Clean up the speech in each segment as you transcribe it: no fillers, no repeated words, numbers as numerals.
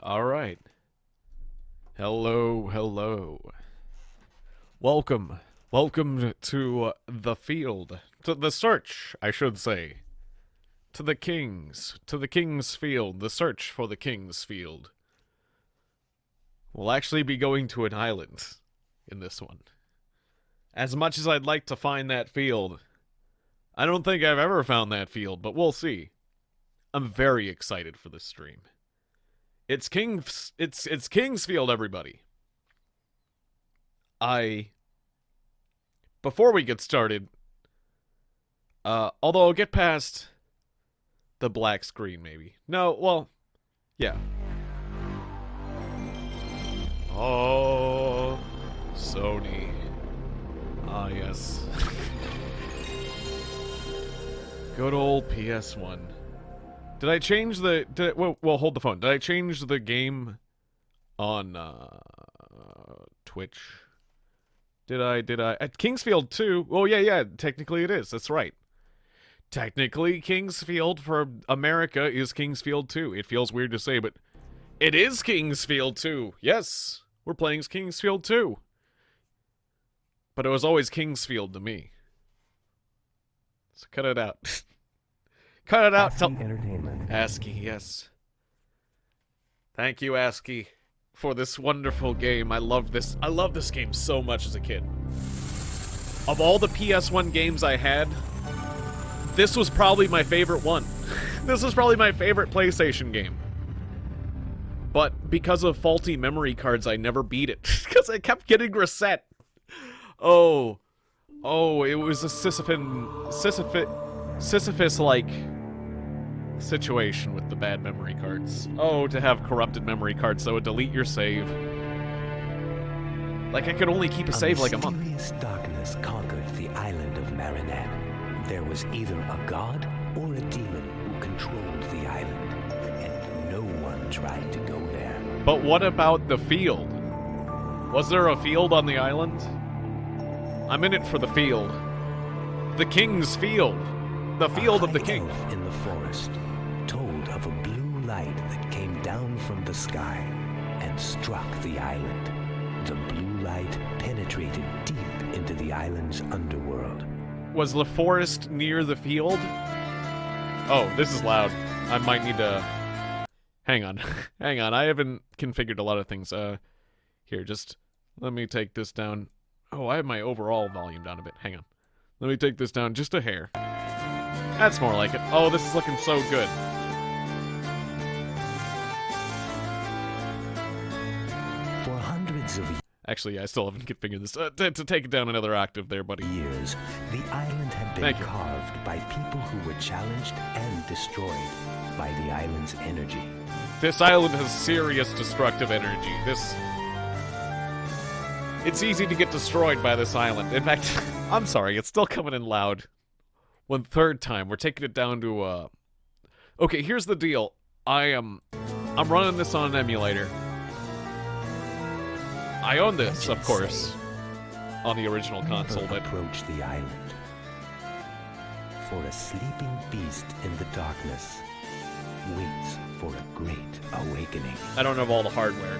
All right. Hello, hello. Welcome. Welcome to the field. To the search, I should say. To the kings. To the king's field. The search for the king's field. We'll actually be going to an island in this one. As much as I'd like to find that field, I don't think I've ever found that field, but we'll see. I'm very excited for this stream. It's Kingsfield, everybody. Before we get started, although I'll get past the black screen, maybe. No, well, yeah. Oh, Sony. Ah, yes. Good old PS1. Did I change the... well, hold the phone. Did I change the game on Twitch? Did I? At Kingsfield 2? Oh, yeah, technically it is. That's right. Technically, Kingsfield for America is Kingsfield 2. It feels weird to say, but it is Kingsfield 2. Yes, we're playing Kingsfield 2. But it was always Kingsfield to me. So cut it out. Cut it out. Entertainment. ASCII, yes. Thank you, ASCII, for this wonderful game. I love this game so much as a kid. Of all the PS1 games I had, this was probably my favorite one. This was probably my favorite PlayStation game. But because of faulty memory cards, I never beat it. Because I kept getting reset. Oh, it was a Sisyphus-like situation with the bad memory cards. Oh, to have corrupted memory cards that would delete your save. Like, I could only keep a save like a month. Mysterious darkness conquered the island of Marinette. There was either a god or a demon who controlled the island, and no one tried to go there. But what about the field? Was there a field on the island? I'm in it for the field. The king's field. The field of the king. Elf in the forest told of a blue light that came down from the sky and struck the island. The blue light penetrated deep into the island's underworld. Was the forest near the field? Oh, this is loud. I might need to... Hang on. Hang on. I haven't configured a lot of things. Here, just let me take this down. Oh, I have my overall volume down a bit. Hang on. Let me take this down just a hair. That's more like it. Oh, this is looking so good. For hundreds of Actually, I still haven't configured this. To take it down another octave there, buddy. years, the island had been Thank you. carved by people who were challenged and destroyed by the island's energy. This island has serious destructive energy. It's easy to get destroyed by this island. In fact, I'm sorry, it's still coming in loud. One third time, we're taking it down to, Okay, here's the deal. I'm running this on an emulator. I own this, of course, on the original console, Never but... approach the island. For a sleeping beast in the darkness waits for a great awakening. I don't have all the hardware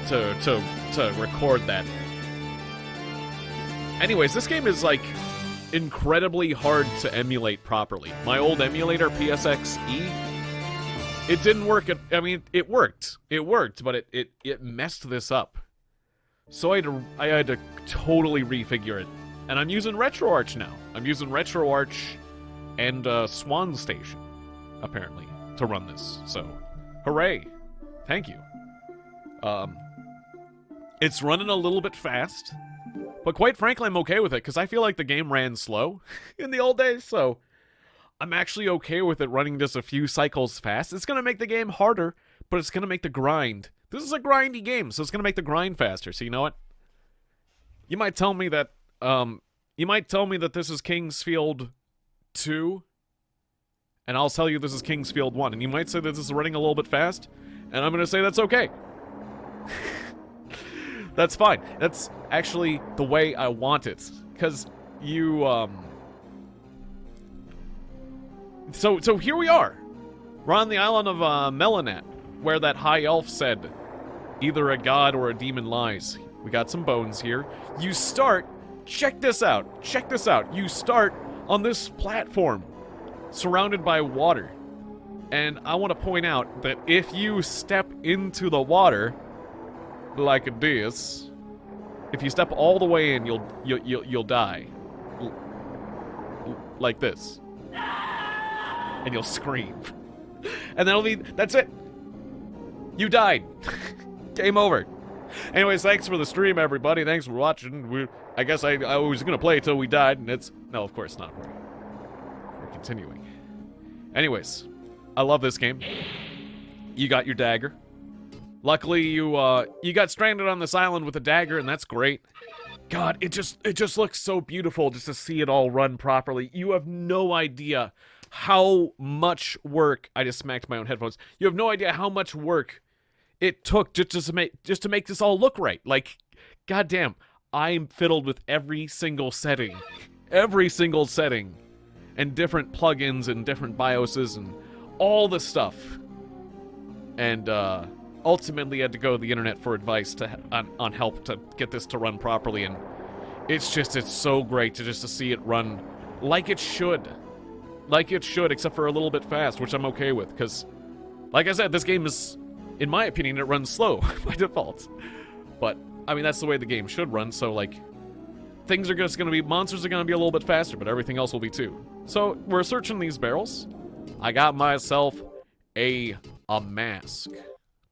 to record that. Anyways, this game is like incredibly hard to emulate properly. My old emulator, PSXE, it didn't work. I mean, it worked. It worked, but it messed this up. So I had to totally refigure it. And I'm using RetroArch now. I'm using RetroArch and Swan Station, apparently, to run this. So, hooray. Thank you. It's running a little bit fast, but quite frankly, I'm okay with it, because I feel like the game ran slow in the old days, so I'm actually okay with it running just a few cycles fast. It's going to make the game harder, but it's going to make the grind. This is a grindy game, so it's going to make the grind faster, so you know what? You might tell me that, this is Kingsfield 2, and I'll tell you this is Kingsfield 1, and you might say that this is running a little bit fast, and I'm going to say that's okay. That's fine. That's actually the way I want it. Because you, So here we are. We're on the island of Melanet. where that high elf said, either a god or a demon lies. We got some bones here. You start, check this out, you start on this platform, surrounded by water. And I want to point out that if you step into the water, like this, if you step all the way in, you'll die. Like this. And you'll scream. And that's it. You died. Game over. Anyways, thanks for the stream, everybody. Thanks for watching. I guess I was gonna play till we died, and it's... No, of course not. We're continuing. Anyways, I love this game. You got your dagger. Luckily, you got stranded on this island with a dagger, and that's great. God, it just looks so beautiful just to see it all run properly. You have no idea how much work... I just smacked my own headphones. You have no idea how much work it took just to make this all look right. Like, goddamn, I'm fiddled with every single setting. Every single setting. And different plugins and different BIOSes and all the stuff. And, ultimately had to go to the internet for advice on help to get this to run properly, and it's so great to see it run like it should. Like it should, except for a little bit fast, which I'm okay with, because, like I said, this game is, in my opinion, it runs slow by default. But, I mean, that's the way the game should run, so, like, things are just gonna be, monsters are gonna be a little bit faster, but everything else will be too. So, we're searching these barrels. I got myself a mask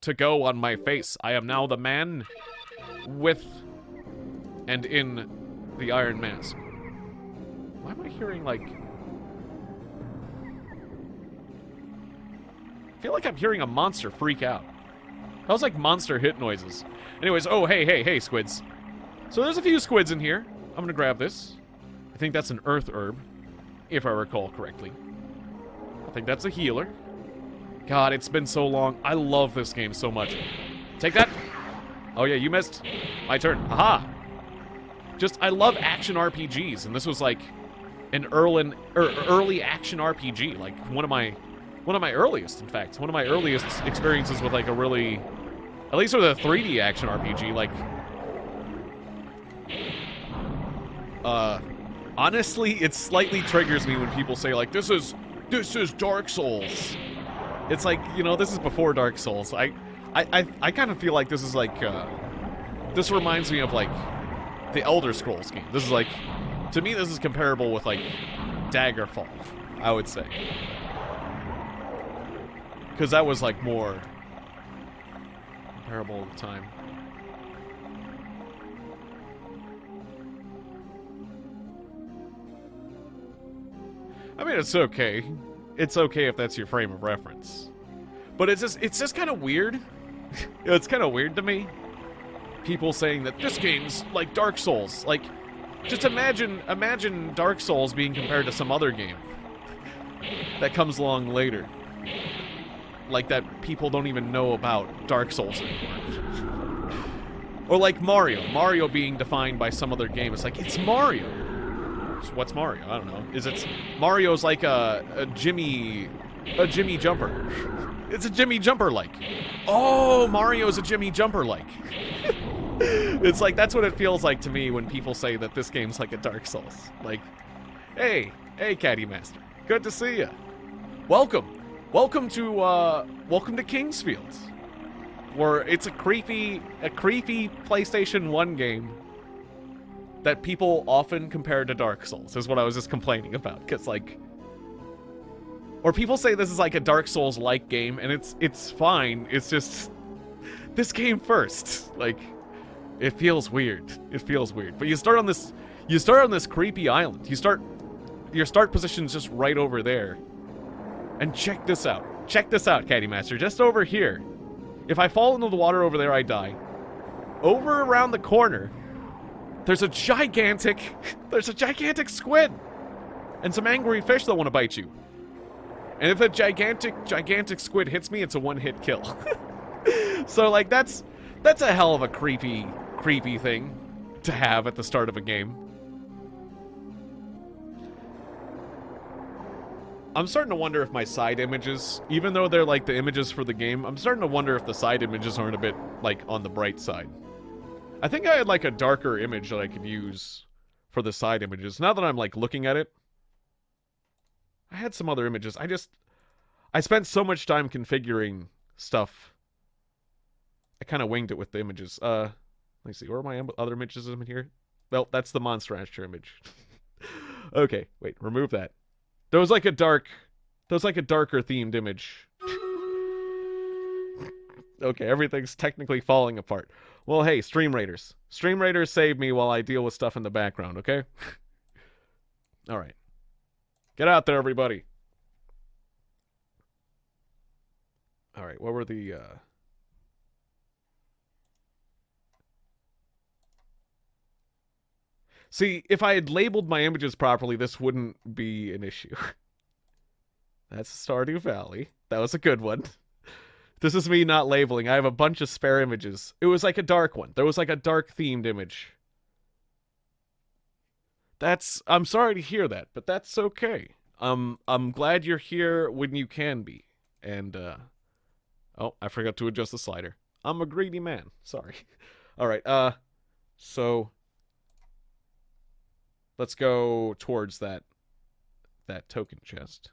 to go on my face. I am now the man with and in the Iron Mask. Why am I hearing, like... I feel like I'm hearing a monster freak out. That was like monster hit noises. Anyways, oh, hey, squids. So there's a few squids in here. I'm gonna grab this. I think that's an earth herb, if I recall correctly. I think that's a healer. God, it's been so long. I love this game so much. Take that. Oh yeah, you missed. My turn. Haha. I love action RPGs, and this was like an early action RPG. Like one of my earliest, in fact. One of my earliest experiences with like a really, at least with a 3D action RPG. Like, honestly, it slightly triggers me when people say like, this is Dark Souls. It's like, you know, this is before Dark Souls. I kind of feel like this is like, this reminds me of like the Elder Scrolls game. This is like, to me, this is comparable with like Daggerfall, I would say. Because that was like more comparable at the time. I mean, it's okay. It's okay if that's your frame of reference. But it's just kind of weird. It's kind of weird to me. People saying that this game's like Dark Souls. Like, just imagine Dark Souls being compared to some other game that comes along later. Like that people don't even know about Dark Souls anymore. Or like Mario being defined by some other game. It's like, it's Mario. So what's Mario? I don't know. Mario's like a Jimmy Jumper. It's a Jimmy Jumper like. Oh, Mario's a Jimmy Jumper like. It's like, that's what it feels like to me when people say that this game's like a Dark Souls. Like, hey, Caddy Master. Good to see ya. Welcome to Kingsfield, where it's a creepy PlayStation 1 game that people often compare to Dark Souls, is what I was just complaining about. Because, like... Or people say this is like a Dark Souls-like game, and it's fine. It's just... This came first. Like, it feels weird. It feels weird. But you start on this creepy island. Your start position's just right over there. And check this out. Check this out, Caddy Master. Just over here. If I fall into the water over there, I die. Over around the corner... There's a gigantic squid and some angry fish that want to bite you. And if a gigantic squid hits me, it's a one-hit kill. So like that's a hell of a creepy thing to have at the start of a game. I'm starting to wonder if my side images, even though they're like the images for the game, I'm starting to wonder if the side images aren't a bit like on the bright side. I think I had like a darker image that I could use for the side images. Now that I'm like looking at it, I had some other images. I spent so much time configuring stuff. I kind of winged it with the images. Let me see. Where are my other images in here? Well, that's the Monster Rancher image. Okay, wait. Remove that. There was like a darker themed image. Okay, everything's technically falling apart. Well, hey, Stream Raiders. Stream Raiders save me while I deal with stuff in the background, okay? All right. Get out there, everybody. All right, what were the... See, if I had labeled my images properly, this wouldn't be an issue. That's Stardew Valley. That was a good one. This is me not labeling. I have a bunch of spare images. It was like a dark one. There was like a dark themed image. I'm sorry to hear that, but that's okay. I'm glad you're here when you can be. And oh, I forgot to adjust the slider. I'm a greedy man. Sorry. All right. So let's go towards that token chest.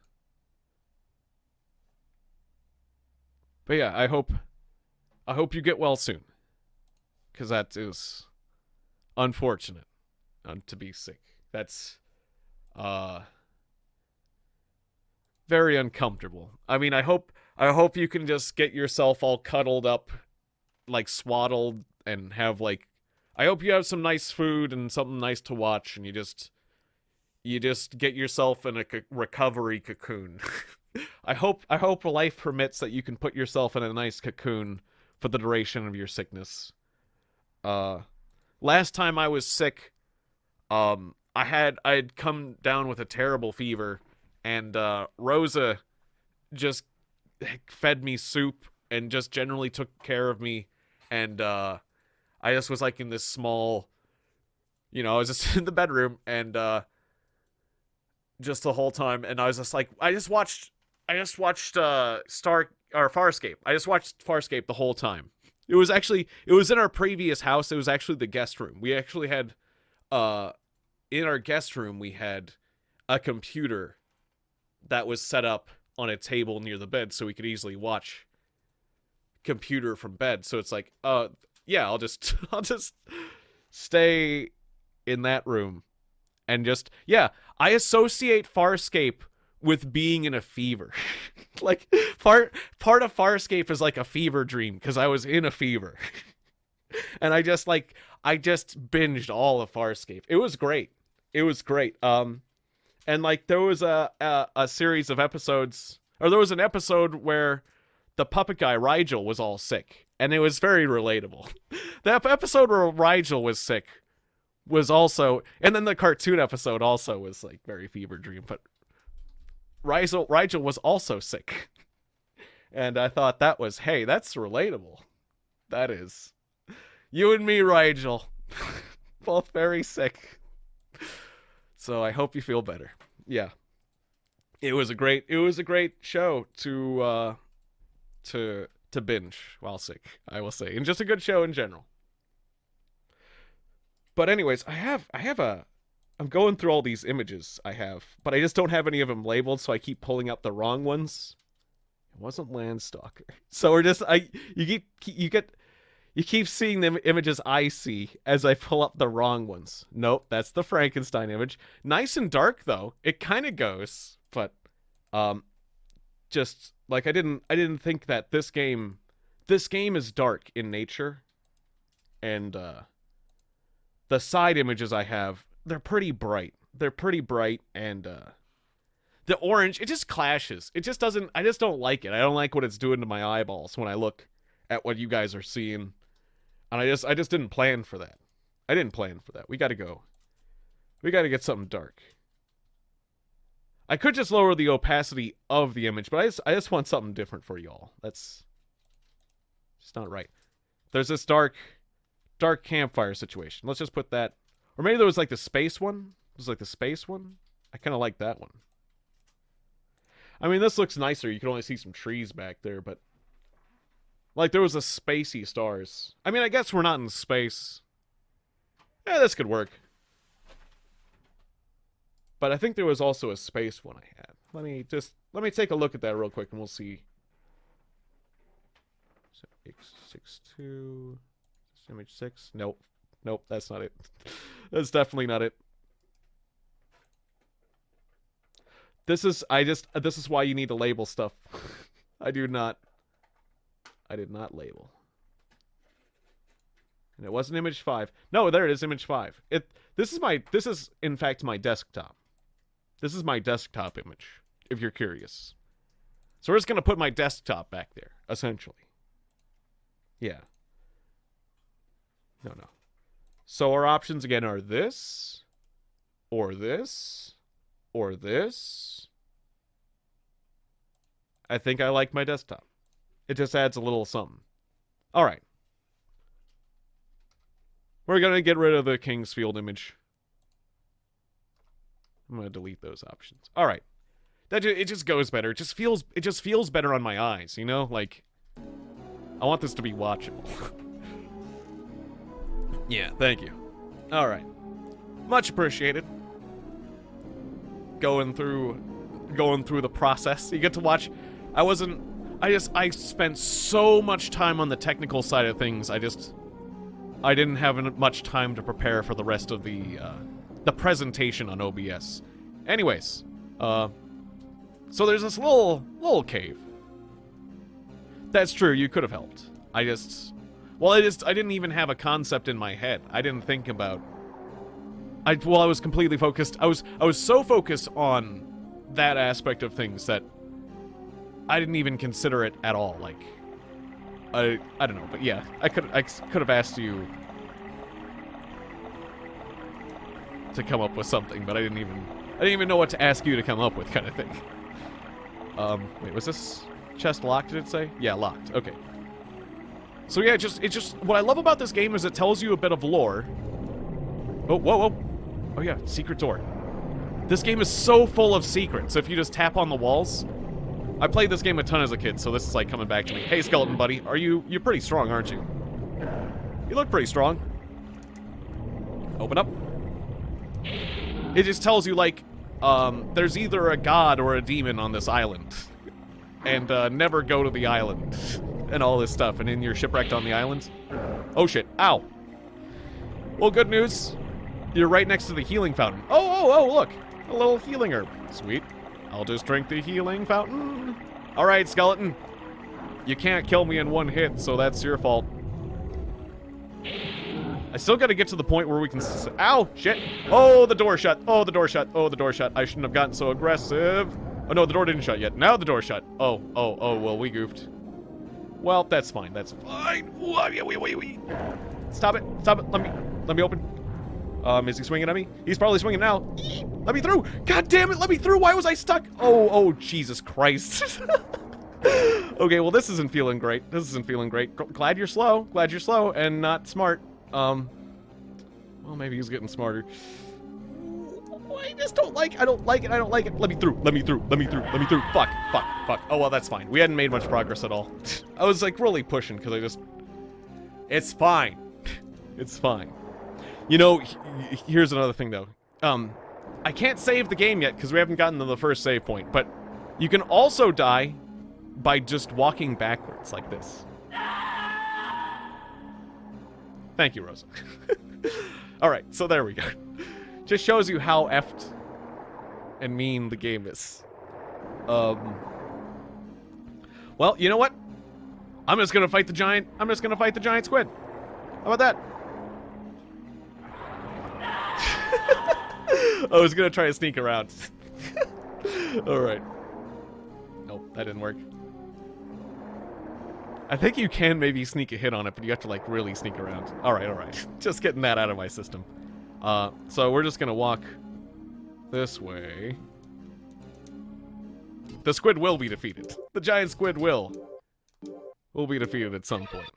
But yeah, I hope you get well soon. Because that is unfortunate to be sick. That's very uncomfortable. I mean, I hope you can just get yourself all cuddled up, like swaddled, and have like, I hope you have some nice food and something nice to watch, and you just get yourself in a recovery cocoon. I hope life permits that you can put yourself in a nice cocoon for the duration of your sickness. Last time I was sick, I'd come down with a terrible fever, and Rosa just fed me soup and just generally took care of me, and I just was like in this small, I was just in the bedroom, and just the whole time, and I was just like, I just watched Farscape. I just watched Farscape the whole time. It was in our previous house. It was actually the guest room. We actually had in our guest room we had a computer that was set up on a table near the bed so we could easily watch computer from bed. So it's like, yeah, I'll just stay in that room and just, yeah, I associate Farscape with being in a fever. Like part of Farscape is like a fever dream because I was in a fever. And I just binged all of Farscape. It was great. And like there was a series of episodes, or there was an episode where the puppet guy Rigel was all sick, and it was very relatable. That episode where Rigel was sick was also, and then the cartoon episode also was like very fever dream, but Rigel was also sick. And I thought that was, hey, that's relatable. That is. You and me, Rigel. Both very sick. So I hope you feel better. Yeah. It was a great show to binge while sick, I will say. And just a good show in general. But anyways, I'm going through all these images I have, but I just don't have any of them labeled, so I keep pulling up the wrong ones. It wasn't Landstalker. So we're just, you keep seeing the images I see as I pull up the wrong ones. Nope, that's the Frankenstein image. Nice and dark though. It kind of goes, but just like I didn't think that this game is dark in nature, and the side images I have, they're pretty bright. And the orange, it just clashes. It just doesn't, I just don't like it. I don't like what it's doing to my eyeballs when I look at what you guys are seeing. And I just didn't plan for that. I didn't plan for that. We gotta go. We gotta get something dark. I could just lower the opacity of the image, but I just want something different for y'all. That's just not right. There's this dark campfire situation. Let's just put that. Or maybe there was like the space one. It was like the space one. I kind of like that one. I mean, this looks nicer. You can only see some trees back there, but... Like, there was a spacey stars. I mean, I guess we're not in space. Yeah, this could work. But I think there was also a space one I had. Let me take a look at that real quick and we'll see. So, X62... Image 6? Nope. Nope, that's not it. That's definitely not it. This is why you need to label stuff. I did not label. And it wasn't image 5. No, there it is, image 5. This is in fact my desktop. This is my desktop image, if you're curious. So we're just gonna put my desktop back there, essentially. Yeah. No. So our options again are this, or this, or this. I think I like my desktop. It just adds a little something. All right. We're going to get rid of the Kingsfield image. I'm going to delete those options. All right. It just goes better. It just feels better on my eyes, you know? Like, I want this to be watchable. Yeah, thank you. All right. Much appreciated. Going through the process. You get to watch. I spent so much time on the technical side of things. I didn't have much time to prepare for the rest of the presentation on OBS. Anyways, so there's this little cave. That's true, you could have helped. I didn't even have a concept in my head. I didn't think about... I was completely focused. I was so focused on that aspect of things that I didn't even consider it at all. Like, I don't know, but yeah, I could have asked you to come up with something, but I didn't even know what to ask you to come up with, kind of thing. Wait, was this chest locked? Did it say? Yeah, locked. Okay. So yeah, it just what I love about this game is it tells you a bit of lore. Oh, whoa. Oh yeah, secret door. This game is so full of secrets. If you just tap on the walls. I played this game a ton as a kid, so this is like coming back to me. Hey, skeleton buddy, you're pretty strong, aren't you? You look pretty strong. Open up. It just tells you, like, there's either a god or a demon on this island. And, never go to the island. And all this stuff. And then you're shipwrecked on the island. Oh, shit. Ow. Well, good news. You're right next to the healing fountain. Oh, look. A little healing herb. Sweet. I'll just drink the healing fountain. Alright, skeleton. You can't kill me in one hit, so that's your fault. I still gotta get to the point where we can... Ow! Shit! Oh, the door shut! Oh, the door shut! Oh, the door shut! I shouldn't have gotten so aggressive. Oh, no, the door didn't shut yet. Now the door shut. Oh, well, we goofed. Well, that's fine. That's fine. Wait. Stop it. Let me open. Is he swinging at me? He's probably swinging now. Let me through! God damn it, let me through! Why was I stuck? Oh, Jesus Christ. Okay, well, this isn't feeling great. Glad you're slow. And not smart. Well, maybe he's getting smarter. I just don't like it. I don't like it. Let me through. Fuck. Oh, well, that's fine. We hadn't made much progress at all. I was, like, really pushing, because It's fine. It's fine. You know, here's another thing, though. I can't save the game yet, because we haven't gotten to the first save point, but you can also die by just walking backwards, like this. Thank you, Rosa. Alright, so there we go. Just shows you how effed and mean the game is. Well, you know what? I'm just gonna fight the giant squid. How about that? I was gonna try to sneak around. Alright. Nope, that didn't work. I think you can maybe sneak a hit on it, but you have to, like, really sneak around. Alright. Just getting that out of my system. So we're just gonna walk this way. The squid will be defeated. The giant squid will be defeated at some point.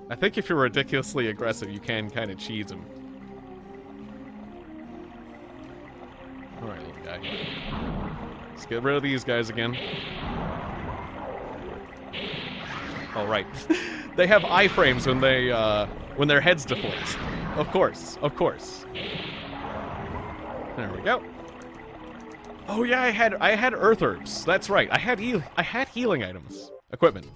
I think if you're ridiculously aggressive, you can kind of cheese him. guy. Let's get rid of these guys again. All right. They have iframes when their heads deflate. Of course, of course. There we go. Oh yeah, I had earth herbs. That's right. I had healing items. Equipment.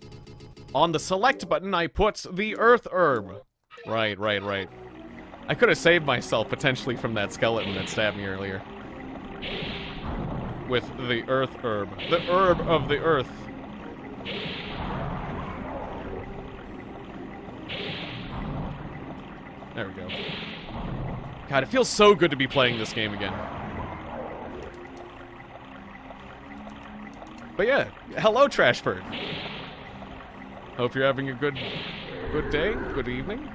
On the select button, I put the earth herb. Right. I could have saved myself potentially from that skeleton that stabbed me earlier. With the earth herb. The herb of the earth. There we go. God, it feels so good to be playing this game again. But yeah, hello, Trashford. Hope you're having a good day, good evening.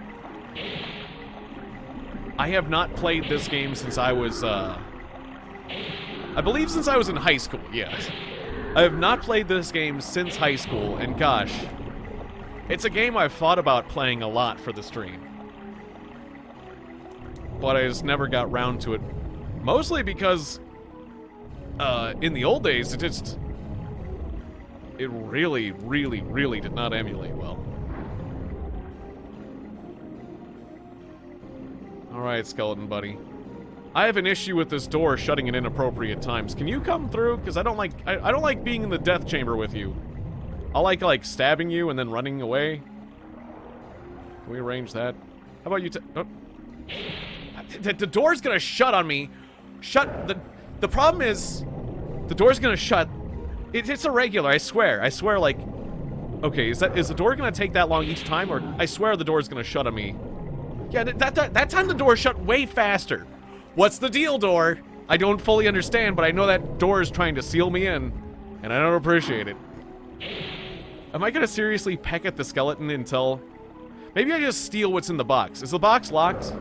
I have not played this game since I was, I believe since I was in high school, yeah. I have not played this game since high school, and gosh, it's a game I've thought about playing a lot for the stream. But I just never got round to it. Mostly because, in the old days, it really, really, really did not emulate well. Alright, skeleton buddy. I have an issue with this door shutting at inappropriate times. Can you come through? Because I don't like being in the death chamber with you. I like stabbing you and then running away. Can we arrange that? How about you oh. The door's gonna shut on me. The problem is, the door's gonna shut. It's irregular, I swear, like, okay, is the door gonna take that long each time, or I swear the door's gonna shut on me. Yeah, that time the door shut way faster. What's the deal, door? I don't fully understand, but I know that door is trying to seal me in, and I don't appreciate it. Am I gonna seriously peck at the skeleton until... Maybe I just steal what's in the box. Is the box locked?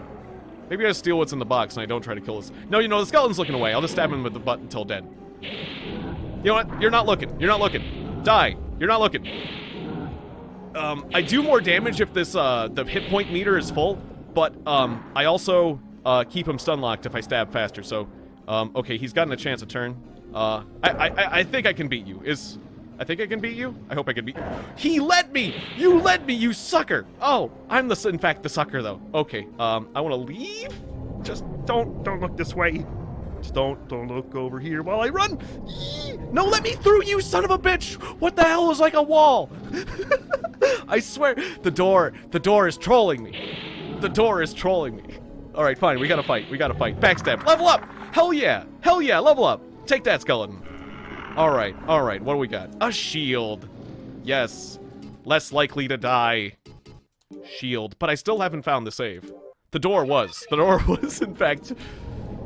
Maybe I just steal what's in the box and I don't try to kill this. No, you know, the skeleton's looking away. I'll just stab him with the butt until dead. You know what? You're not looking. You're not looking. Die. You're not looking. I do more damage if this, the hit point meter is full, but, I also, keep him stun locked if I stab faster, so, okay, he's gotten a chance to turn. I think I can beat you. I think I can beat you? I hope I can beat you. He led me! You led me, you sucker! Oh, I'm in fact, the sucker, though. Okay, I want to leave? Just don't look this way. Just don't look over here while I run. Yee! No, let me through, you son of a bitch! What the hell is like a wall? I swear, the door is trolling me. The door is trolling me. All right, fine, we gotta fight. Backstab, level up! Hell yeah, level up. Take that, skeleton. All right, what do we got? A shield. Yes, less likely to die. Shield, but I still haven't found the save. The door was, in fact,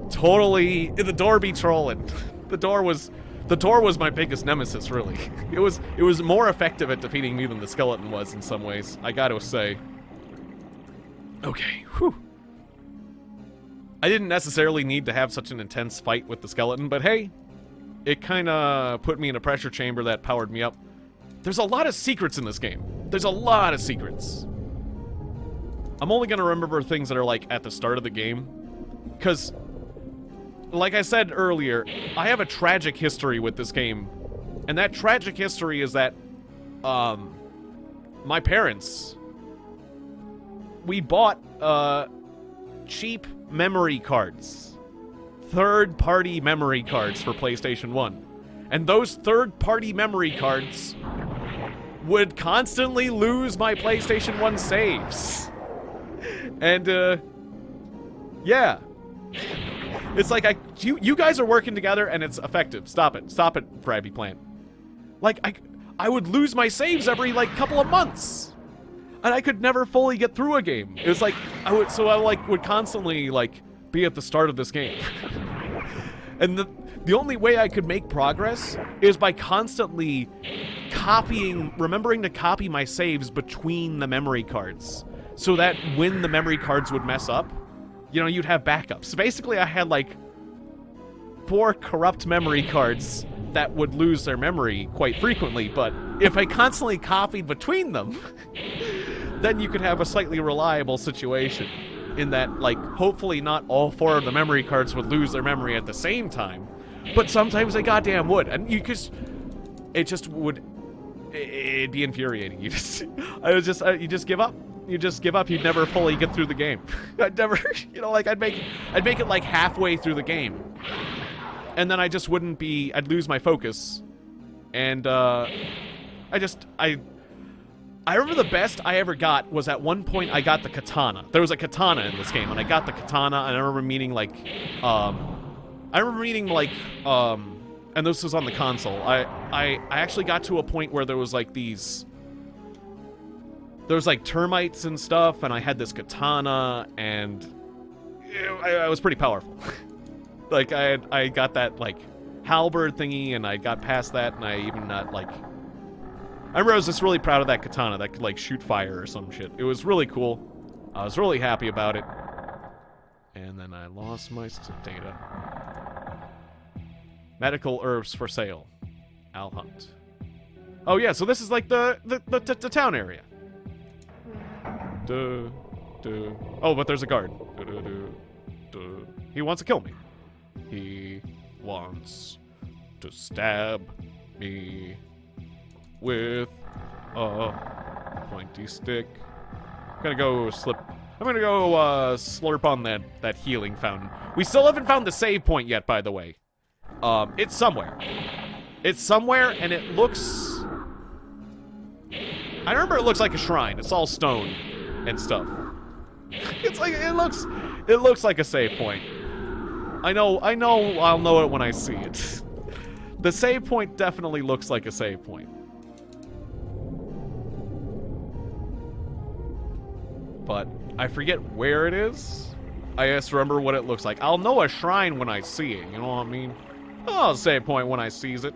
totally, the door be trolling. The door was my biggest nemesis, really. It was more effective at defeating me than the skeleton was in some ways, I gotta say. Okay, whew. I didn't necessarily need to have such an intense fight with the skeleton, but hey, it kinda put me in a pressure chamber that powered me up. There's a lot of secrets in this game. There's a lot of secrets. I'm only gonna remember things that are like at the start of the game, because like I said earlier, I have a tragic history with this game, and that tragic history is that my parents, we bought cheap memory cards, third-party memory cards for PlayStation 1, and those third-party memory cards would constantly lose my PlayStation 1 saves. And yeah, it's like you guys are working together and it's effective. Stop it, Krabby Plant. Like I would lose my saves every like couple of months, and I could never fully get through a game. It was like I would constantly like be at the start of this game. And the only way I could make progress is by constantly remembering to copy my saves between the memory cards, so that when the memory cards would mess up, you know, you'd have backups. So basically I had like 4 corrupt memory cards that would lose their memory quite frequently, but if I constantly copied between them, then you could have a slightly reliable situation in that, like, hopefully not all 4 of the memory cards would lose their memory at the same time, But sometimes they goddamn would. And you just... It just would... It'd be infuriating. You just... you just give up. You just give up. You'd never fully get through the game. I'd never... You know, like, I'd make it, like, halfway through the game. And then I just wouldn't be... I'd lose my focus. And, I remember the best I ever got was at one point I got the katana. There was a katana in this game, and I got the katana, and I remember meeting, like, and this was on the console. I actually got to a point where there was, like, there was, like, termites and stuff, and I had this katana, and I was pretty powerful. Like, I got that, like, halberd thingy, and I got past that, and I even not, like... I remember I was just really proud of that katana that could, like, shoot fire or some shit. It was really cool. I was really happy about it. And then I lost my data. Medical herbs for sale. I'll hunt. Oh, yeah, so this is, like, the town area. Oh, but there's a guard. He wants to kill me. He wants to stab me with a pointy stick. I'm gonna go slurp on that healing fountain. We still haven't found the save point yet, by the way. It's somewhere. It's somewhere, and it looks... I remember it looks like a shrine. It's all stone and stuff. It's like, it looks like a save point. I know I'll know it when I see it. The save point definitely looks like a save point. But I forget where it is. I just remember what it looks like. I'll know a shrine when I see it, you know what I mean? I'll save point when I sees it.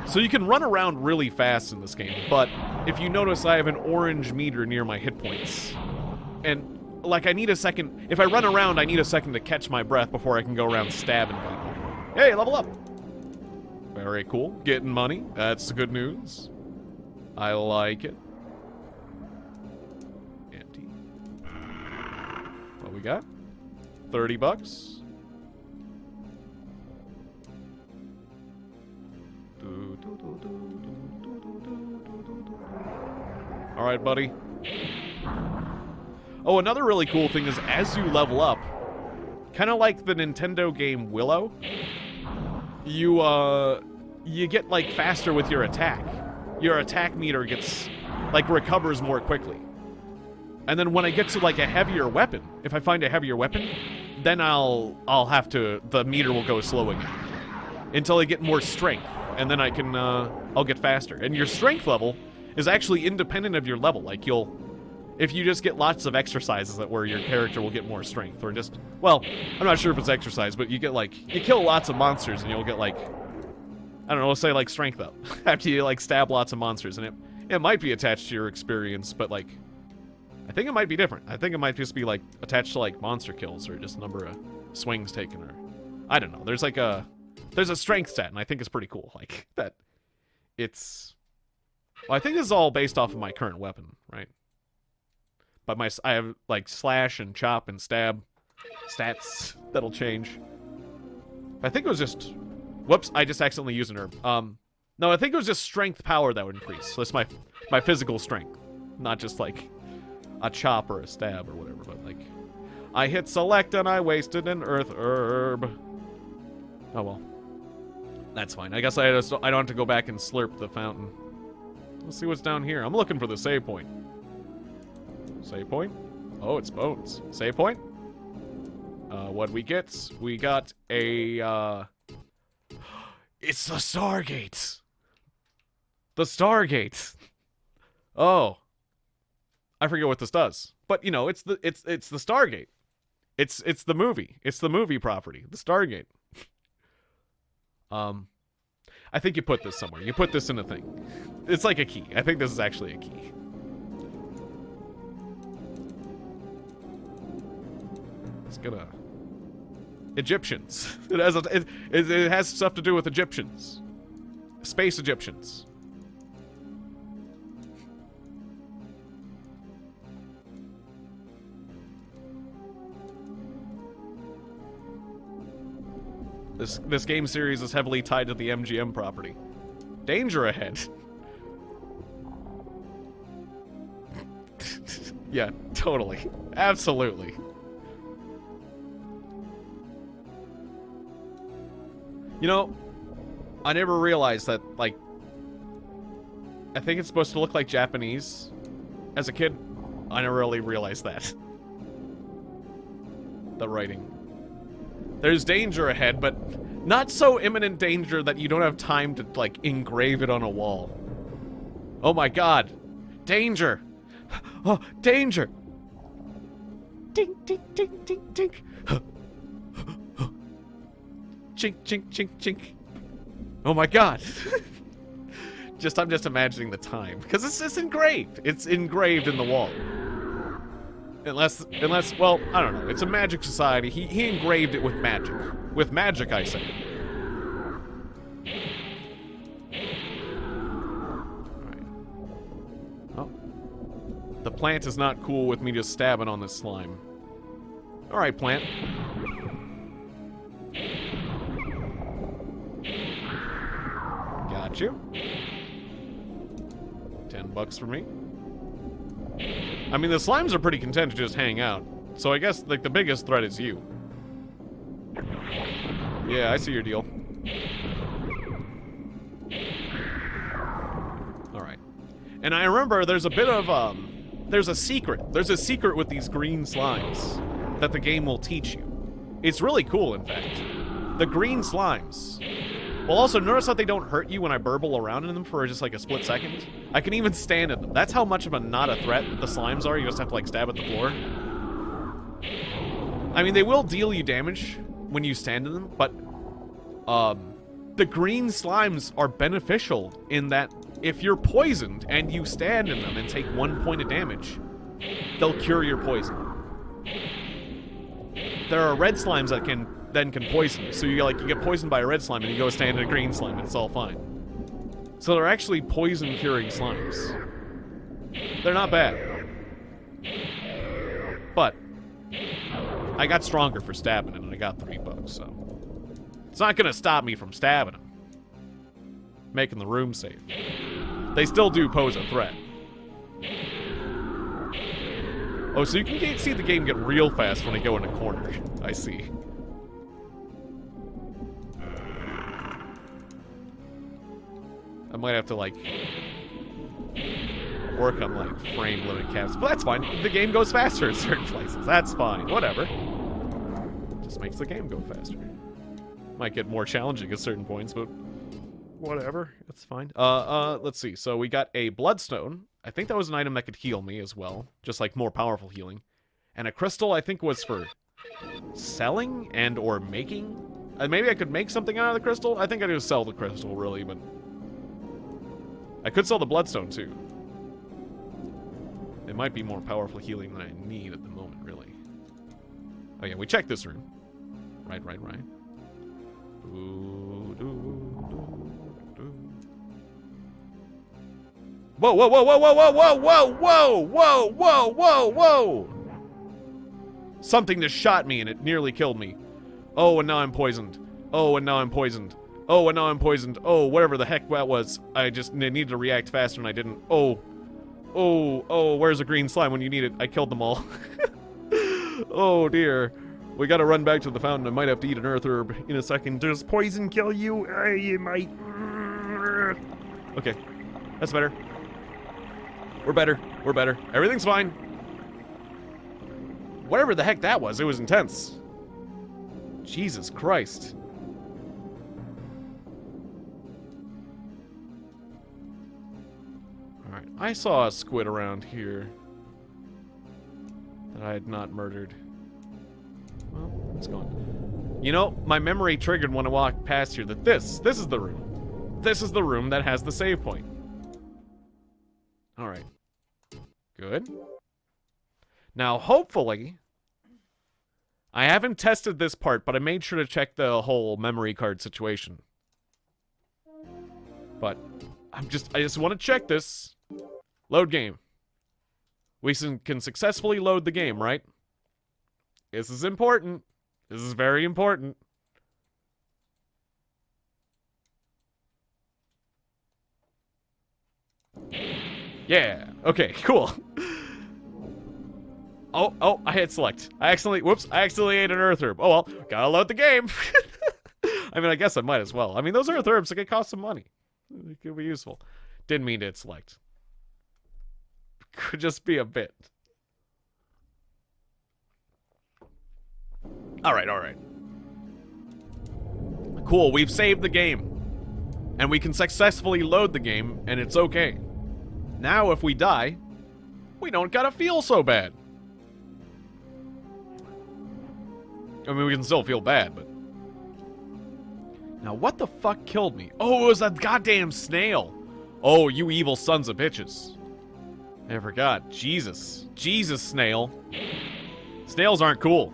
So you can run around really fast in this game, but if you notice, I have an orange meter near my hit points. And, like, I need a second... If I run around, I need a second to catch my breath before I can go around stabbing people. Hey, level up! Very cool. Getting money. That's good news. I like it. Empty. What we got? 30 bucks. Alright, buddy. Oh, another really cool thing is as you level up, kind of like the Nintendo game Willow, you get, like, faster with your attack. Your attack meter gets, like, recovers more quickly. And then when I get to, like, a heavier weapon, if I find a heavier weapon, then I'll have to, the meter will go slow again. Until I get more strength, and then I can, I'll get faster. And your strength level is actually independent of your level. Like, if you just get lots of exercises that where your character will get more strength, or just, well, I'm not sure if it's exercise, but you get, like, you kill lots of monsters and you'll get, like, I don't know, let's say, like, strength up. After you, like, stab lots of monsters, and it might be attached to your experience, but, like, I think it might be different. I think it might just be, like, attached to, like, monster kills, or just number of swings taken, or, I don't know. There's, like, there's a strength stat, and I think it's pretty cool. Like, that, it's, well, I think this is all based off of my current weapon, right? But I have, like, slash and chop and stab stats that'll change. I think it was just... Whoops, I just accidentally used an herb. No, I think it was just strength power that would increase. So that's my physical strength. Not just, like, a chop or a stab or whatever, but, like... I hit select and I wasted an earth herb. Oh, well. That's fine. I guess I don't have to go back and slurp the fountain. Let's see what's down here. I'm looking for the save point. Save point? Oh, it's bones. Save point? What we get? We got a, It's the Stargate! The Stargate! Oh. I forget what this does. But, you know, it's the Stargate. It's the movie. It's the movie property. The Stargate. I think you put this somewhere. You put this in a thing. It's like a key. I think this is actually a key. It's gonna... Egyptians. It has stuff to do with Egyptians. Space Egyptians. This game series is heavily tied to the MGM property. Danger ahead. Yeah, totally. Absolutely. You know, I never realized that, like, I think it's supposed to look like Japanese. As a kid, I never really realized that. The writing. There's danger ahead, but not so imminent danger that you don't have time to, like, engrave it on a wall. Oh my god. Danger! Oh, danger! Ding, ding, ding, ding, ding. Chink, chink, chink, chink. Oh my god. I'm just imagining the time. Because it's engraved. It's engraved in the wall. Unless, well, I don't know. It's a magic society. He engraved it with magic. With magic, I say. Alright. Oh. The plant is not cool with me just stabbing on this slime. Alright, plant. Got you. $10 for me. I mean, the slimes are pretty content to just hang out. So I guess, like, the biggest threat is you. Yeah, I see your deal. Alright. And I remember there's a bit of, there's a secret. There's a secret with these green slimes that the game will teach you. It's really cool, in fact. The green slimes. Well, also, notice that they don't hurt you when I burble around in them for just, like, a split second. I can even stand in them. That's how much of a not a threat the slimes are. You just have to, like, stab at the floor. I mean, they will deal you damage when you stand in them, but, the green slimes are beneficial in that if you're poisoned and you stand in them and take 1 point of damage, they'll cure your poison. There are red slimes that can poison you. So you get poisoned by a red slime and you go stand in a green slime and it's all fine. So they're actually poison curing slimes. They're not bad. But I got stronger for stabbing it and I got $3, so it's not gonna stop me from stabbing them. Making the room safe. They still do pose a threat. Oh, so you can see the game get real fast when I go in a corner. I see. I might have to, like, work on, like, frame limit caps. But that's fine. The game goes faster in certain places. That's fine. Whatever. Just makes the game go faster. Might get more challenging at certain points, but whatever. That's fine. Let's see. So we got a bloodstone. I think that was an item that could heal me as well. Just, like, more powerful healing. And a crystal, I think, was for selling and or making. Maybe I could make something out of the crystal? I think I just sell the crystal, really, but I could sell the bloodstone, too. It might be more powerful healing than I need at the moment, really. Oh, yeah, we checked this room. Right. Whoa, whoa, whoa, whoa, whoa, whoa, whoa, whoa, whoa, whoa, whoa, whoa! Something just shot me and it nearly killed me. Oh, and now I'm poisoned. Oh, and now I'm poisoned. Oh, and now I'm poisoned. Oh, whatever the heck that was. I just needed to react faster and I didn't. Oh, where's the green slime when you need it? I killed them all. Oh, dear. We gotta run back to the fountain. I might have to eat an earth herb in a second. Does poison kill you? You might. Okay, that's better. We're better. Everything's fine. Whatever the heck that was, it was intense. Jesus Christ. Alright, I saw a squid around here that I had not murdered. Well, it's gone. You know, my memory triggered when I walked past here that this is the room. This is the room that has the save point. Alright. Good. Now, hopefully, I haven't tested this part, but I made sure to check the whole memory card situation. But I just want to check this. Load game. We can successfully load the game, right? This is important. This is very important. Yeah. Okay, cool. Oh, I hit select. I accidentally ate an earth herb. Oh well, gotta load the game. I mean, I guess I might as well. I mean, those earth herbs, they could cost some money. It could be useful. Didn't mean to hit select. Could just be a bit. Alright. Cool, we've saved the game. And we can successfully load the game, and it's okay. Now, if we die, we don't gotta feel so bad. I mean, we can still feel bad, but... Now, what the fuck killed me? Oh, it was a goddamn snail. Oh, you evil sons of bitches. I forgot. Jesus, snail. Snails aren't cool.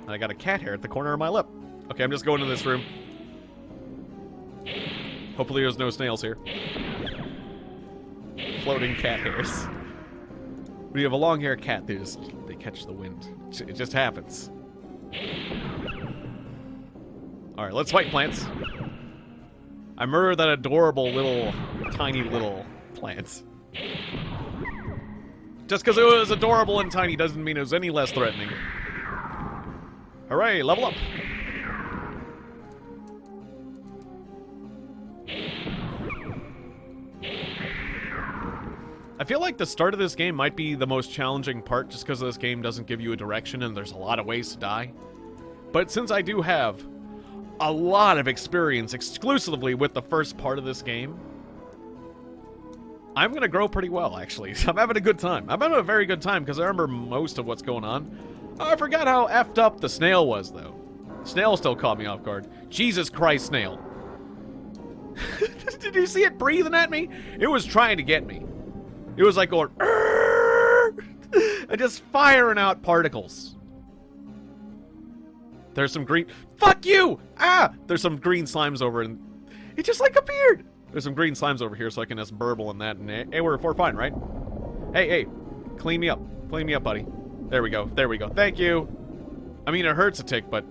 And I got a cat hair at the corner of my lip. Okay, I'm just going to this room. Hopefully there's no snails here. Floating cat hairs. When you have a long-haired cat, they catch the wind. It just happens. Alright, let's fight plants. I murdered that adorable little, tiny little plant. Just because it was adorable and tiny doesn't mean it was any less threatening. Hooray, level up! I feel like the start of this game might be the most challenging part just because this game doesn't give you a direction and there's a lot of ways to die. But since I do have a lot of experience exclusively with the first part of this game, I'm gonna grow pretty well, actually. I'm having a good time. I'm having a very good time because I remember most of what's going on. I forgot how effed up the snail was, though. Snail still caught me off guard. Jesus Christ, snail. Did you see it breathing at me? It was trying to get me. It was like going, and just firing out particles. There's some green... Fuck you! Ah! There's some green slimes over, and it just, like, appeared. There's some green slimes over here, so I can just burble in that, and hey, we're fine, right? Hey, clean me up. Clean me up, buddy. There we go. Thank you. I mean, it hurts a tick, but...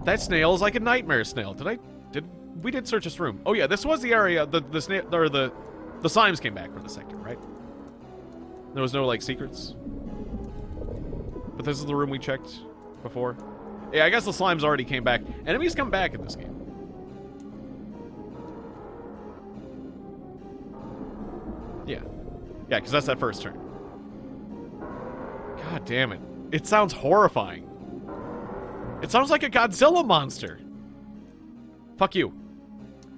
That snail is like a nightmare snail. We did search this room. Oh, yeah, this was the area, the snail, or the slimes came back from the sector, right? There was no, like, secrets. But this is the room we checked before. Yeah, I guess the slimes already came back. Enemies come back in this game. Yeah, because that's that first turn. God damn it. It sounds horrifying. It sounds like a Godzilla monster. Fuck you.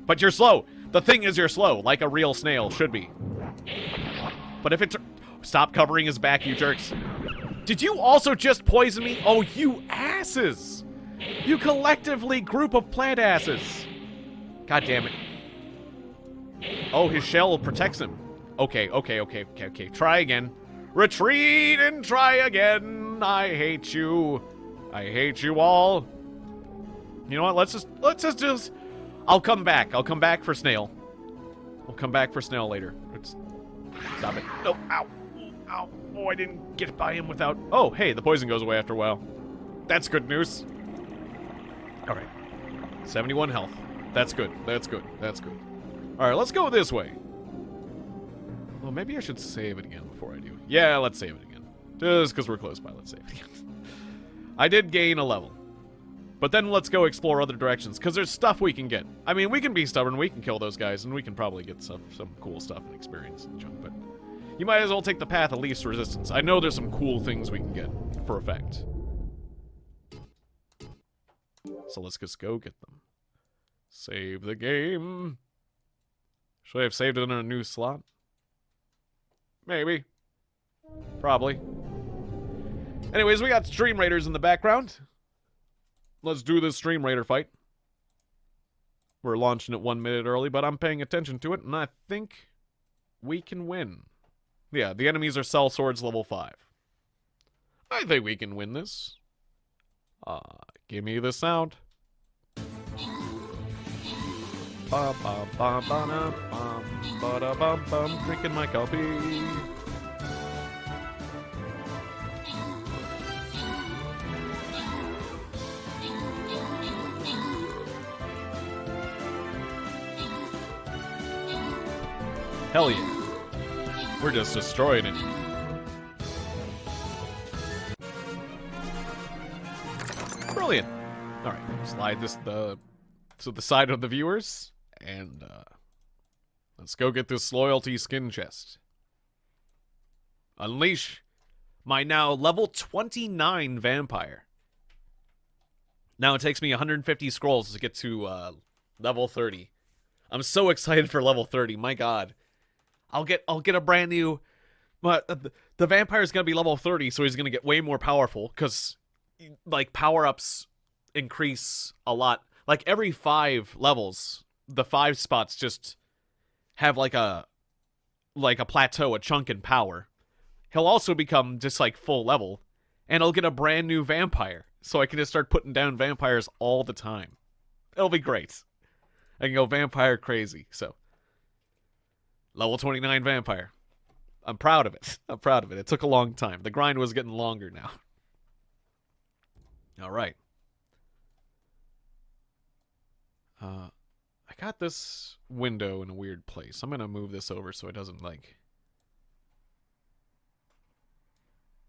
But you're slow. The thing is you're slow, like a real snail should be. But if it's... Stop covering his back, you jerks. Did you also just poison me? Oh, you asses. You collectively group of plant asses. God damn it. Oh, his shell protects him. Okay. Try again. Retreat and try again. I hate you. I hate you all. You know what? Let's just... I'll come back. I'll come back for snail. I'll come back for snail later. Stop it. No. Ow. Ow. Oh, I didn't get by him without... Oh, hey, the poison goes away after a while. That's good news. All right. 71 health. That's good. All right, let's go this way. Well, maybe I should save it again before I do. Yeah, let's save it again. Just because we're close by, let's save it again. I did gain a level. But then let's go explore other directions, because there's stuff we can get. I mean, we can be stubborn, we can kill those guys, and we can probably get some cool stuff and experience and junk, but you might as well take the path of least resistance. I know there's some cool things we can get, for a fact. So let's just go get them. Save the game. Should I have saved it in a new slot? Maybe. Probably. Anyways, we got Stream Raiders in the background. Let's do this Stream Raider fight. We're launching it 1 minute early, but I'm paying attention to it, and I think we can win. Yeah, the enemies are Cell Swords level 5. I think we can win this. Give me the sound. Drinking my coffee. Hell yeah. We're just destroying it. Brilliant. Alright, slide this to the side of the viewers, and let's go get this loyalty skin chest. Unleash my now level 29 vampire. Now it takes me 150 scrolls to get to level 30. I'm so excited for level 30. My God, I'll get a brand new. The vampire is gonna be level 30, so he's gonna get way more powerful because like power ups increase a lot. Like every 5 levels, the 5 spots just have like a plateau, a chunk in power. He'll also become just like full level, and I'll get a brand new vampire, so I can just start putting down vampires all the time. It'll be great. I can go vampire crazy. So, level 29 vampire. I'm proud of it. I'm proud of it. It took a long time. The grind was getting longer now. All right. I got this window in a weird place. I'm gonna move this over so it doesn't like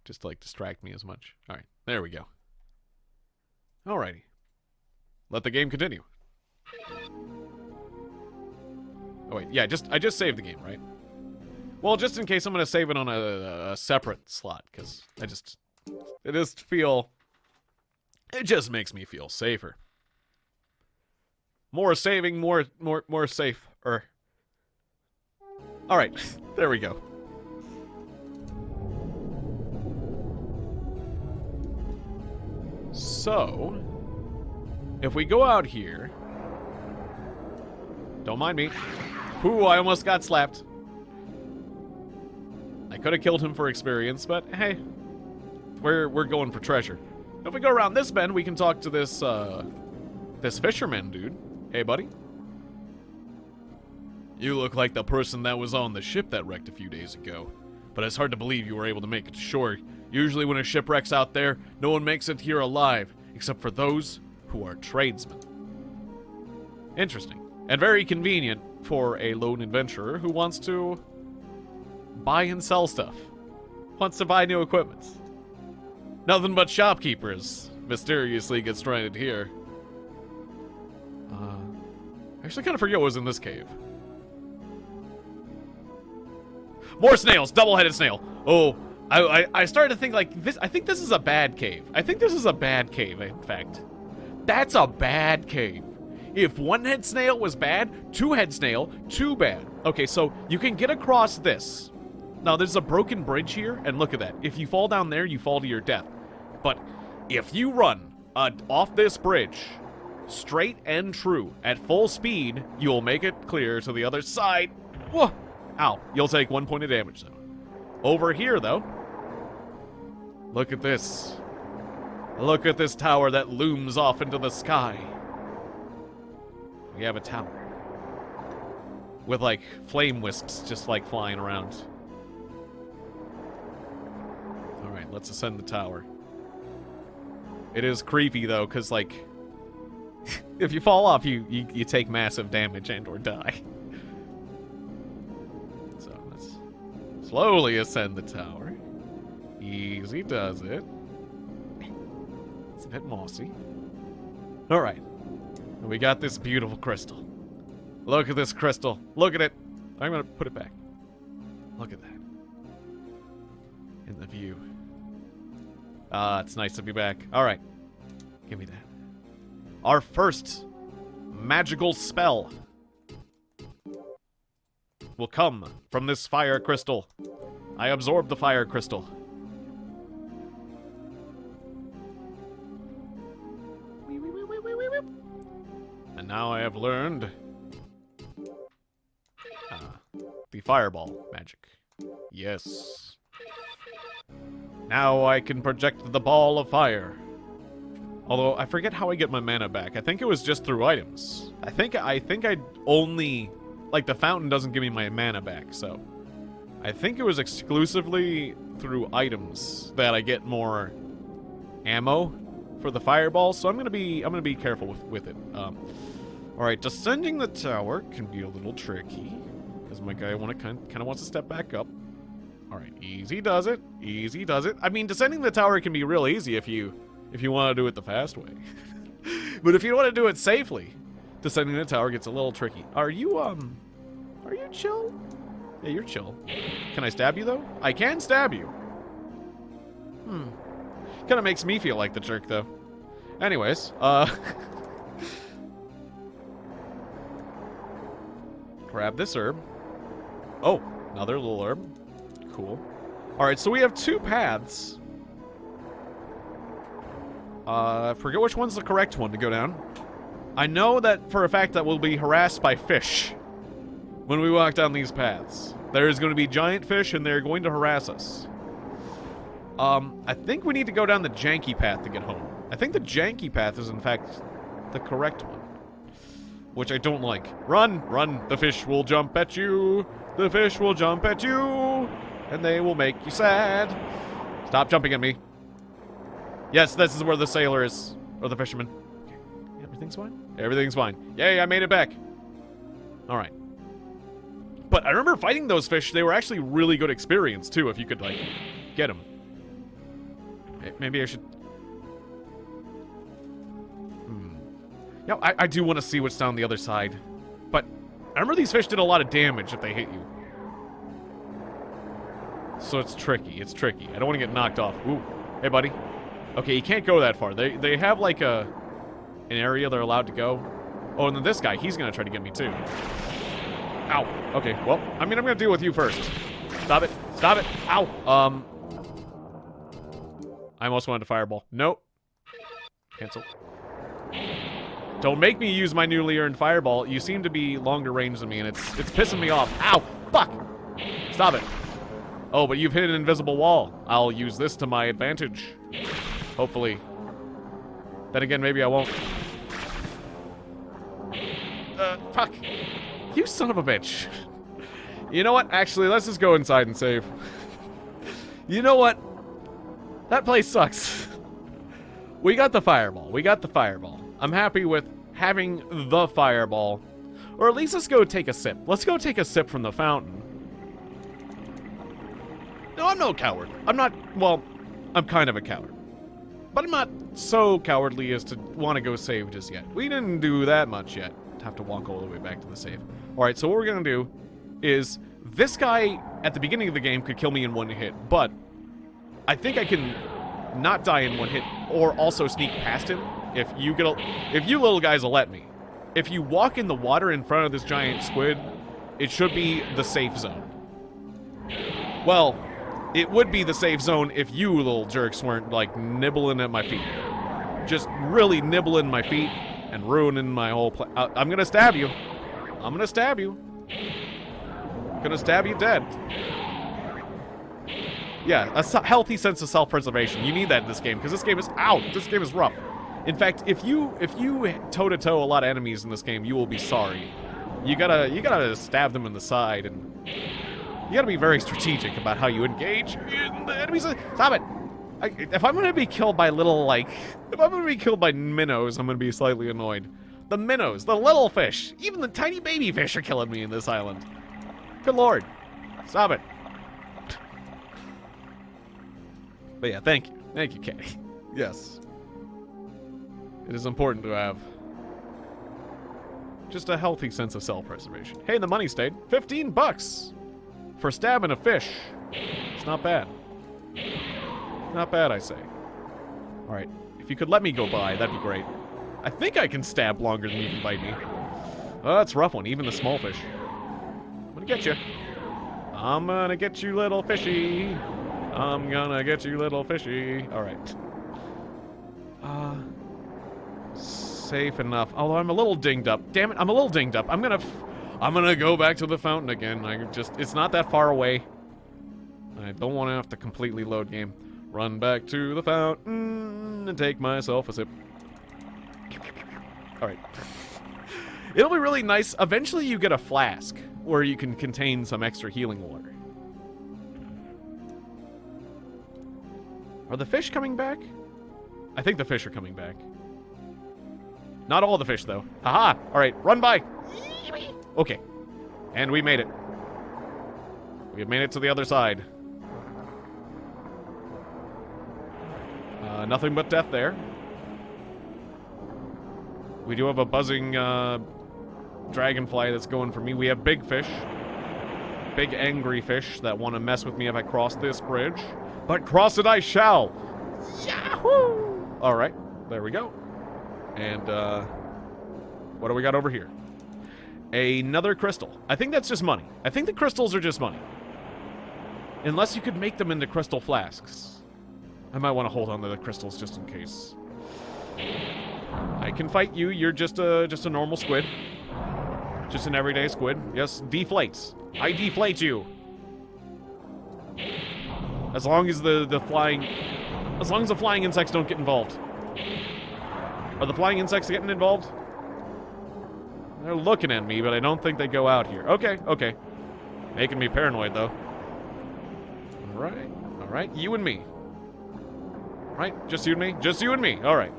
just like distract me as much. All right, there we go. Alrighty, let the game continue. Oh wait, yeah, I just saved the game, right? Well, just in case, I'm gonna save it on a separate slot because it just makes me feel safer. More saving, more safe. All right, there we go. So, if we go out here, don't mind me. Ooh, I almost got slapped. I could have killed him for experience, but hey, we're going for treasure. If we go around this bend, we can talk to this fisherman dude. Hey, buddy. You look like the person that was on the ship that wrecked a few days ago. But it's hard to believe you were able to make it to shore. Usually when a ship wrecks out there, no one makes it here alive, except for those who are tradesmen. Interesting. And very convenient for a lone adventurer who wants to buy and sell stuff. Wants to buy new equipment. Nothing but shopkeepers mysteriously get stranded here. I actually kind of forget what was in this cave. More snails! Double-headed snail! Oh, I started to think like this. I think this is a bad cave. I think this is a bad cave, in fact. That's a bad cave. If one-head snail was bad, two-head snail, too bad. Okay, so you can get across this. Now, there's a broken bridge here, and look at that. If you fall down there, you fall to your death. But if you run off this bridge, straight and true, at full speed, you'll make it clear to the other side. Whoa! Ow. You'll take 1 point of damage, though. Over here, though, look at this. Look at this tower that looms off into the sky. We have a tower with, like, flame wisps just, like, flying around. Alright, let's ascend the tower. It is creepy, though, because, like, if you fall off, you take massive damage and or die. So, let's slowly ascend the tower. Easy does it. It's a bit mossy. Alright. We got this beautiful crystal. Look at this crystal. Look at it. I'm gonna put it back. Look at that. In the view. Ah, it's nice to be back. Alright. Give me that. Our first magical spell will come from this fire crystal. I absorb the fire crystal. And now I have learned the fireball magic. Yes. Now I can project the ball of fire. Although, I forget how I get my mana back. I think it was just through items. I think I only... Like, the fountain doesn't give me my mana back, so... I think it was exclusively through items that I get more ammo for the fireball, so I'm gonna be careful with it. Alright, descending the tower can be a little tricky, because my guy kind of wants to step back up. All right, easy does it. Easy does it. I mean, descending the tower can be real easy if you want to do it the fast way. But if you want to do it safely, descending the tower gets a little tricky. Are you chill? Yeah, you're chill. Can I stab you, though? I can stab you. Kind of makes me feel like the jerk, though. Anyways, grab this herb. Oh, another little herb. Cool. Alright, so we have 2 paths. Forget which one's the correct one to go down. I know that for a fact that we'll be harassed by fish when we walk down these paths. There is going to be giant fish and they're going to harass us. I think we need to go down the janky path to get home. I think the janky path is in fact the correct one, which I don't like. Run, run, the fish will jump at you. The fish will jump at you, and they will make you sad. Stop jumping at me. Yes, this is where the sailor is, or the fisherman. Okay, everything's fine? Everything's fine. Yay, I made it back. All right. But I remember fighting those fish. They were actually really good experience, too, if you could, like, get them. Maybe I should... Yeah, I do want to see what's down the other side. But I remember these fish did a lot of damage if they hit you. So it's tricky. It's tricky. I don't want to get knocked off. Ooh. Hey, buddy. Okay, you can't go that far. They have, like, an area they're allowed to go. Oh, and then this guy, he's going to try to get me, too. Ow. Okay, well, I mean, I'm going to deal with you first. Stop it. Stop it. Ow. I almost wanted to fireball. Nope. Cancel. Don't make me use my newly earned fireball. You seem to be longer range than me, and it's pissing me off. Ow! Fuck! Stop it. Oh, but you've hit an invisible wall. I'll use this to my advantage. Hopefully. Then again, maybe I won't. Fuck. You son of a bitch. You know what? Actually, let's just go inside and save. You know what? That place sucks. We got the fireball. We got the fireball. I'm happy with having the fireball. Or at least let's go take a sip. Let's go take a sip from the fountain. No, I'm no coward. I'm not, well, I'm kind of a coward. But I'm not so cowardly as to want to go save just yet. We didn't do that much yet. Have to walk all the way back to the save. Alright, so what we're going to do is this guy at the beginning of the game could kill me in one hit, but I think I can not die in one hit or also sneak past him if you little guys will let me. If you walk in the water in front of this giant squid, it should be the safe zone. Well, it would be the safe zone if you little jerks weren't, like, nibbling at my feet. Just really nibbling my feet and ruining my whole I'm gonna stab you. I'm gonna stab you. Gonna stab you dead. Yeah, a healthy sense of self-preservation. You need that in this game, because this game is... Ow! This game is rough. In fact, if you toe-to-toe a lot of enemies in this game, you will be sorry. You gotta stab them in the side, and... You gotta be very strategic about how you engage in the enemies. Stop it! If I'm gonna be killed by little, like... If I'm gonna be killed by minnows, I'm gonna be slightly annoyed. The minnows, the little fish, even the tiny baby fish are killing me in this island. Good lord. Stop it. But yeah, thank you. Thank you, Katie. Yes. It is important to have just a healthy sense of self-preservation. Hey, the money stayed. 15 bucks for stabbing a fish. It's not bad. Not bad, I say. Alright, if you could let me go by, that'd be great. I think I can stab longer than you can bite me. Oh, that's a rough one, even the small fish. I'm gonna get you. I'm gonna get you, little fishy. I'm gonna get you, little fishy. Alright. Safe enough. Although I'm a little dinged up. Damn it, I'm a little dinged up. I'm gonna go back to the fountain again. It's not that far away. I don't want to have to completely load game. Run back to the fountain and take myself a sip. Alright. It'll be really nice. Eventually you get a flask where you can contain some extra healing water. Are the fish coming back? I think the fish are coming back. Not all the fish, though. Haha! Alright, run by! Okay. And we made it. We have made it to the other side. Nothing but death there. We do have a buzzing dragonfly that's going for me. We have big fish. Big angry fish that want to mess with me if I cross this bridge. But cross it I shall! Yahoo! Alright, there we go. And, what do we got over here? Another crystal. I think that's just money. I think the crystals are just money. Unless you could make them into crystal flasks. I might want to hold on to the crystals just in case. I can fight you. You're just a normal squid. Just an everyday squid. Yes, deflates. I deflate you. As long as the flying insects don't get involved. Are the flying insects getting involved? They're looking at me, but I don't think they go out here. Okay, okay. Making me paranoid, though. Alright, alright. You and me. Right? Just you and me? Just you and me. Alright.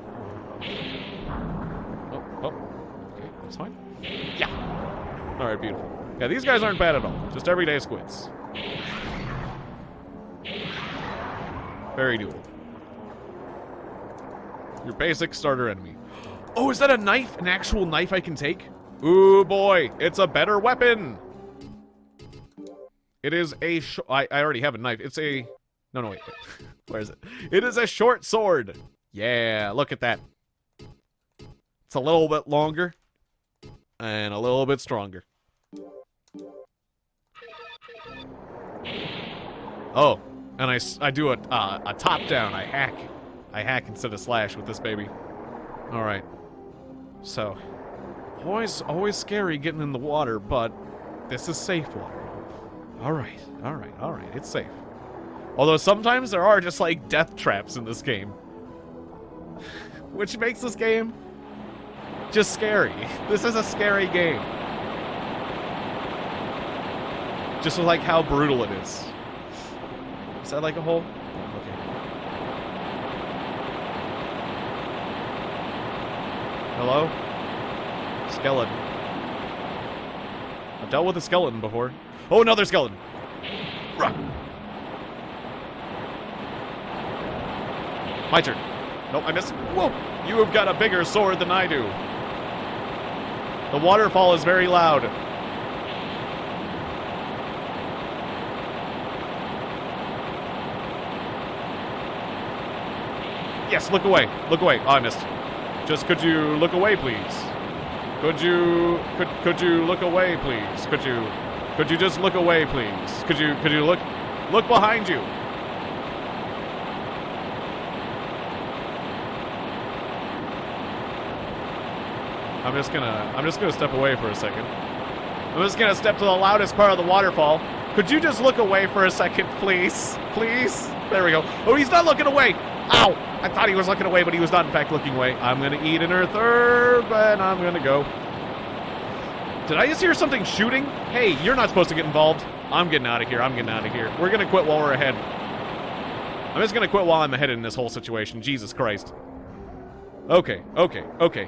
Oh. Okay, that's fine. Yeah. Alright, beautiful. Yeah, these guys aren't bad at all. Just everyday squids. Very doable. Your basic starter enemy. Oh, is that a knife? An actual knife I can take? Ooh, boy. It's a better weapon. It is a I already have a knife. It's a... No, wait. Where is it? It is a short sword. Yeah, look at that. It's a little bit longer. And a little bit stronger. Oh, and I do a top down. I hack instead of slash with this baby. All right. So, always scary getting in the water, but this is safe water. All right. It's safe. Although sometimes there are just like death traps in this game, which makes this game just scary. This is a scary game. Just like how brutal it is. Is that like a hole? Okay. Hello? Skeleton. I've dealt with a skeleton before. Oh, another skeleton! Run! My turn. Nope, I missed. Whoa! You have got a bigger sword than I do. The waterfall is very loud. Yes, look away. Look away. Oh, I missed. Just could you look away, please? Could you look away, please? Could you just look away, please? Could you look behind you? I'm just gonna step away for a second. I'm just gonna step to the loudest part of the waterfall. Could you just look away for a second, please? Please? There we go. Oh, he's not looking away! Ow! I thought he was looking away, but he was not in fact looking away. I'm gonna eat an earth herb, and I'm gonna go. Did I just hear something shooting? Hey, you're not supposed to get involved. I'm getting out of here. We're gonna quit while we're ahead. I'm just gonna quit while I'm ahead in this whole situation. Jesus Christ. Okay.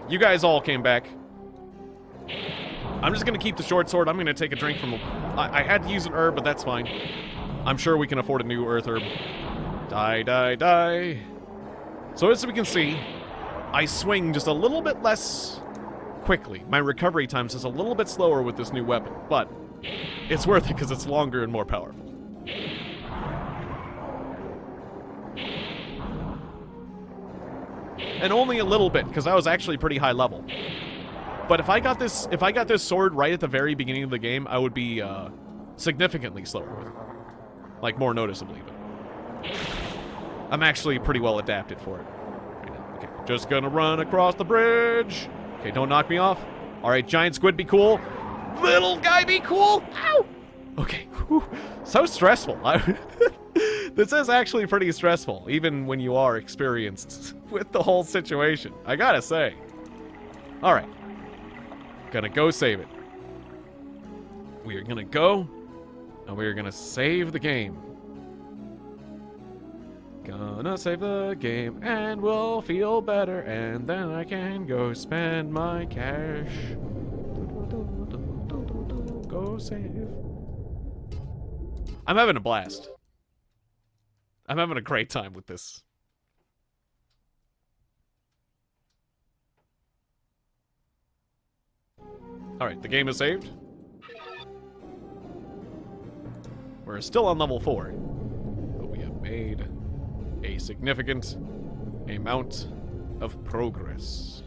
You guys all came back. I'm just gonna keep the short sword. I'm gonna take a drink from... I had to use an herb, but that's fine. I'm sure we can afford a new earth herb. Die. So as we can see, I swing just a little bit less quickly. My recovery time's just a little bit slower with this new weapon, but it's worth it because it's longer and more powerful. And only a little bit, because I was actually pretty high level. But if I got this sword right at the very beginning of the game, I would be significantly slower with it. Like, more noticeably, but I'm actually pretty well adapted for it right now. Okay, just gonna run across the bridge. Okay, don't knock me off. Alright, giant squid, be cool. Little guy, be cool. Ow! Okay, whew. So stressful. This is actually pretty stressful, even when you are experienced with the whole situation, I gotta say. Alright. Gonna go save it. We are gonna go, and we are gonna save the game. Gonna save the game, and we'll feel better, and then I can go spend my cash. Go save. I'm having a blast. I'm having a great time with this. Alright, the game is saved. We're still on level 4. But we have made a significant amount of progress.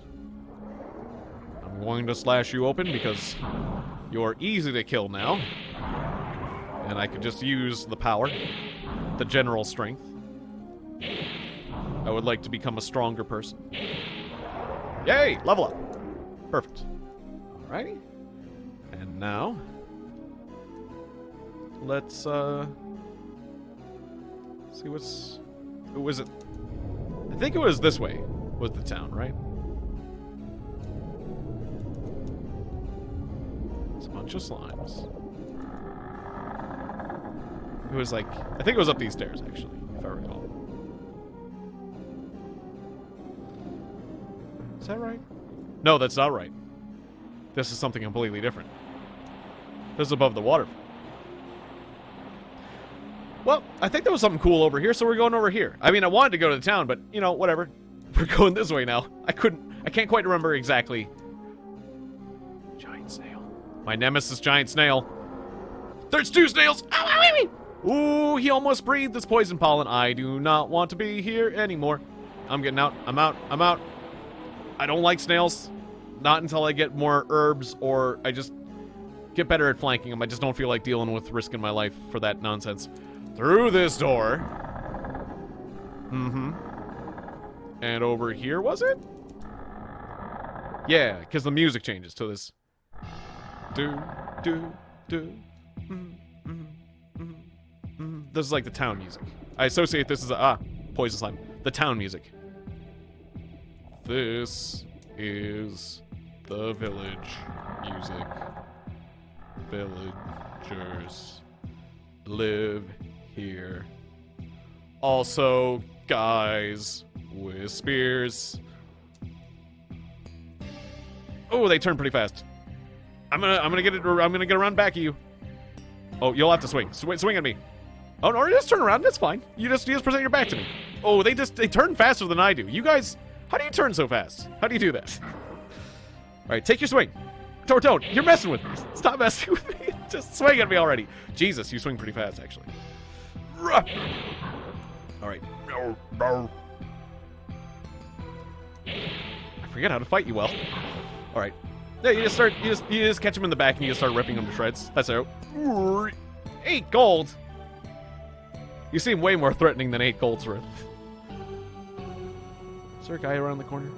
I'm going to slash you open because you're easy to kill now. And I could just use the power, the general strength. I would like to become a stronger person. Yay! Level up. Perfect. Alrighty. And now, let's, see what's... Who was it? I think it was this way, was the town, right? It's a bunch of slimes. It was like, I think it was up these stairs, actually, if I recall. Is that right? No, that's not right. This is something completely different. This is above the water. Well, I think there was something cool over here, so we're going over here. I mean, I wanted to go to the town, but, you know, whatever. We're going this way now. I can't quite remember exactly. Giant snail. My nemesis, giant snail. There's 2 snails! Ow, ow, ow, ow. Ooh, he almost breathed this poison pollen. I do not want to be here anymore. I'm getting out. I'm out. I'm out. I don't like snails. Not until I get more herbs or I just get better at flanking them. I just don't feel like dealing with risking my life for that nonsense. Through this door. Mm-hmm. And over here, was it? Yeah, because the music changes to this. Do, do, do. This is like the town music. I associate this as poison slime. The town music. This is the village music. Villagers live here. Also, guys with spears. Oh, they turn pretty fast. I'm gonna get around back at you. Oh, you'll have to swing. Swing at me. Oh no, just turn around. That's fine. You just present your back to me. Oh, they turn faster than I do. You guys, how do you turn so fast? How do you do that? All right, take your swing. Don't. You're messing with me. Stop messing with me. Just swing at me already. Jesus, you swing pretty fast, actually. All right. I forget how to fight you well. All right. Yeah, you just catch him in the back and you just start ripping him to shreds. That's out. 8 gold. You seem way more threatening than 8 gold's worth. Is there a guy around the corner?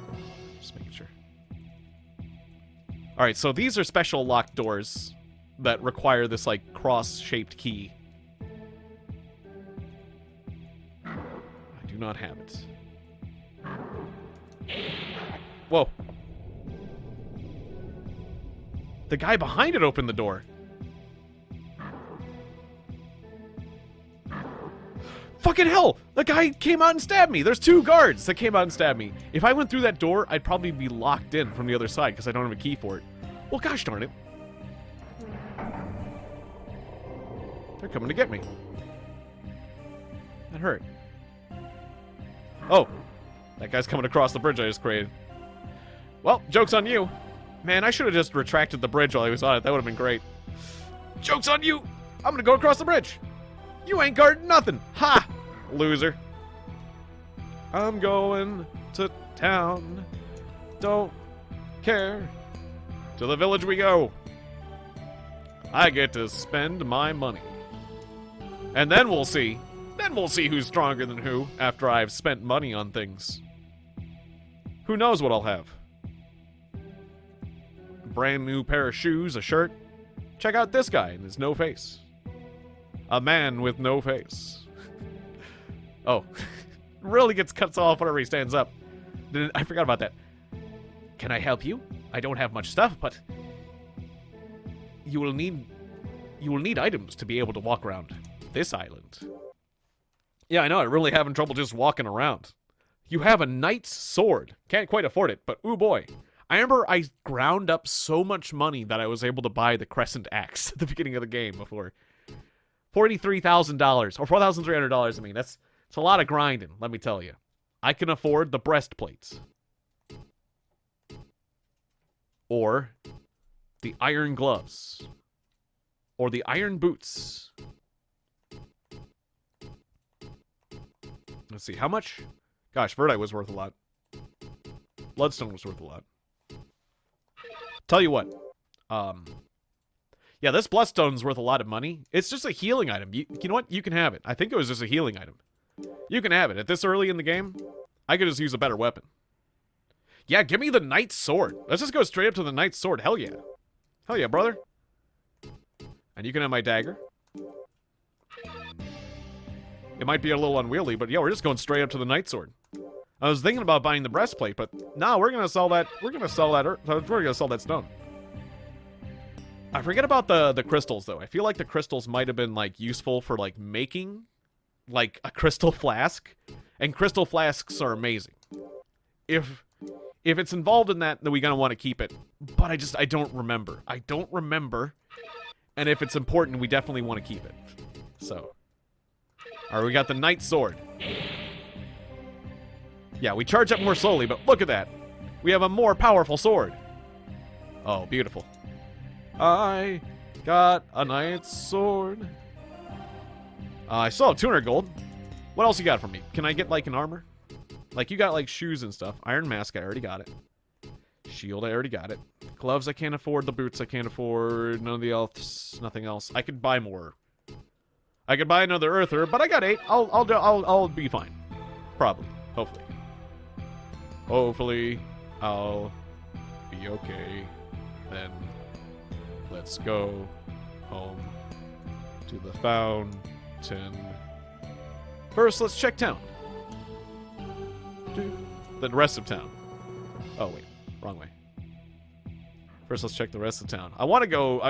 Just making sure. Alright, so these are special locked doors that require this, like, cross-shaped key. I do not have it. Whoa. The guy behind it opened the door. Fucking hell! The guy came out and stabbed me! There's 2 guards that came out and stabbed me. If I went through that door, I'd probably be locked in from the other side because I don't have a key for it. Well, gosh darn it. They're coming to get me. That hurt. Oh. That guy's coming across the bridge I just created. Well, joke's on you. Man, I should have just retracted the bridge while he was on it. That would have been great. Joke's on you! I'm gonna go across the bridge! You ain't guarding nothing! Ha! Loser. I'm going to town. Don't care. To the village we go. I get to spend my money. And then we'll see. Then we'll see who's stronger than who after I've spent money on things. Who knows what I'll have? A brand new pair of shoes, a shirt. Check out this guy and his no face. A man with no face. Oh. Really gets cuts off whenever he stands up. I forgot about that. Can I help you? I don't have much stuff, but you will need items to be able to walk around this island. Yeah, I know. I'm really having trouble just walking around. You have a knight's sword. Can't quite afford it, but ooh boy. I remember I ground up so much money that I was able to buy the crescent axe at the beginning of the game before. $43,000 or $4,300. I mean, it's a lot of grinding, let me tell you. I can afford the breastplates. Or the iron gloves. Or the iron boots. Let's see, how much? Gosh, Verdite was worth a lot. Bloodstone was worth a lot. Tell you what. Yeah, this Bloodstone's worth a lot of money. It's just a healing item. You know what? You can have it. I think it was just a healing item. You can have it. At this early in the game, I could just use a better weapon. Yeah, give me the Knight's Sword. Let's just go straight up to the Knight's Sword. Hell yeah. Hell yeah, brother. And you can have my dagger. It might be a little unwieldy, but yeah, we're just going straight up to the Knight's Sword. I was thinking about buying the breastplate, but no, we're gonna sell that. We're gonna sell that stone. I forget about the crystals though. I feel like the crystals might have been like useful for like making like a crystal flask, and crystal flasks are amazing. If it's involved in that, then we're gonna want to keep it. But I don't remember. I don't remember. And if it's important, we definitely want to keep it. So, all right, we got the Knight's Sword. Yeah, we charge up more slowly, but look at that. We have a more powerful sword. Oh, beautiful. I got a Knight's Sword. I still have 200 gold. What else you got for me? Can I get, like, an armor? Like, you got, like, shoes and stuff. Iron Mask, I already got it. Shield, I already got it. Gloves, I can't afford. The boots, I can't afford. None of the else, nothing else. I could buy more. I could buy another Earther, but I got 8. I'll be fine. Probably. Hopefully. Hopefully, I'll be okay. Then, let's go home to the fountain. First, let's check town. The rest of town. Oh, wait. Wrong way. First, let's check the rest of town. I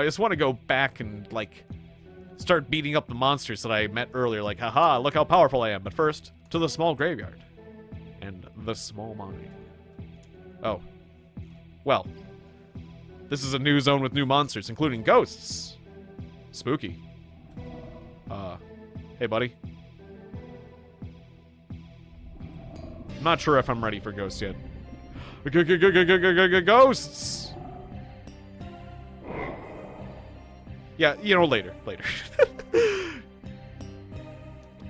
just want to go back and, like, start beating up the monsters that I met earlier. Like, haha, look how powerful I am. But first, to the small graveyard. And the small mine. Oh. Well. This is a new zone with new monsters, including ghosts. Spooky. Hey, buddy. I'm not sure if I'm ready for ghosts yet. Ghosts! Yeah, you know, later.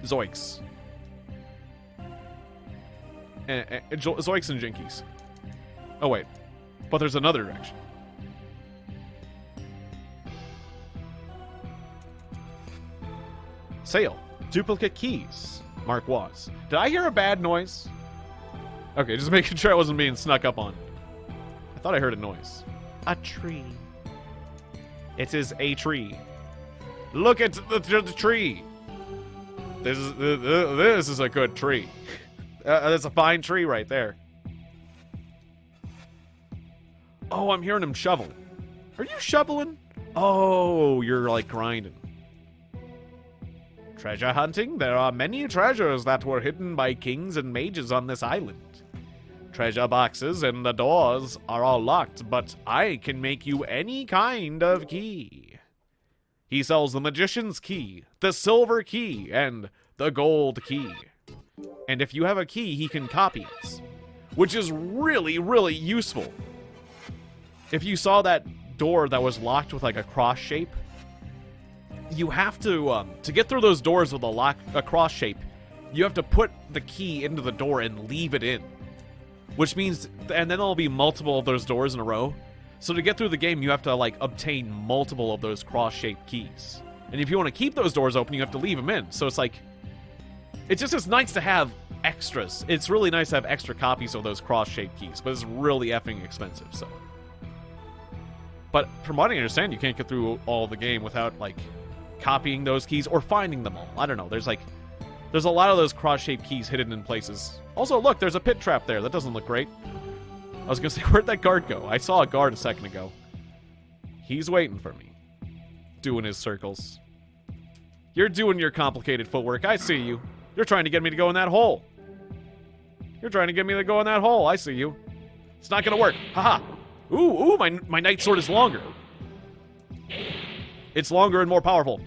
Zoinks. Zoinks and Jinkies. Oh, wait. But there's another direction. Sale. Duplicate keys. Mark was. Did I hear a bad noise? Okay, just making sure I wasn't being snuck up on. I thought I heard a noise. A tree. It is a tree. Look at the tree. This is a good tree. That's a fine tree right there. Oh, I'm hearing him shovel. Are you shoveling? Oh, you're like grinding. Treasure hunting? There are many treasures that were hidden by kings and mages on this island. Treasure boxes and the doors are all locked, but I can make you any kind of key. He sells the magician's key, the silver key, and the gold key. And if you have a key, he can copy it, which is really, really useful. If you saw that door that was locked with like a cross shape, you have to get through those doors with a cross shape, you have to put the key into the door and leave it in. Which means, and then there'll be multiple of those doors in a row. So to get through the game, you have to, like, obtain multiple of those cross-shaped keys. And if you want to keep those doors open, you have to leave them in. So it's like, it's nice to have extras. It's really nice to have extra copies of those cross-shaped keys, but it's really effing expensive, so. But from what I understand, you can't get through all the game without, like, copying those keys or finding them all. I don't know. There's a lot of those cross-shaped keys hidden in places. Also, look, there's a pit trap there. That doesn't look great. I was gonna say, where'd that guard go? I saw a guard a second ago. He's waiting for me. Doing his circles. You're doing your complicated footwork. I see you. You're trying to get me to go in that hole. You're trying to get me to go in that hole. I see you. It's not gonna work. Haha. Ooh, my Knight's Sword is longer. It's longer and more powerful.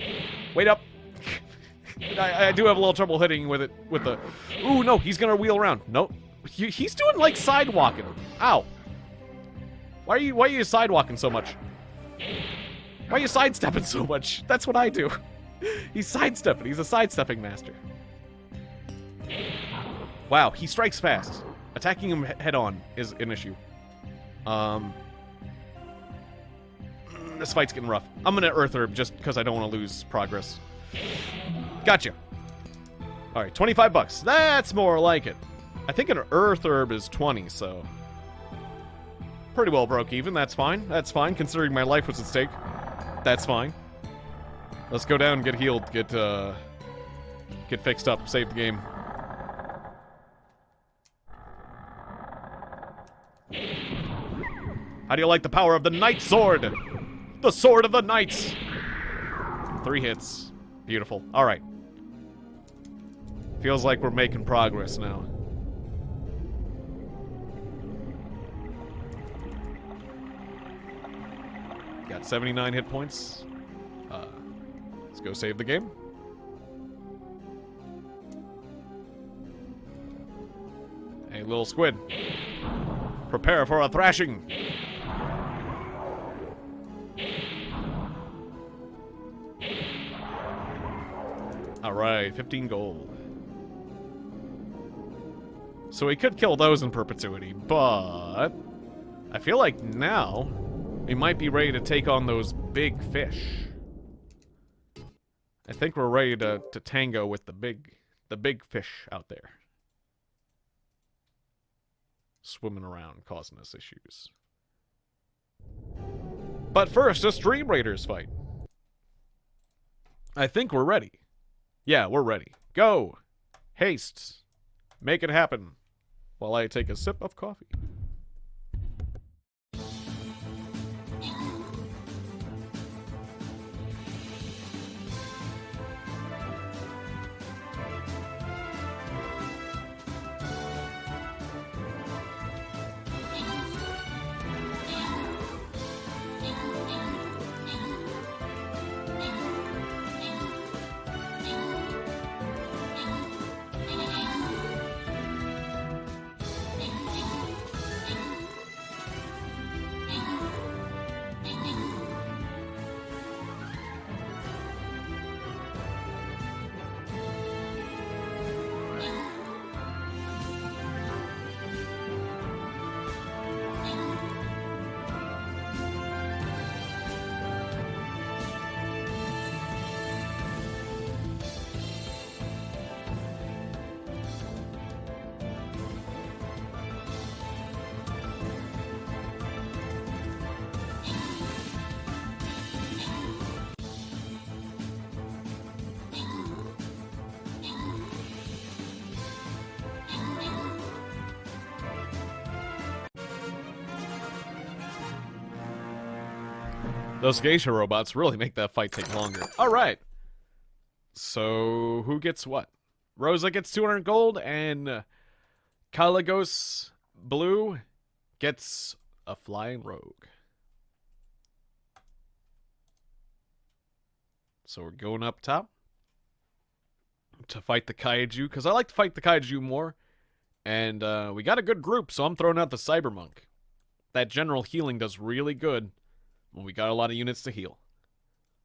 Wait up. I do have a little trouble hitting with it with the... Ooh, no, he's gonna wheel around. No, he's doing like sidewalking. Ow. Why are you sidewalking so much? Why are you sidestepping so much? That's what I do. He's sidestepping. He's a sidestepping master. Wow, he strikes fast. Attacking him head on is an issue. This fight's getting rough. I'm gonna Earth Herb just because I don't want to lose progress. Gotcha. Alright, 25 bucks. That's more like it. I think an Earth Herb is 20, so... Pretty well broke even. That's fine. That's fine, considering my life was at stake. That's fine. Let's go down, get healed, get fixed up, save the game. How do you like the power of the Knight Sword? The Sword of the Knights! 3 hits. Beautiful. Alright. Feels like we're making progress now. Got 79 hit points. Let's go save the game. Hey, little squid. Prepare for a thrashing. Alright, 15 gold. So we could kill those in perpetuity, but... I feel like now we might be ready to take on those big fish. I think we're ready to tango with the big fish out there. Swimming around, causing us issues. But first, a Stream Raiders fight. I think we're ready. Yeah, we're ready. Go! Haste! Make it happen. While I take a sip of coffee. Those geisha robots really make that fight take longer. Alright. So, who gets what? Rosa gets 200 gold, and Kalagos Blue gets a flying rogue. So we're going up top to fight the kaiju, because I like to fight the kaiju more. And we got a good group, so I'm throwing out the Cybermonk. That general healing does really good when we got a lot of units to heal.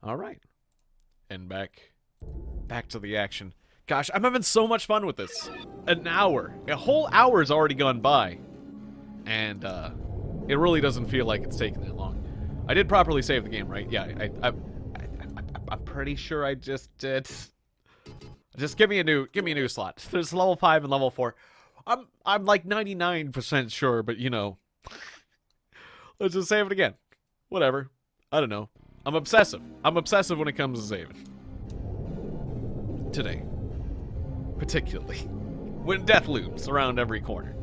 Alright. And back to the action. Gosh, I'm having so much fun with this. An hour. A whole hour's already gone by. And it really doesn't feel like it's taken that long. I did properly save the game, right? Yeah, I'm pretty sure I just did. Just give me a new slot. There's level 5 and level 4. I'm like 99% sure, but you know. Let's just save it again. Whatever. I don't know. I'm obsessive. I'm obsessive when it comes to saving. Today. Particularly. When death looms around every corner.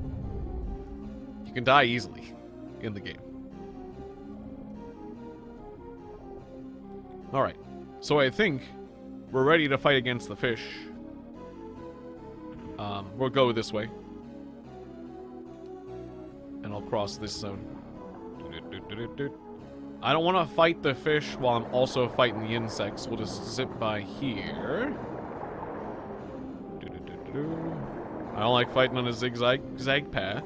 You can die easily in the game. Alright. So I think we're ready to fight against the fish. We'll go this way. And I'll cross this zone. I don't want to fight the fish while I'm also fighting the insects. We'll just zip by here. I don't like fighting on a zigzag path.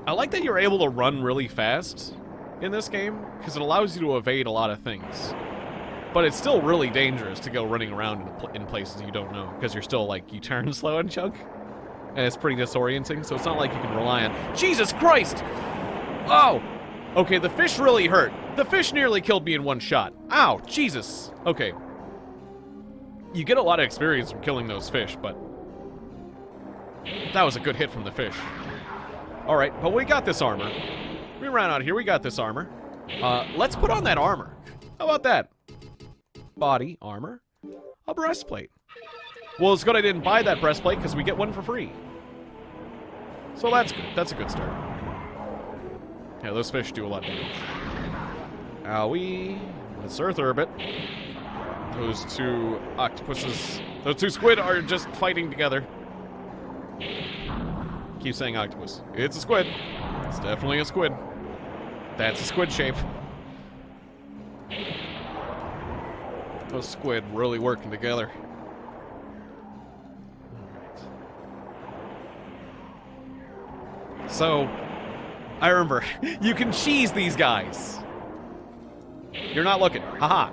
I like that you're able to run really fast in this game, because it allows you to evade a lot of things. But it's still really dangerous to go running around in places you don't know, because you're still, like, you turn slow and chunk. And it's pretty disorienting, so it's not like you can rely on... Jesus Christ! Oh! Okay, the fish really hurt. The fish nearly killed me in one shot. Ow, Jesus. Okay. You get a lot of experience from killing those fish, but... that was a good hit from the fish. Alright, but we got this armor. We ran out here, we got this armor. Let's put on that armor. How about that? Body, armor, a breastplate. Well, it's good I didn't buy that breastplate, because we get one for free. So that's good. That's a good start. Yeah, those fish do a lot of damage. Owie. Let's Earth Orbit. Those two octopuses, those two squid are just fighting together. Keep saying octopus. It's a squid. It's definitely a squid. That's a squid shape. Those squid really working together. Alright. So, I remember, you can cheese these guys. You're not looking. Haha.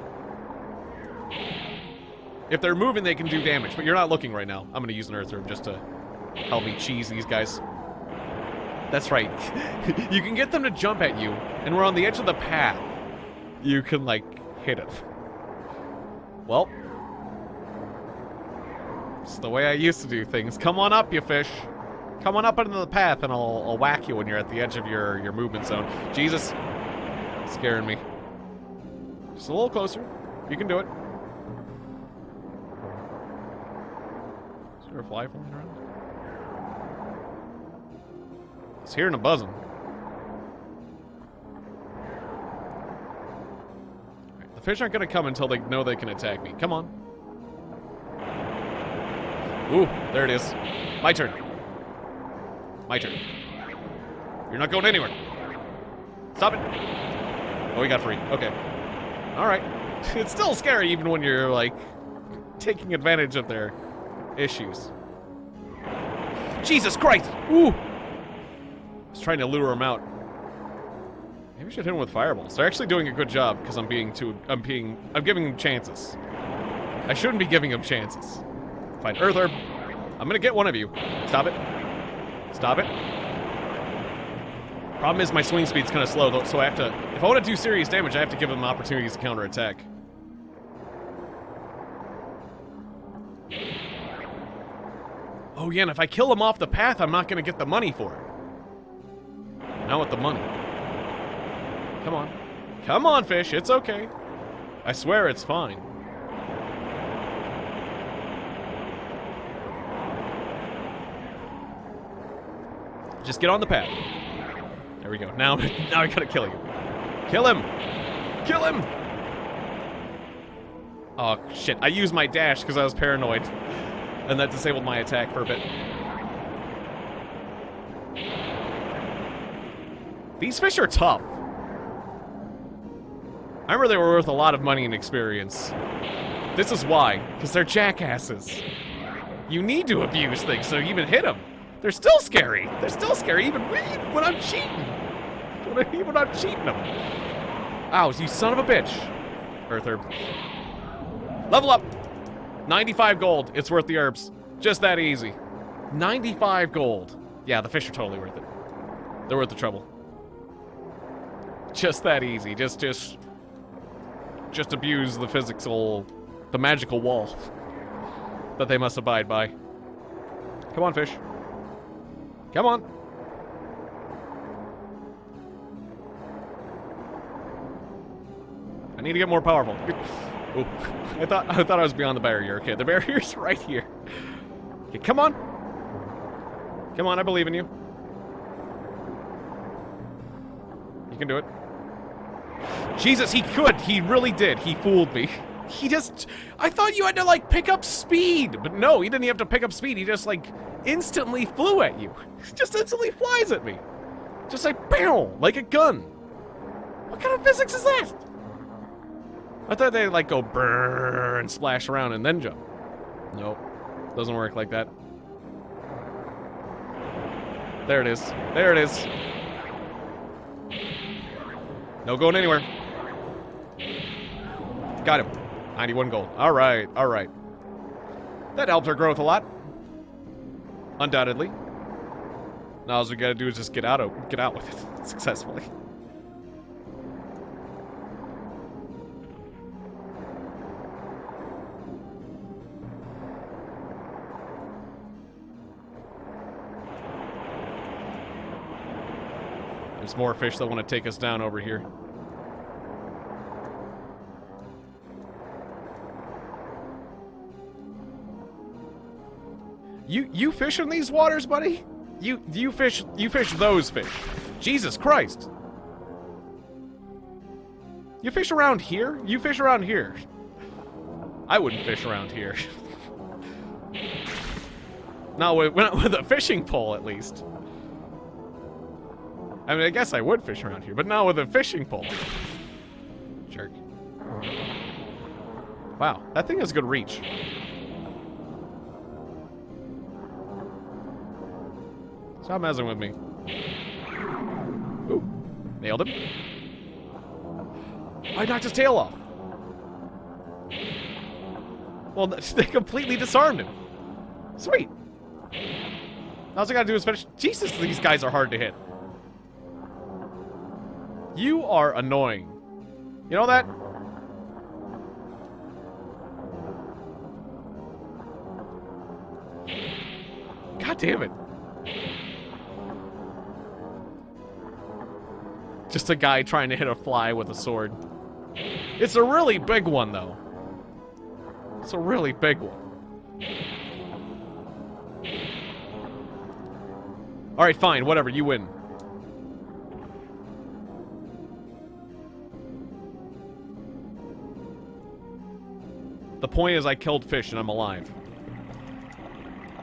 If they're moving, they can do damage, but you're not looking right now. I'm gonna use an Earth Herb just to help me cheese these guys. That's right. You can get them to jump at you, and we're on the edge of the path. You can, like, hit it. Well, it's the way I used to do things. Come on up, you fish. Come on up into the path, and I'll whack you when you're at the edge of your movement zone. Jesus. Scaring me. Just a little closer. You can do it. Is there a fly flying around? It's hearing a buzzing. Right, the fish aren't going to come until they know they can attack me. Come on. Ooh, there it is. My turn. My turn. You're not going anywhere. Stop it. Oh, we got free. Okay. Alright. It's still scary even when you're, like, taking advantage of their issues. Jesus Christ! Ooh! I was trying to lure them out. Maybe we should hit them with fireballs. They're actually doing a good job because I'm giving them chances. I shouldn't be giving them chances. Fine, Earth Herb. I'm gonna get one of you. Stop it. Stop it. Problem is my swing speed's kind of slow, though, so I have to... if I want to do serious damage, I have to give them opportunities to counterattack. Oh yeah, and if I kill them off the path, I'm not gonna get the money for it. Not with the money. Come on. Come on, fish, it's okay. I swear it's fine. Just get on the path. There we go. Now I gotta kill you. Kill him! Kill him! Oh, shit. I used my dash because I was paranoid. And that disabled my attack for a bit. These fish are tough. I remember they were worth a lot of money and experience. This is why. Because they're jackasses. You need to abuse things so you even hit them. They're still scary. They're still scary even when I'm cheating. Even when I'm cheating them. Ow, you son of a bitch. Earth Herb. Level up. 95 gold. It's worth the herbs. Just that easy. 95 gold. Yeah, the fish are totally worth it. They're worth the trouble. Just that easy. Just abuse the magical wall that they must abide by. Come on, fish. Come on. I need to get more powerful. Ooh, I thought I was beyond the barrier. Okay, the barrier's right here. Okay, come on. Come on, I believe in you. You can do it. Jesus, he could. He really did. He fooled me. I thought you had to, like, pick up speed. But no, he didn't have to pick up speed. He just, like, instantly flew at you. Just instantly flies at me. Just like, BAM! Like a gun. What kind of physics is that? I thought they'd like go brrrr and splash around and then jump. Nope. Doesn't work like that. There it is. There it is. No going anywhere. Got him. 91 gold. Alright, alright. That helped our growth a lot. Undoubtedly. Now all we gotta do is just get out with it successfully. There's more fish that want to take us down over here. You fish in these waters, buddy? You fish those fish. Jesus Christ. You fish around here? You fish around here. I wouldn't fish around here. Not with a fishing pole, at least. I mean, I guess I would fish around here, but not with a fishing pole. Jerk. Wow, that thing has good reach. Stop messing with me. Ooh, nailed him. I knocked his tail off. Well, they completely disarmed him. Sweet. All I gotta do is finish. Jesus, these guys are hard to hit. You are annoying. You know that? God damn it. Just a guy trying to hit a fly with a sword. It's a really big one, though. It's a really big one. Alright, fine. Whatever. You win. The point is I killed fish and I'm alive.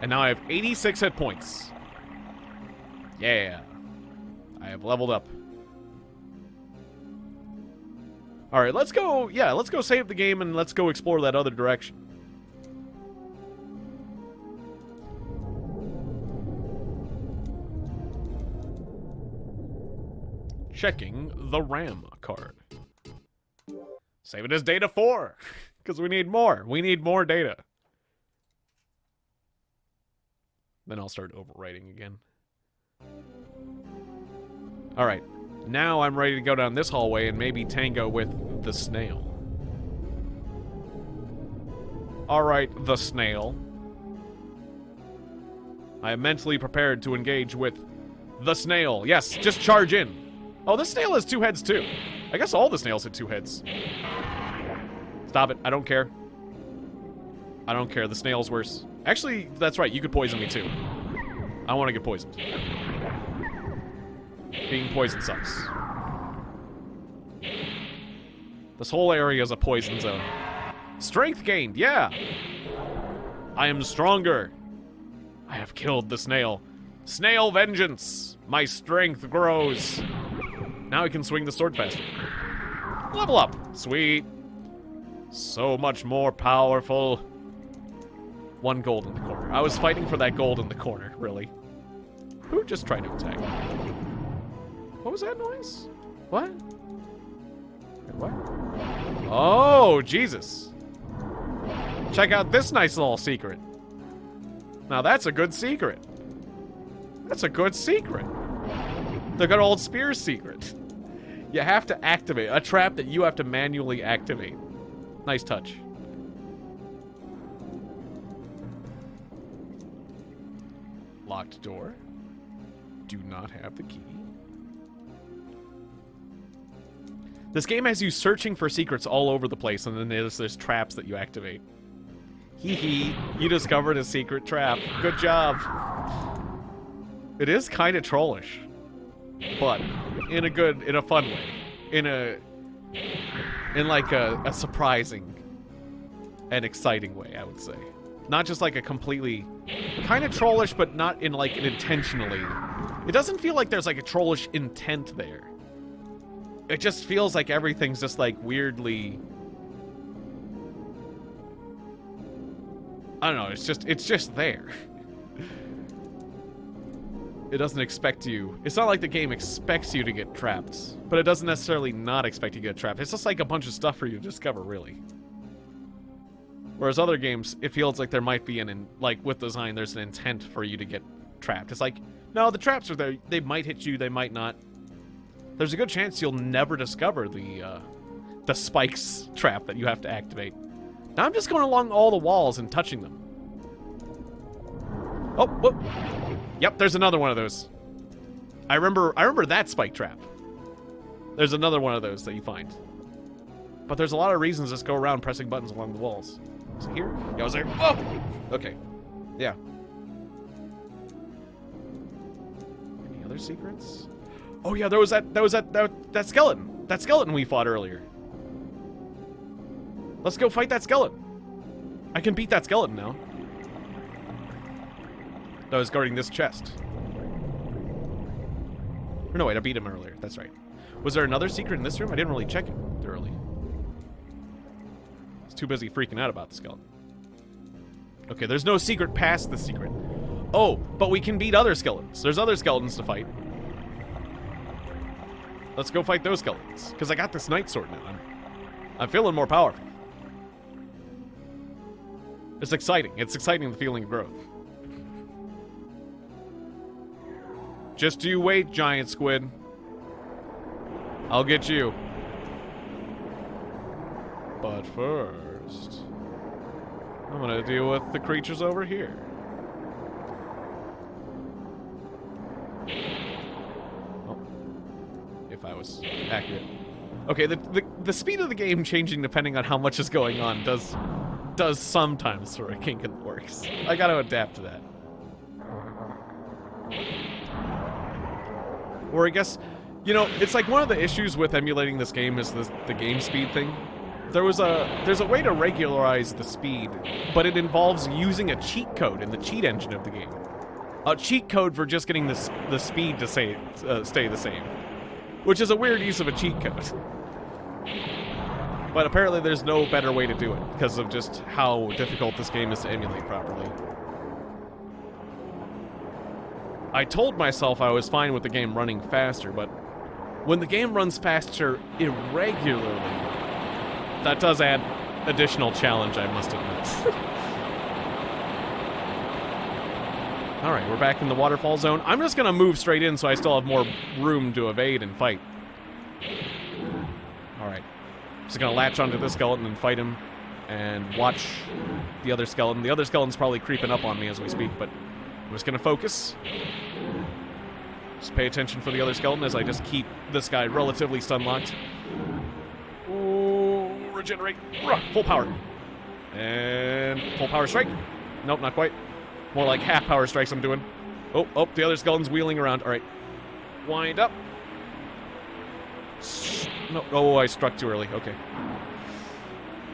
And now I have 86 hit points. Yeah. I have leveled up. Alright, let's go, yeah, let's go save the game and let's go explore that other direction. Checking the RAM card. Save it as data 4, because we need more. We need more data. Then I'll start overwriting again. Alright. Now I'm ready to go down this hallway and maybe tango with the snail. Alright, the snail. I am mentally prepared to engage with the snail. Yes, just charge in. Oh, this snail has 2 heads too. I guess all the snails had 2 heads. Stop it. I don't care. I don't care. The snail's worse. Actually, that's right. You could poison me too. I want to get poisoned. Being poisoned sucks. This whole area is a poison zone. Strength gained, yeah! I am stronger. I have killed the snail. Snail vengeance! My strength grows. Now I can swing the sword faster. Level up! Sweet. So much more powerful. 1 gold in the corner. I was fighting for that gold in the corner, really. Who just tried to attack me? What was that noise? What? What? Oh, Jesus. Check out this nice little secret. Now that's a good secret. That's a good secret. The good old spear secret. You have to activate a trap that you have to manually activate. Nice touch. Locked door. Do not have the key. This game has you searching for secrets all over the place, and then there's traps that you activate. Hee hee, you discovered a secret trap. Good job. It is kind of trollish, but in a fun way. In like a surprising and exciting way, I would say. Not just like a completely kind of trollish, but not in like an intentionally. It doesn't feel like there's like a trollish intent there. It just feels like everything's just like weirdly I don't know, it's just there. It doesn't expect you. It's not like the game expects you to get trapped, but it doesn't necessarily not expect you to get trapped. It's just like a bunch of stuff for you to discover, really. Whereas other games, it feels like there might be like with design, there's an intent for you to get trapped. It's like, no, the traps are there. They might hit you, they might not. There's a good chance you'll never discover the spikes trap that you have to activate. Now I'm just going along all the walls and touching them. Oh, whoop. Yep, there's another one of those. I remember that spike trap. There's another one of those that you find. But there's a lot of reasons to just go around pressing buttons along the walls. Is it here? Yeah, I was there. Oh! Okay. Yeah. Any other secrets? Oh yeah, there was that skeleton. That skeleton we fought earlier. Let's go fight that skeleton. I can beat that skeleton now. That was guarding this chest. Or no, wait, I beat him earlier. That's right. Was there another secret in this room? I didn't really check it thoroughly. I was too busy freaking out about the skeleton. Okay, there's no secret past the secret. Oh, but we can beat other skeletons. There's other skeletons to fight. Let's go fight those skeletons. Because I got this knight sword now. I'm feeling more powerful. It's exciting. It's exciting, the feeling of growth. Just you wait, giant squid. I'll get you. But first, I'm gonna deal with the creatures over here. Oh, if I was accurate. Okay, the speed of the game changing depending on how much is going on does sometimes throw a kink in the works. I gotta adapt to that. Or I guess, you know, it's like one of the issues with emulating this game is the game speed thing. There's a way to regularize the speed, but it involves using a cheat code in the cheat engine of the game. A cheat code for just getting the speed to stay the same, which is a weird use of a cheat code. But apparently there's no better way to do it because of just how difficult this game is to emulate properly. I told myself I was fine with the game running faster, but when the game runs faster irregularly, that does add additional challenge, I must admit. Alright, we're back in the waterfall zone. I'm just gonna move straight in so I still have more room to evade and fight. Alright. Just gonna latch onto this skeleton and fight him and watch the other skeleton. The other skeleton's probably creeping up on me as we speak, but I'm just gonna focus. Just pay attention for the other skeleton as I just keep this guy relatively stun-locked. Ooh, regenerate. Full power. And full power strike. Nope, not quite. More like half power strikes I'm doing. Oh, the other skeleton's wheeling around. All right. Wind up. No, oh, I struck too early. Okay.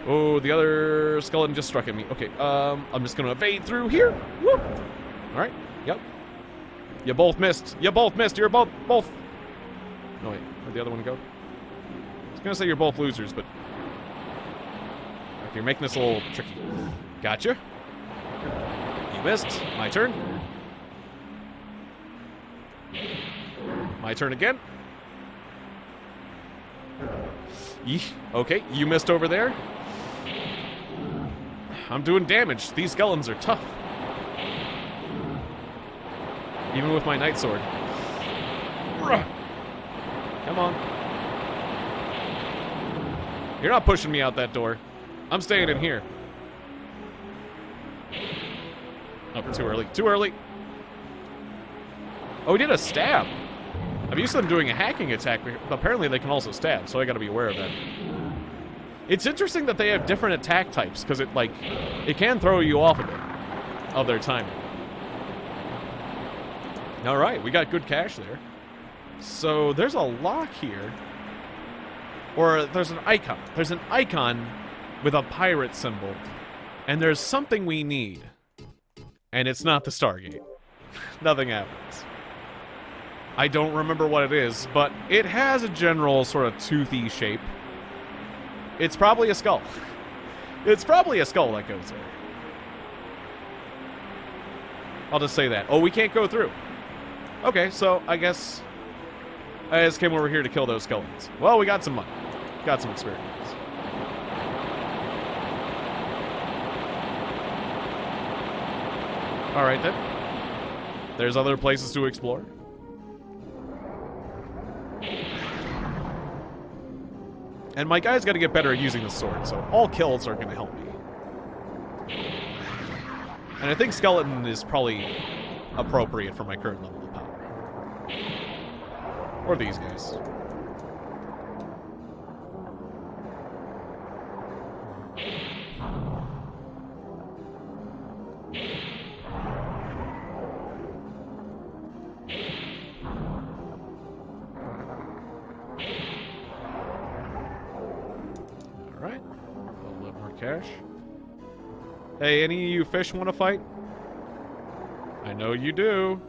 Oh, the other skeleton just struck at me. Okay, I'm just gonna evade through here. Woo! All right. Yep. You both missed. You both missed. You're both. No, wait. Where'd the other one go? I was gonna say you're both losers, but okay, you're making this a little tricky. Gotcha. You missed. My turn. My turn again. Yeesh. Okay, you missed over there. I'm doing damage. These skeletons are tough. Even with my knight sword. Come on. You're not pushing me out that door. I'm staying in here. Oh, too early. Too early. Oh, he did a stab. I'm used to them doing a hacking attack, but apparently they can also stab, so I gotta be aware of that. It's interesting that they have different attack types, because it can throw you off a bit of their timing. Alright, we got good cash there. So there's a lock here. Or there's an icon. There's an icon with a pirate symbol. And there's something we need. And it's not the Stargate. Nothing happens. I don't remember what it is, but it has a general sort of toothy shape. It's probably a skull. It's probably a skull that goes there. I'll just say that. Oh, we can't go through. Okay, so I guess I just came over here to kill those skeletons. Well, we got some money. Got some experience. Alright then. There's other places to explore. And my guy's got to get better at using the sword, so all kills are going to help me. And I think skeleton is probably appropriate for my current level of power. Or these guys. Alright. A little bit more cash. Hey, any of you fish want to fight? I know you do.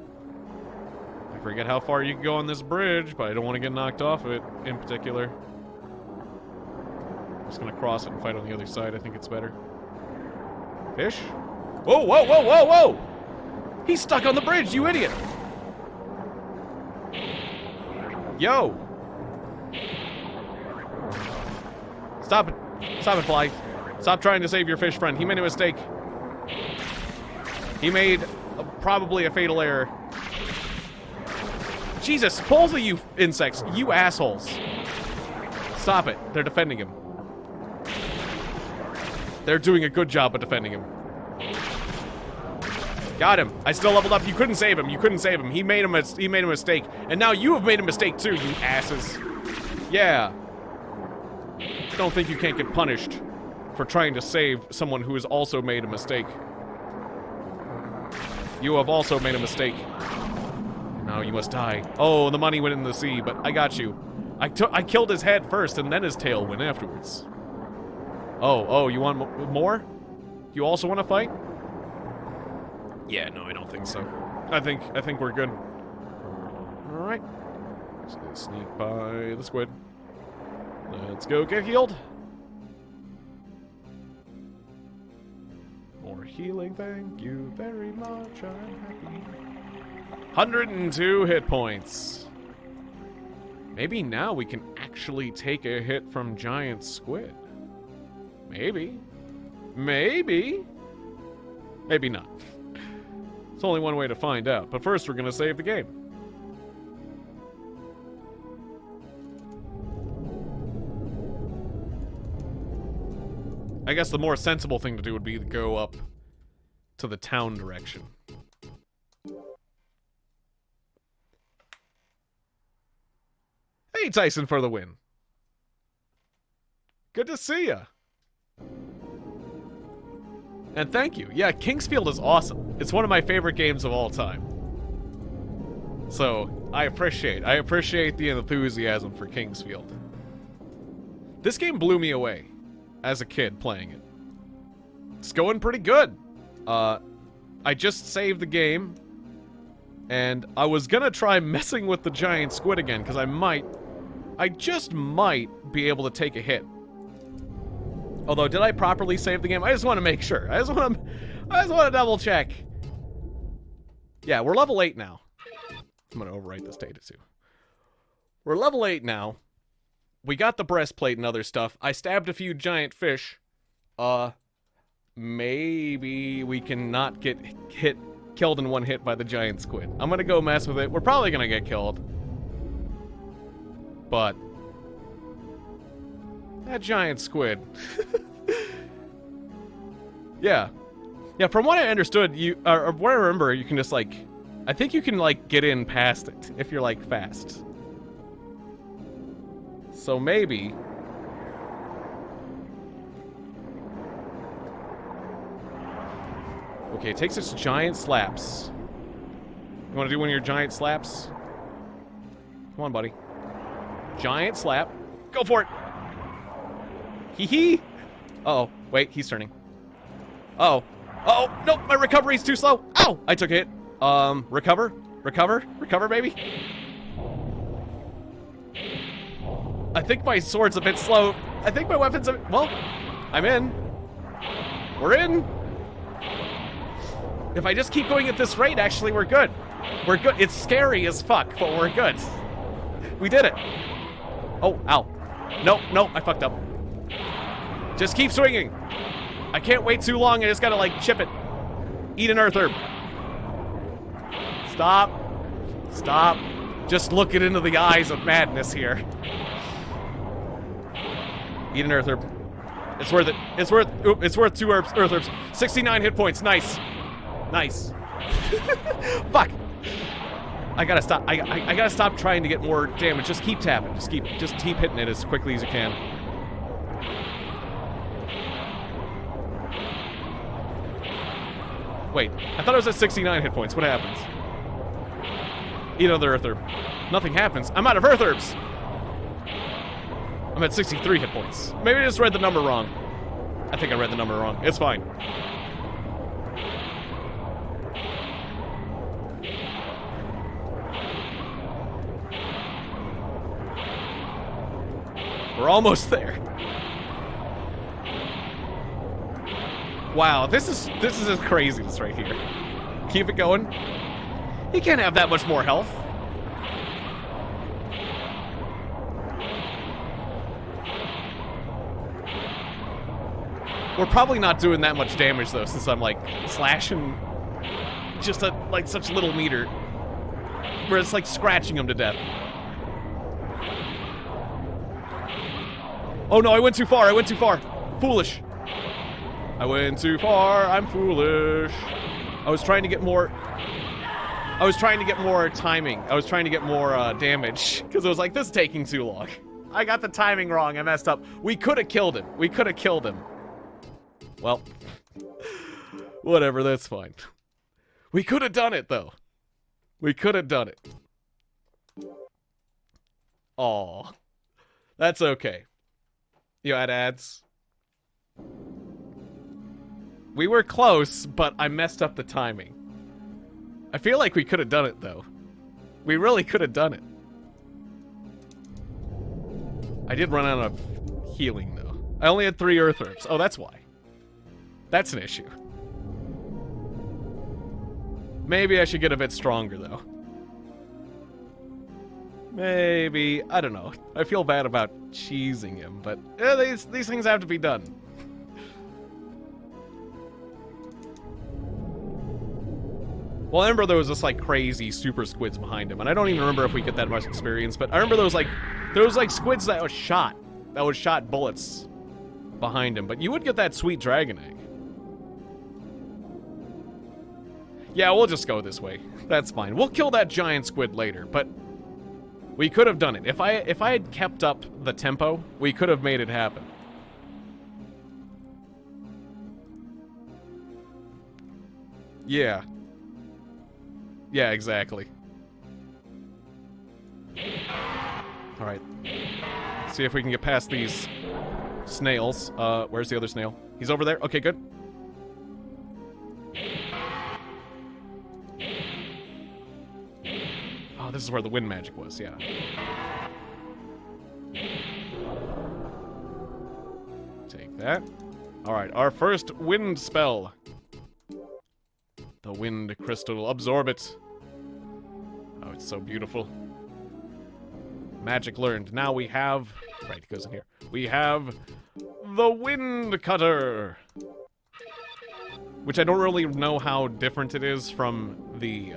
I forget how far you can go on this bridge, but I don't want to get knocked off of it in particular. I'm just going to cross it and fight on the other side. I think it's better. Fish? Whoa, whoa, whoa, whoa, whoa! He's stuck on the bridge, you idiot! Yo! Stop it. Stop it, fly. Stop trying to save your fish friend. He made a mistake. He made probably a fatal error. Jesus, both of you insects, you assholes. Stop it. They're defending him. They're doing a good job of defending him. Got him. I still leveled up. You couldn't save him. You couldn't save him. He made a mistake. And now you have made a mistake too, you asses. Yeah. Don't think you can't get punished for trying to save someone who has also made a mistake. You have also made a mistake. Now you must die. Oh, the money went in the sea, but I got you. I killed his head first, and then his tail went afterwards. Oh, you want more? You also want to fight? Yeah, no, I don't think so. I think we're good. All right. Just gonna sneak by the squid. Let's go get healed. More healing, thank you very much. I'm happy. 102 hit points. Maybe now we can actually take a hit from giant squid. Maybe. Maybe. Maybe not. It's only one way to find out. But first, we're going to save the game. I guess the more sensible thing to do would be to go up to the town direction. Hey, Tyson, for the win. Good to see ya. And thank you. Yeah, Kingsfield is awesome. It's one of my favorite games of all time. So, I appreciate the enthusiasm for Kingsfield. This game blew me away as a kid playing it. It's going pretty good. I just saved the game, and I was gonna try messing with the giant squid again, because I just might be able to take a hit. Although, did I properly save the game? I just want to make sure. I just want to double check. Yeah, we're level 8 now. I'm going to overwrite this data too. We're level 8 now. We got the breastplate and other stuff. I stabbed a few giant fish. Maybe we can not get killed in one hit by the giant squid. I'm going to go mess with it. We're probably going to get killed. But that giant squid. Yeah, from what I understood, or what I remember, you can just, like, I think you can, like, get in past it if you're, like, fast. So maybe. Okay, it takes its giant slaps. You want to do one of your giant slaps? Come on, buddy. Giant slap. Go for it. Hee hee. Uh-oh. Wait, he's turning. Uh-oh. Uh-oh. Nope, my recovery's too slow. Ow! I took a hit. Recover. Recover. Recover, baby. I think my sword's a bit slow. I think my weapon's a bit... Well, I'm in. We're in. If I just keep going at this rate, actually, we're good. We're good. It's scary as fuck, but we're good. We did it. Oh, ow. Nope, I fucked up. Just keep swinging. I can't wait too long. I just gotta, like, chip it. Eat an earth herb. Stop. Just look it into the eyes of madness here. Eat an earth herb. It's worth it. It's worth 2 earth herbs. 69 hit points. Nice. Fuck. I gotta stop. I gotta stop trying to get more damage. Just keep tapping. Just keep hitting it as quickly as you can. Wait, I thought it was at 69 hit points. What happens? Eat another earth herb. Nothing happens. I'm out of earth herbs. I'm at 63 hit points. Maybe I just read the number wrong. I think I read the number wrong. It's fine. We're almost there. Wow, this is just craziness right here. Keep it going. He can't have that much more health. We're probably not doing that much damage though, since I'm like slashing just at like such little meter, where it's like scratching him to death. Oh no, I went too far. Foolish. I went too far. I'm foolish. I was trying to get more timing. I was trying to get more damage because it was like, this is taking too long. I got the timing wrong. I messed up. We could have killed him. Well, whatever, that's fine. We could have done it, though. Aw. That's okay. You had ads. We were close, but I messed up the timing. I feel like we could have done it, though. We really could have done it. I did run out of healing, though. I only had 3 earth herbs. Oh, that's why. That's an issue. Maybe I should get a bit stronger, though. Maybe. I don't know. I feel bad about cheesing him, but these things have to be done. Well, I remember there was this, like, crazy super squids behind him, and I don't even remember if we get that much experience, but I remember there was, like, squids that was shot bullets behind him, but you would get that sweet dragon egg. Yeah, we'll just go this way. That's fine. We'll kill that giant squid later, but we could have done it. If I had kept up the tempo, we could have made it happen. Yeah. Yeah, exactly. Alright. See if we can get past these snails. Where's the other snail? He's over there? Okay, good. Oh, this is where the wind magic was, yeah. Take that. Alright, our first wind spell. The wind crystal. Absorb it. Oh, it's so beautiful. Magic learned. Now we have... Right, it goes in here. We have the wind cutter. Which I don't really know how different it is from the...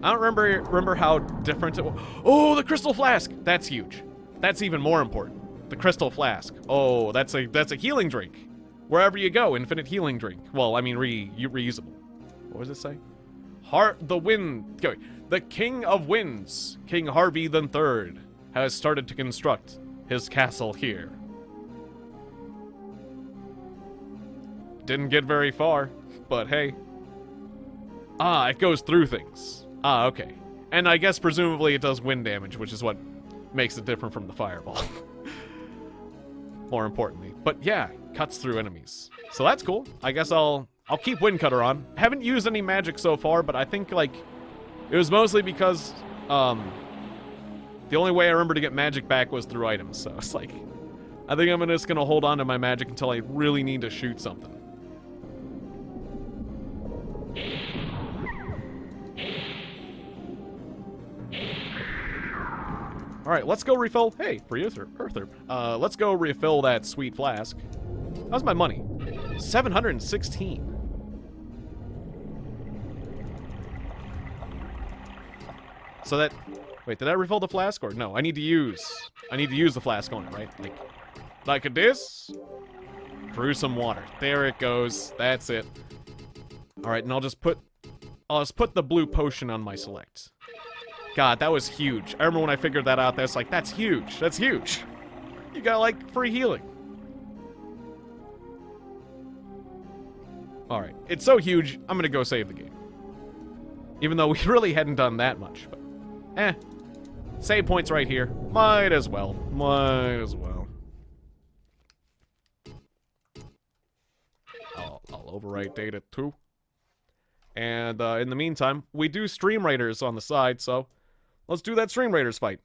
I don't remember how different it was. Oh, the crystal flask! That's huge. That's even more important. The crystal flask. Oh, that's a healing drink. Wherever you go, infinite healing drink. Well, I mean, reusable. What does it say? The wind... Okay. The King of Winds, King Harvey III, has started to construct his castle here. Didn't get very far, but hey. Ah, it goes through things. Ah, okay. And I guess presumably it does wind damage, which is what makes it different from the fireball. More importantly. But yeah, cuts through enemies. So that's cool. I guess I'll keep Wind Cutter on. Haven't used any magic so far, but I think, like, it was mostly because, the only way I remember to get magic back was through items. So it's like, I think I'm just gonna hold on to my magic until I really need to shoot something. Alright, let's go refill. Hey, free Earther. Let's go refill that sweet flask. How's my money? 716. So that... Wait, did I refill the flask? Or no, I need to use the flask on it, right? Like this? Brew some water. There it goes. That's it. Alright, and I'll just put the blue potion on my select. God, that was huge. I remember when I figured that out, that's like, that's huge. That's huge. You got, like, free healing. Alright, it's so huge, I'm gonna go save the game. Even though we really hadn't done that much, but... Save points right here. Might as well. Might as well. I'll overwrite data too. And in the meantime, we do Stream Raiders on the side, so let's do that Stream Raiders fight.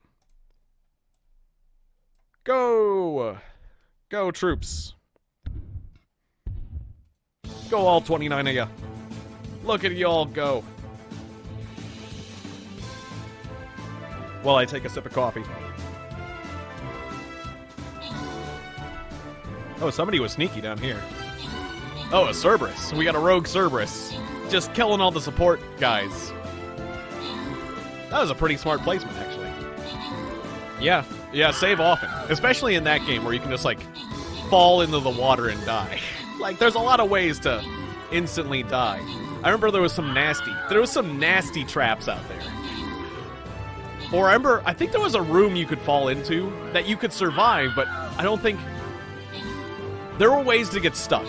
Go! Go, troops. Go, all 29 of ya. Look at y'all go. While I take a sip of coffee. Oh, somebody was sneaky down here. Oh, a Cerberus. We got a rogue Cerberus. Just killing all the support guys. That was a pretty smart placement, actually. Yeah, save often. Especially in that game where you can just, like, fall into the water and die. Like, there's a lot of ways to instantly die. I remember there was some nasty traps out there. Or I think there was a room you could fall into that you could survive, but I don't think... There were ways to get stuck.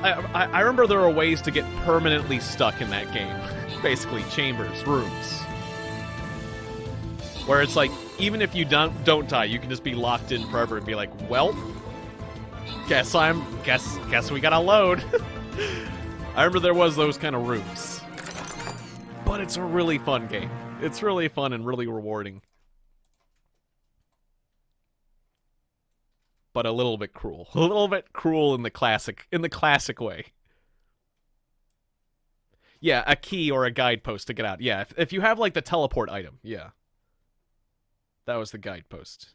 I remember there were ways to get permanently stuck in that game. Basically, chambers, rooms. Where it's like, even if you don't die, you can just be locked in forever and be like, well, guess we gotta load. I remember there was those kind of rooms. But it's a really fun game. It's really fun and really rewarding. But a little bit cruel. A little bit cruel in the classic way. Yeah, a key or a guidepost to get out. Yeah, if you have, like, the teleport item, yeah. That was the guidepost.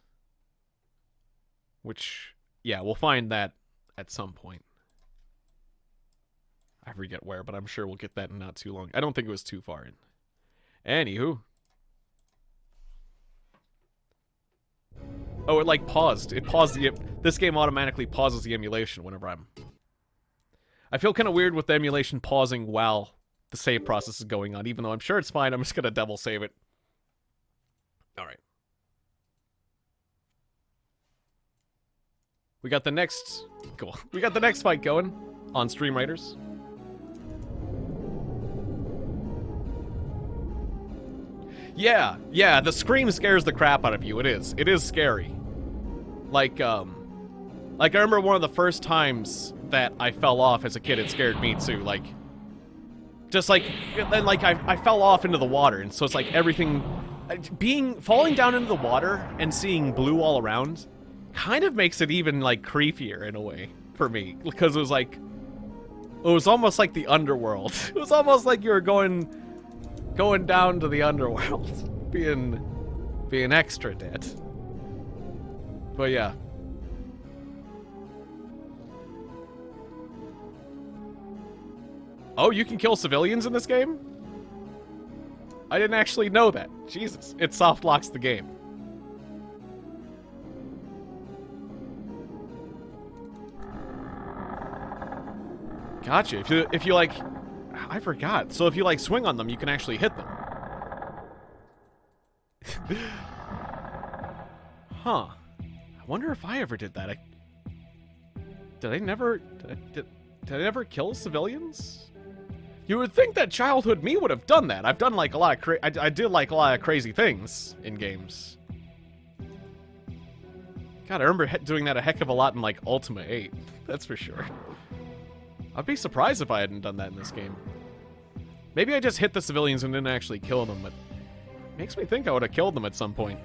Which, yeah, we'll find that at some point. I forget where, but I'm sure we'll get that in not too long. I don't think it was too far in. Anywho. Oh, it, like, paused. It paused this game automatically pauses the emulation whenever I feel kind of weird with the emulation pausing while the save process is going on, even though I'm sure it's fine. I'm just gonna double save it. Alright. We got the next... Cool. We got the next fight going on Stream Raiders. Yeah, the scream scares the crap out of you. It is scary. Like I remember one of the first times that I fell off as a kid, it scared me too. Like, just like, then like I fell off into the water, and so it's like everything, falling down into the water and seeing blue all around kind of makes it even like creepier in a way for me, because it was almost like the underworld. It was almost like you were going down to the underworld, being extra dead. But yeah. Oh, you can kill civilians in this game? I didn't actually know that. Jesus, it soft locks the game. Gotcha. If you like, I forgot. So if you like swing on them, you can actually hit them. Huh. I wonder if I ever did that. Did I never kill civilians? You would think that childhood me would have done that. I've done like a lot of I did like a lot of crazy things in games. God, I remember doing that a heck of a lot in like Ultima 8. That's for sure. I'd be surprised if I hadn't done that in this game. Maybe I just hit the civilians and didn't actually kill them, but it makes me think I would have killed them at some point.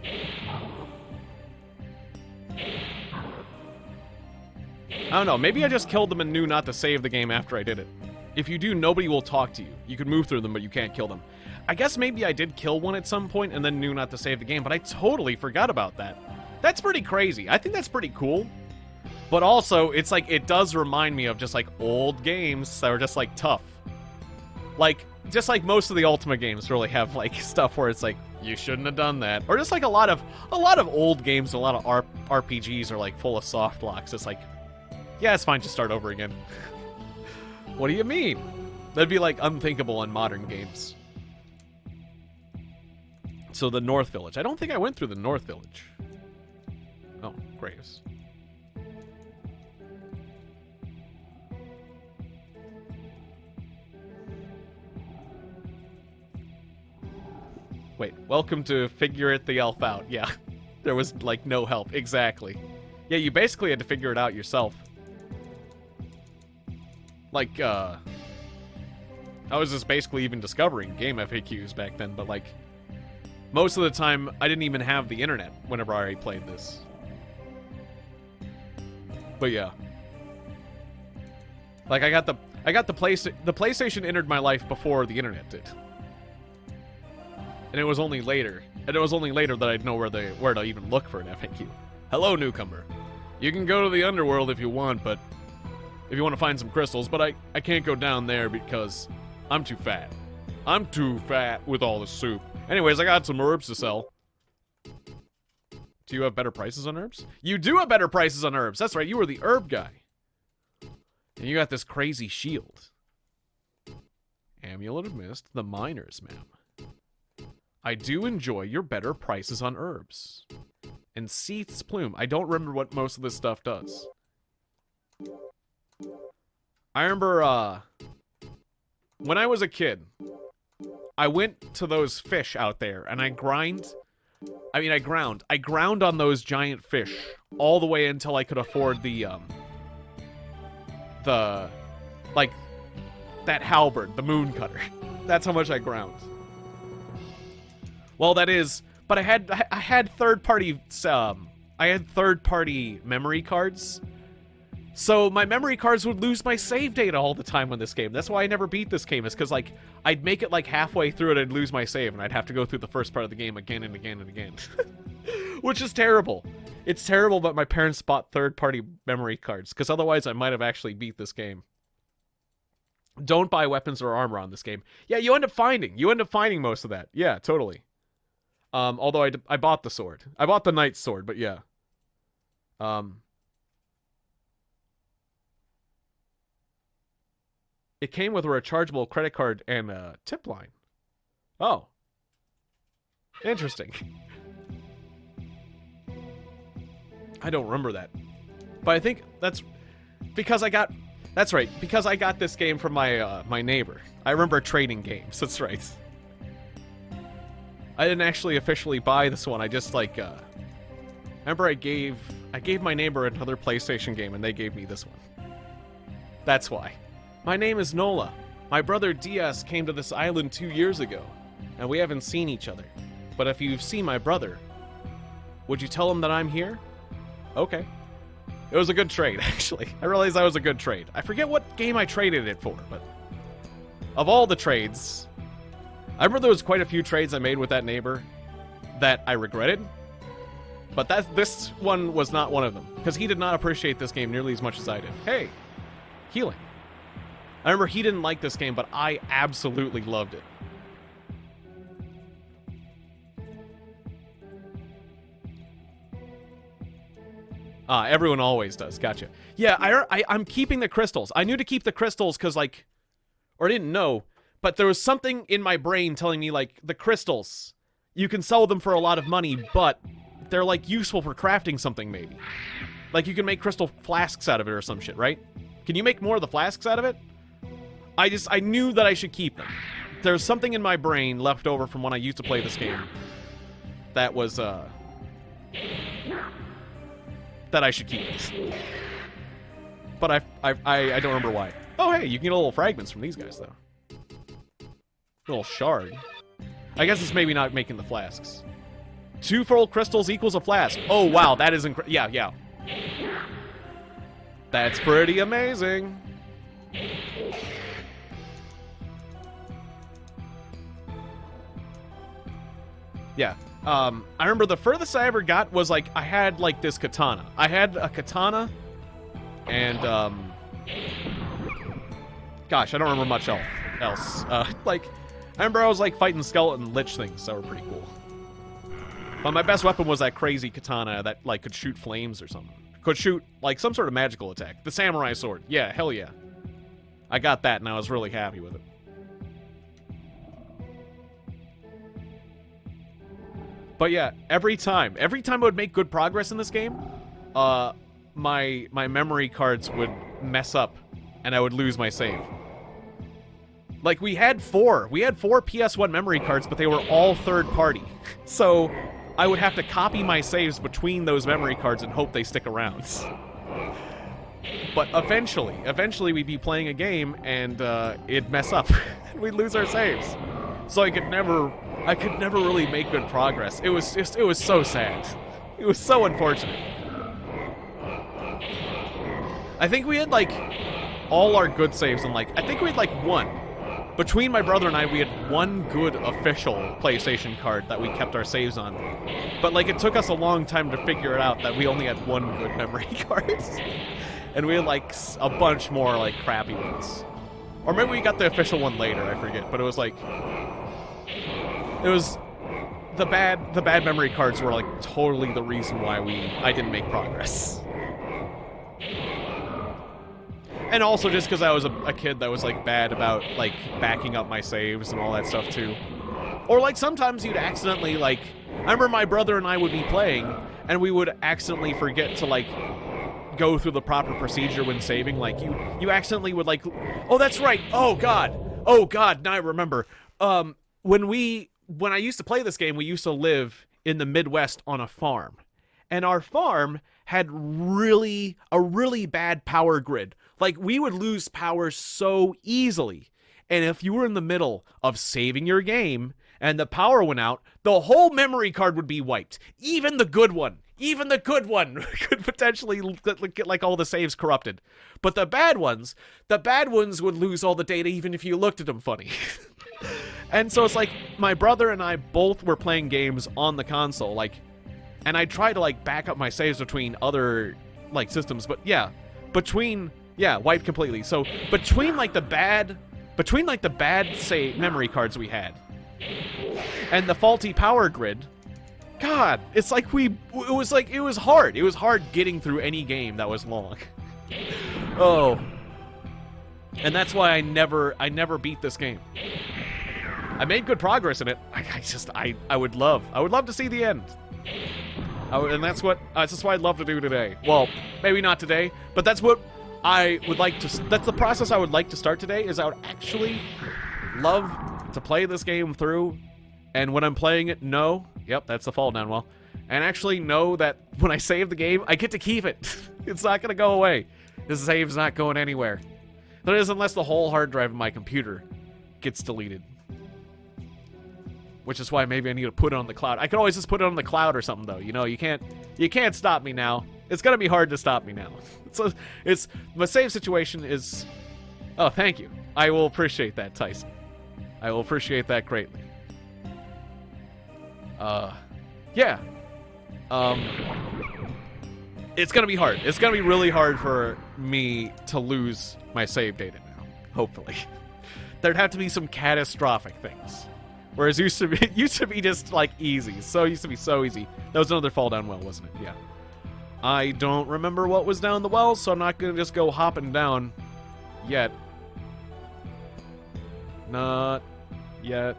I don't know, maybe I just killed them and knew not to save the game after I did it. If you do, nobody will talk to you. You can move through them, but you can't kill them. I guess maybe I did kill one at some point and then knew not to save the game, but I totally forgot about that. That's pretty crazy. I think that's pretty cool. But also, it's like, it does remind me of just like old games that are just like tough. Like, just like most of the Ultima games really have like stuff where it's like, you shouldn't have done that. Or just like a lot of old games, a lot of RPGs are like full of soft locks. It's like, yeah, it's fine, just start over again. What do you mean? That'd be like unthinkable in modern games. So the North Village. I don't think I went through the North Village. Oh, Graves. Wait, welcome to Figure It the Elf Out. Yeah, there was, like, no help. Exactly. Yeah, you basically had to figure it out yourself. Like, I was just basically even discovering game FAQs back then, but, like, most of the time, I didn't even have the internet whenever I played this. But yeah. Like, I got the PlayStation entered my life before the internet did. And it was only later. And it was only later that I'd know where to even look for an FAQ. Hello, newcomer. You can go to the underworld if you want, but if you want to find some crystals, but I can't go down there because I'm too fat. I'm too fat with all the soup. Anyways, I got some herbs to sell. Do you have better prices on herbs? You do have better prices on herbs. That's right, you were the herb guy. And you got this crazy shield. Amulet of Mist, the Miner's Map. I do enjoy your better prices on herbs. And Seath's Plume. I don't remember what most of this stuff does. I remember, when I was a kid, I went to those fish out there, and I ground on those giant fish all the way until I could afford like, that halberd, the moon cutter. That's how much I ground. Well, that is, but I had third-party memory cards. So my memory cards would lose my save data all the time on this game. That's why I never beat this game, is because, like, I'd make it, like, halfway through it, I'd lose my save, and I'd have to go through the first part of the game again and again and again. Which is terrible. It's terrible, but my parents bought third-party memory cards, because otherwise I might have actually beat this game. Don't buy weapons or armor on this game. Yeah, you end up finding most of that. Yeah, totally. Although I bought the sword. I bought the knight's sword, but yeah. It came with a rechargeable credit card and a tip line. Oh. Interesting. I don't remember that. But I think that's because I got... That's right, because I got this game from my neighbor. I remember trading games, that's right. I didn't actually officially buy this one, I just, like, remember I gave my neighbor another PlayStation game, and they gave me this one. That's why. My name is Nola. My brother Diaz came to this island 2 years ago, and we haven't seen each other. But if you've seen my brother, would you tell him that I'm here? Okay. It was a good trade, actually. I realized that was a good trade. I forget what game I traded it for, but of all the trades, I remember there was quite a few trades I made with that neighbor that I regretted, but this one was not one of them, because he did not appreciate this game nearly as much as I did. Hey, healing. I remember he didn't like this game, but I absolutely loved it. Everyone always does. Gotcha. Yeah, I'm keeping the crystals. I knew to keep the crystals because, like, or I didn't know, but there was something in my brain telling me, like, the crystals, you can sell them for a lot of money, but they're, like, useful for crafting something, maybe. Like, you can make crystal flasks out of it or some shit, right? Can you make more of the flasks out of it? I knew that I should keep them. There's something in my brain left over from when I used to play this game that was, that I should keep this. But I don't remember why. Oh, hey, you can get little fragments from these guys, though. Little shard. I guess it's maybe not making the flasks. 2 full crystals equals a flask. Oh, wow, that is incredible. Yeah. That's pretty amazing. Yeah. I remember the furthest I ever got was, like, I had, like, this katana. I had a katana, and, gosh, I don't remember much else. Like, I remember I was, like, fighting skeleton lich things that were pretty cool. But my best weapon was that crazy katana that, like, could shoot flames or something. Could shoot, like, some sort of magical attack. The samurai sword. Yeah, hell yeah. I got that, and I was really happy with it. But yeah, every time I would make good progress in this game, my memory cards would mess up, and I would lose my save. Like, we had four PS1 memory cards, but they were all third party. So I would have to copy my saves between those memory cards and hope they stick around. But eventually we'd be playing a game, and it'd mess up. We'd lose our saves. So I could never really make good progress. It was so sad. It was so unfortunate. I think we had, like, all our good saves, and, like, I think we had, like, one. Between my brother and I, we had one good official PlayStation card that we kept our saves on. But, like, it took us a long time to figure it out that we only had one good memory card. And we had, like, a bunch more, like, crappy ones. Or maybe we got the official one later, I forget. But it was, like... It was... The bad memory cards were, like, totally the reason why I didn't make progress. And also just because I was a kid that was, like, bad about, like, backing up my saves and all that stuff, too. Or, like, sometimes you'd accidentally, like... I remember my brother and I would be playing, and we would accidentally forget to, like, go through the proper procedure when saving. Like, you accidentally would, like... Oh, that's right! Oh, God, now I remember. When I used to play this game, we used to live in the Midwest on a farm. And our farm had a really bad power grid. Like, we would lose power so easily. And if you were in the middle of saving your game and the power went out, the whole memory card would be wiped. Even the good one could potentially get, like, all the saves corrupted. But the bad ones would lose all the data even if you looked at them funny. And so it's like, my brother and I both were playing games on the console, like, and I tried to, like, back up my saves between other, like, systems, but yeah, wiped completely. So between the bad save memory cards we had and the faulty power grid, God, it's like it was hard. It was hard getting through any game that was long. Oh. And that's why I never beat this game. I made good progress in it. I would love to see the end. And that's what I'd love to do today. Well, maybe not today, but that's what I would like to. That's the process I would like to start today. Is I would actually love to play this game through, and when I'm playing it, that's the fall down well, and actually know that when I save the game, I get to keep it. It's not gonna go away. This save's not going anywhere. That is, unless the whole hard drive of my computer gets deleted. Which is why maybe I need to put it on the cloud. I could always just put it on the cloud or something, though. You know, you can't stop me now. It's gonna be hard to stop me now. So my save situation is. Oh, thank you. I will appreciate that, Tyson. I will appreciate that greatly. Yeah. It's gonna be hard. It's gonna be really hard for me to lose my save data now. Hopefully, there'd have to be some catastrophic things. Whereas used to be just, like, easy. So used to be so easy. That was another fall down well, wasn't it? Yeah. I don't remember what was down the well, so I'm not gonna just go hopping down yet. Not yet.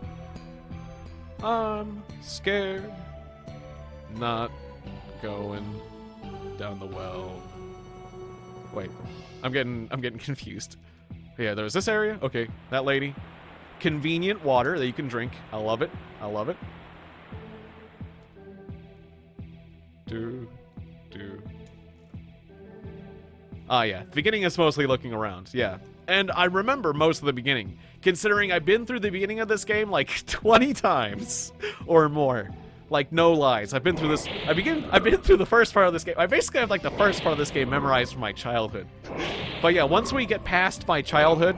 I'm scared. Not going down the well. Wait. I'm getting confused. Yeah, there's this area. Okay, that lady. Convenient water that you can drink. I love it. I love it. Ah, yeah. The beginning is mostly looking around. Yeah. And I remember most of the beginning, considering I've been through the beginning of this game like 20 times or more. Like, no lies. I've been through this. I've been through the first part of this game. I basically have, like, the first part of this game memorized from my childhood. But yeah, once we get past my childhood,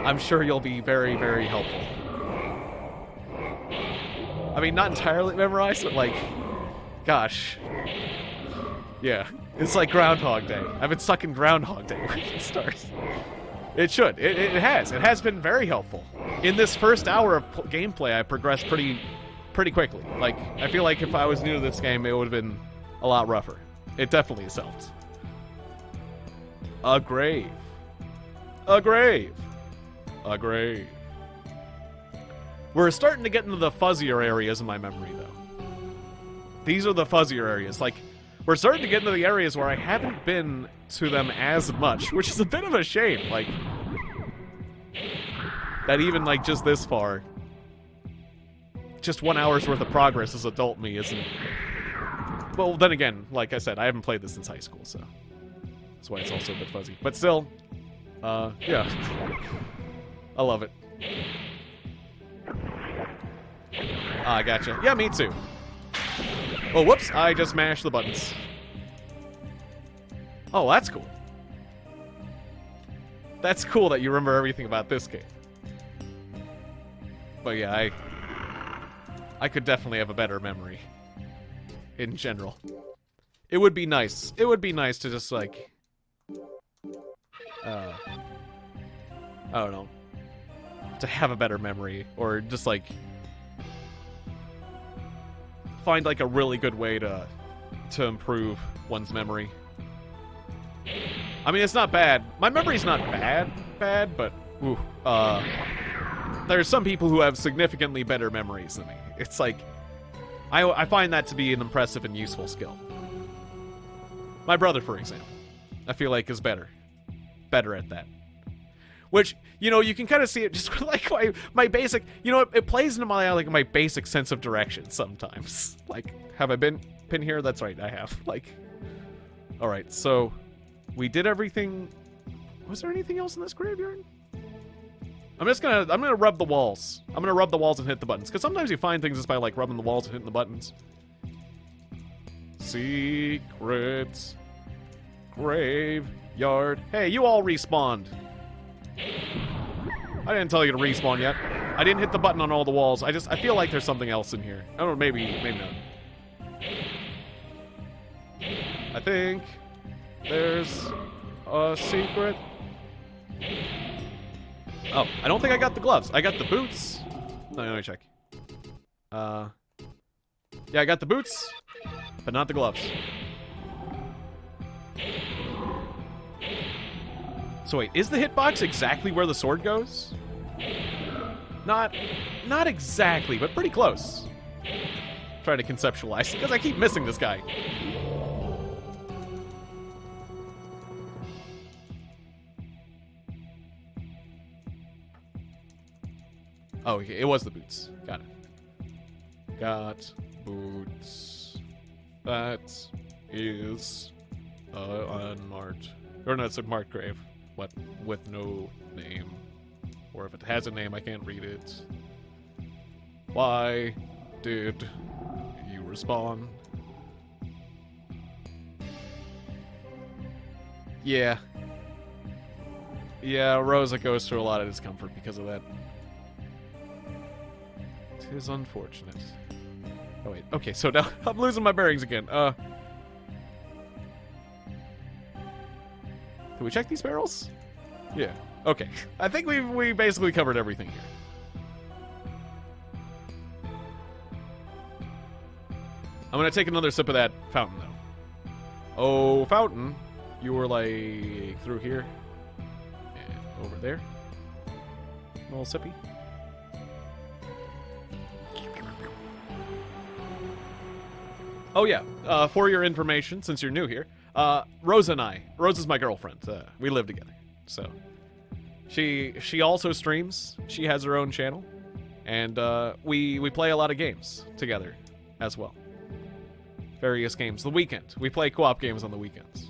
I'm sure you'll be very, very helpful. I mean, not entirely memorized, but like, gosh. Yeah, it's like Groundhog Day. I've been stuck in Groundhog Day with these stars. It should. It has. It has been very helpful. In this first hour of gameplay, I progressed pretty quickly. Like, I feel like if I was new to this game, it would have been a lot rougher. It definitely has helped. A grave. A grave. A grave. We're starting to get into the fuzzier areas in my memory, though. These are the fuzzier areas. Like, we're starting to get into the areas where I haven't been to them as much, which is a bit of a shame. Like, that even, like, just this far, just 1 hour's worth of progress as adult me isn't... Well, then again, like I said, I haven't played this since high school, so that's why it's also a bit fuzzy. But still, yeah. I love it. Ah, gotcha. Yeah, me too. Oh, whoops, I just mashed the buttons. Oh, that's cool. That's cool that you remember everything about this game. But yeah, I could definitely have a better memory. In general. It would be nice. It would be nice to just, like... I don't know. To have a better memory. Or just, like... find, like, a really good way to improve one's memory. I mean, it's not bad. My memory's not bad, but... Ooh, there's some people who have significantly better memories than me. It's like... I find that to be an impressive and useful skill. My brother, for example, I feel like is better at that. Which, you know, you can kind of see it just like my basic, you know, it plays into my, like, my basic sense of direction sometimes. Like, have I been here? That's right, I have. Like, all right, so we did everything. Was there anything else in this graveyard? I'm gonna rub the walls. I'm gonna rub the walls and hit the buttons. Because sometimes you find things just by, like, rubbing the walls and hitting the buttons. Secrets. Graveyard. Hey, you all respawned. I didn't tell you to respawn yet. I didn't hit the button on all the walls. I feel like there's something else in here. I don't know, maybe not. I think there's a secret. Oh, I don't think I got the gloves. I got the boots. No, let me check. Yeah, I got the boots, but not the gloves. So wait, is the hitbox exactly where the sword goes? Not exactly, but pretty close. Trying to conceptualize, because I keep missing this guy. Oh, okay, it was the boots. Got it. Got boots. That is unmarked. Or no, it's a marked grave. What? With no name. Or if it has a name, I can't read it. Why did you respawn? Yeah. Yeah, Rosa goes through a lot of discomfort because of that. It is unfortunate. Oh, wait. Okay, so now I'm losing my bearings again. Did we check these barrels? Yeah. Okay. I think we basically covered everything here. I'm gonna take another sip of that fountain, though. Oh, fountain. You were, like, through here. And over there. A little sippy. Oh, yeah. For your information, since you're new here, Rosa and I. Rosa's my girlfriend. We live together. So, she also streams. She has her own channel. And we play a lot of games together as well. Various games. The weekend. We play co-op games on the weekends.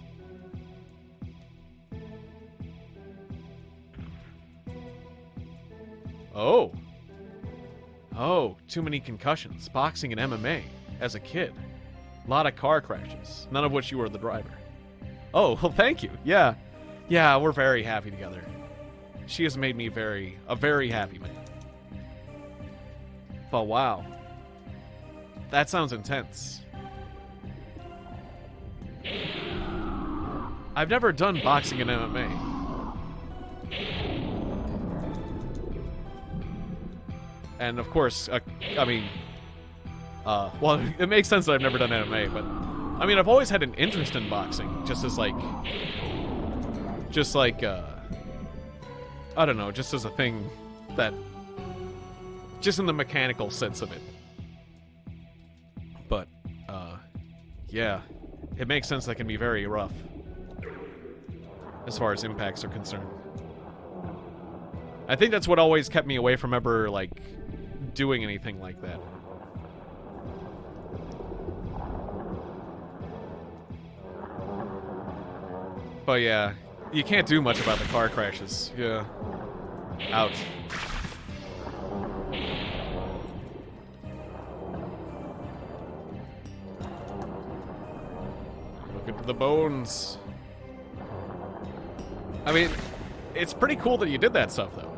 Oh. Oh, too many concussions. Boxing and MMA as a kid. A lot of car crashes, none of which you were the driver. Oh, well, thank you. Yeah. Yeah, we're very happy together. She has made me a very happy man. But wow. That sounds intense. I've never done boxing and MMA. And of course, I mean, well, it makes sense that I've never done MMA, but I mean, I've always had an interest in boxing, just as like, I don't know, just as a thing that, just in the mechanical sense of it. But, yeah, it makes sense that can be very rough as far as impacts are concerned. I think that's what always kept me away from ever, like, doing anything like that. But yeah, you can't do much about the car crashes. Yeah. Ouch. Look at the bones. I mean, it's pretty cool that you did that stuff, though.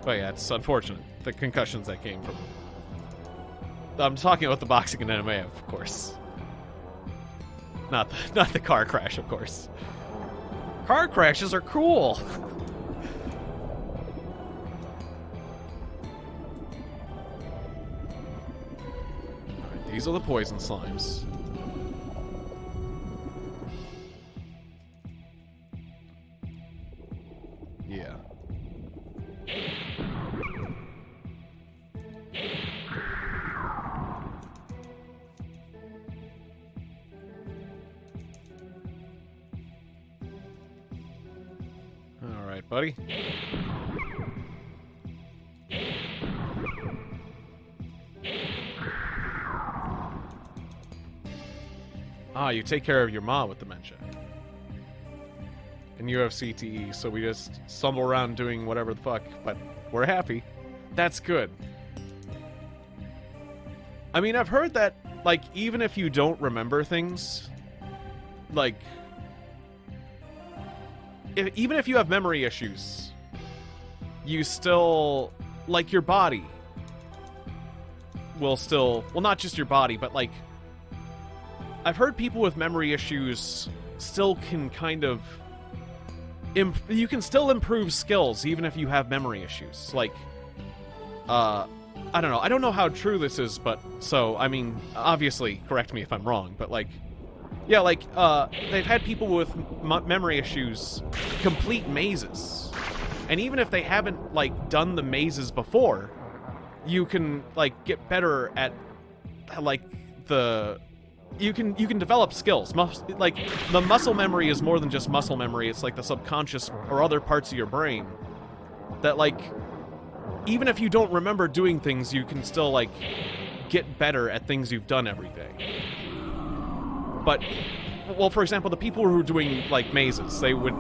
But yeah, it's unfortunate, the concussions that came from... I'm talking about the boxing and MMA, of course. Not the car crash, of course. Car crashes are cool! Alright, these are the poison slimes. Yeah. Alright, buddy. Ah, you take care of your mom with dementia. And you have CTE, so we just stumble around doing whatever the fuck, but we're happy. That's good. I mean, I've heard that, like, even if you don't remember things, like, even if you have memory issues, you still, like, your body will still, well, not just your body, but, like, I've heard people with memory issues still can kind of, you can still improve skills even if you have memory issues. Like, I don't know. I don't know how true this is, but, so, I mean, obviously, correct me if I'm wrong, but, like, yeah, like, they've had people with memory issues complete mazes. And even if they haven't, like, done the mazes before, you can, like, get better at, like, you can develop skills. Like, the muscle memory is more than just muscle memory. It's like the subconscious or other parts of your brain that, like, even if you don't remember doing things, you can still, like, get better at things you've done every day. But, well, for example, the people who are doing, like, mazes, they would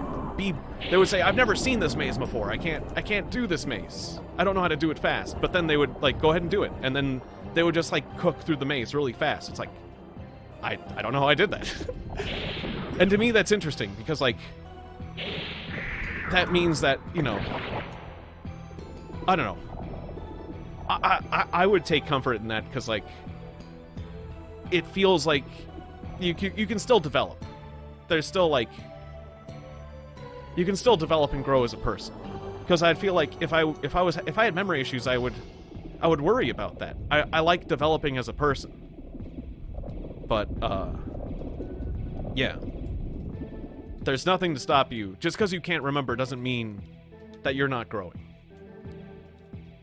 say, I've never seen this maze before. I can't do this maze. I don't know how to do it fast. But then they would, like, go ahead and do it. And then they would just, like, cook through the maze really fast. It's like, I don't know how I did that. And to me, that's interesting, because, like, that means that, you know, I don't know. I would take comfort in that, because, like, it feels like you can still develop. There's still, like, you can still develop and grow as a person. Because I'd feel like if I had memory issues, I would worry about that. I like developing as a person. But, yeah. There's nothing to stop you. Just because you can't remember doesn't mean that you're not growing.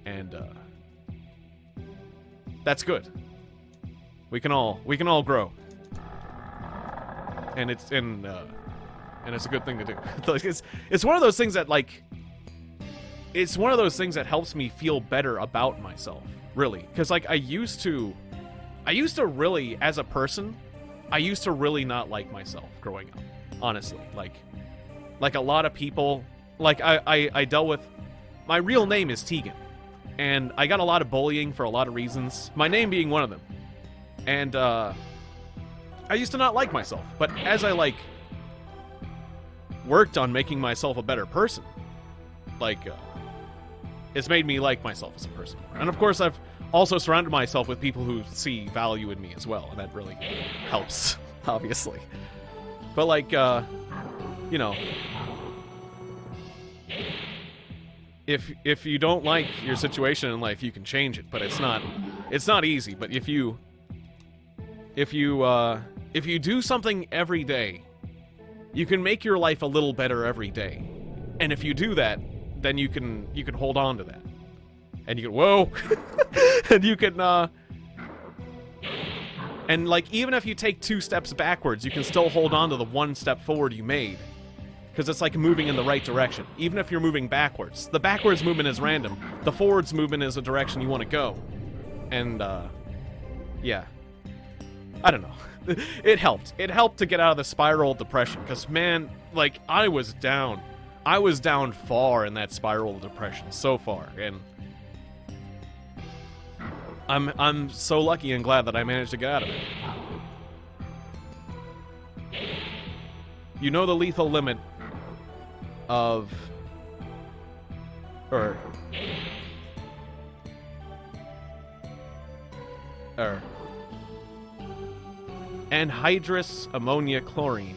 And, that's good. We can all grow. And it's a good thing to do. Like, it's one of those things that, like, it's one of those things that helps me feel better about myself, really. Because, like, I used to really, as a person, I used to really not like myself growing up, honestly. Like a lot of people, like, I dealt with, my real name is Tiegon, and I got a lot of bullying for a lot of reasons, my name being one of them. And, I used to not like myself, but as I, like, worked on making myself a better person, like, it's made me like myself as a person. And of course, I've also surrounded myself with people who see value in me as well, and that really helps, obviously. But like, you know, if you don't like your situation in life, you can change it, but it's not easy. But if you do something every day, you can make your life a little better every day. And if you do that, then you can hold on to that. And you can, whoa! And you can, and like, even if you take 2 steps backwards, you can still hold on to the 1 step forward you made. Because it's like moving in the right direction. Even if you're moving backwards. The backwards movement is random. The forwards movement is a direction you want to go. And, yeah. I don't know. It helped. It helped to get out of the spiral of depression. Because, man, like, I was down. I was down far in that spiral of depression. So far. And I'm so lucky and glad that I managed to get out of it. You know the lethal limit of... anhydrous ammonia chlorine.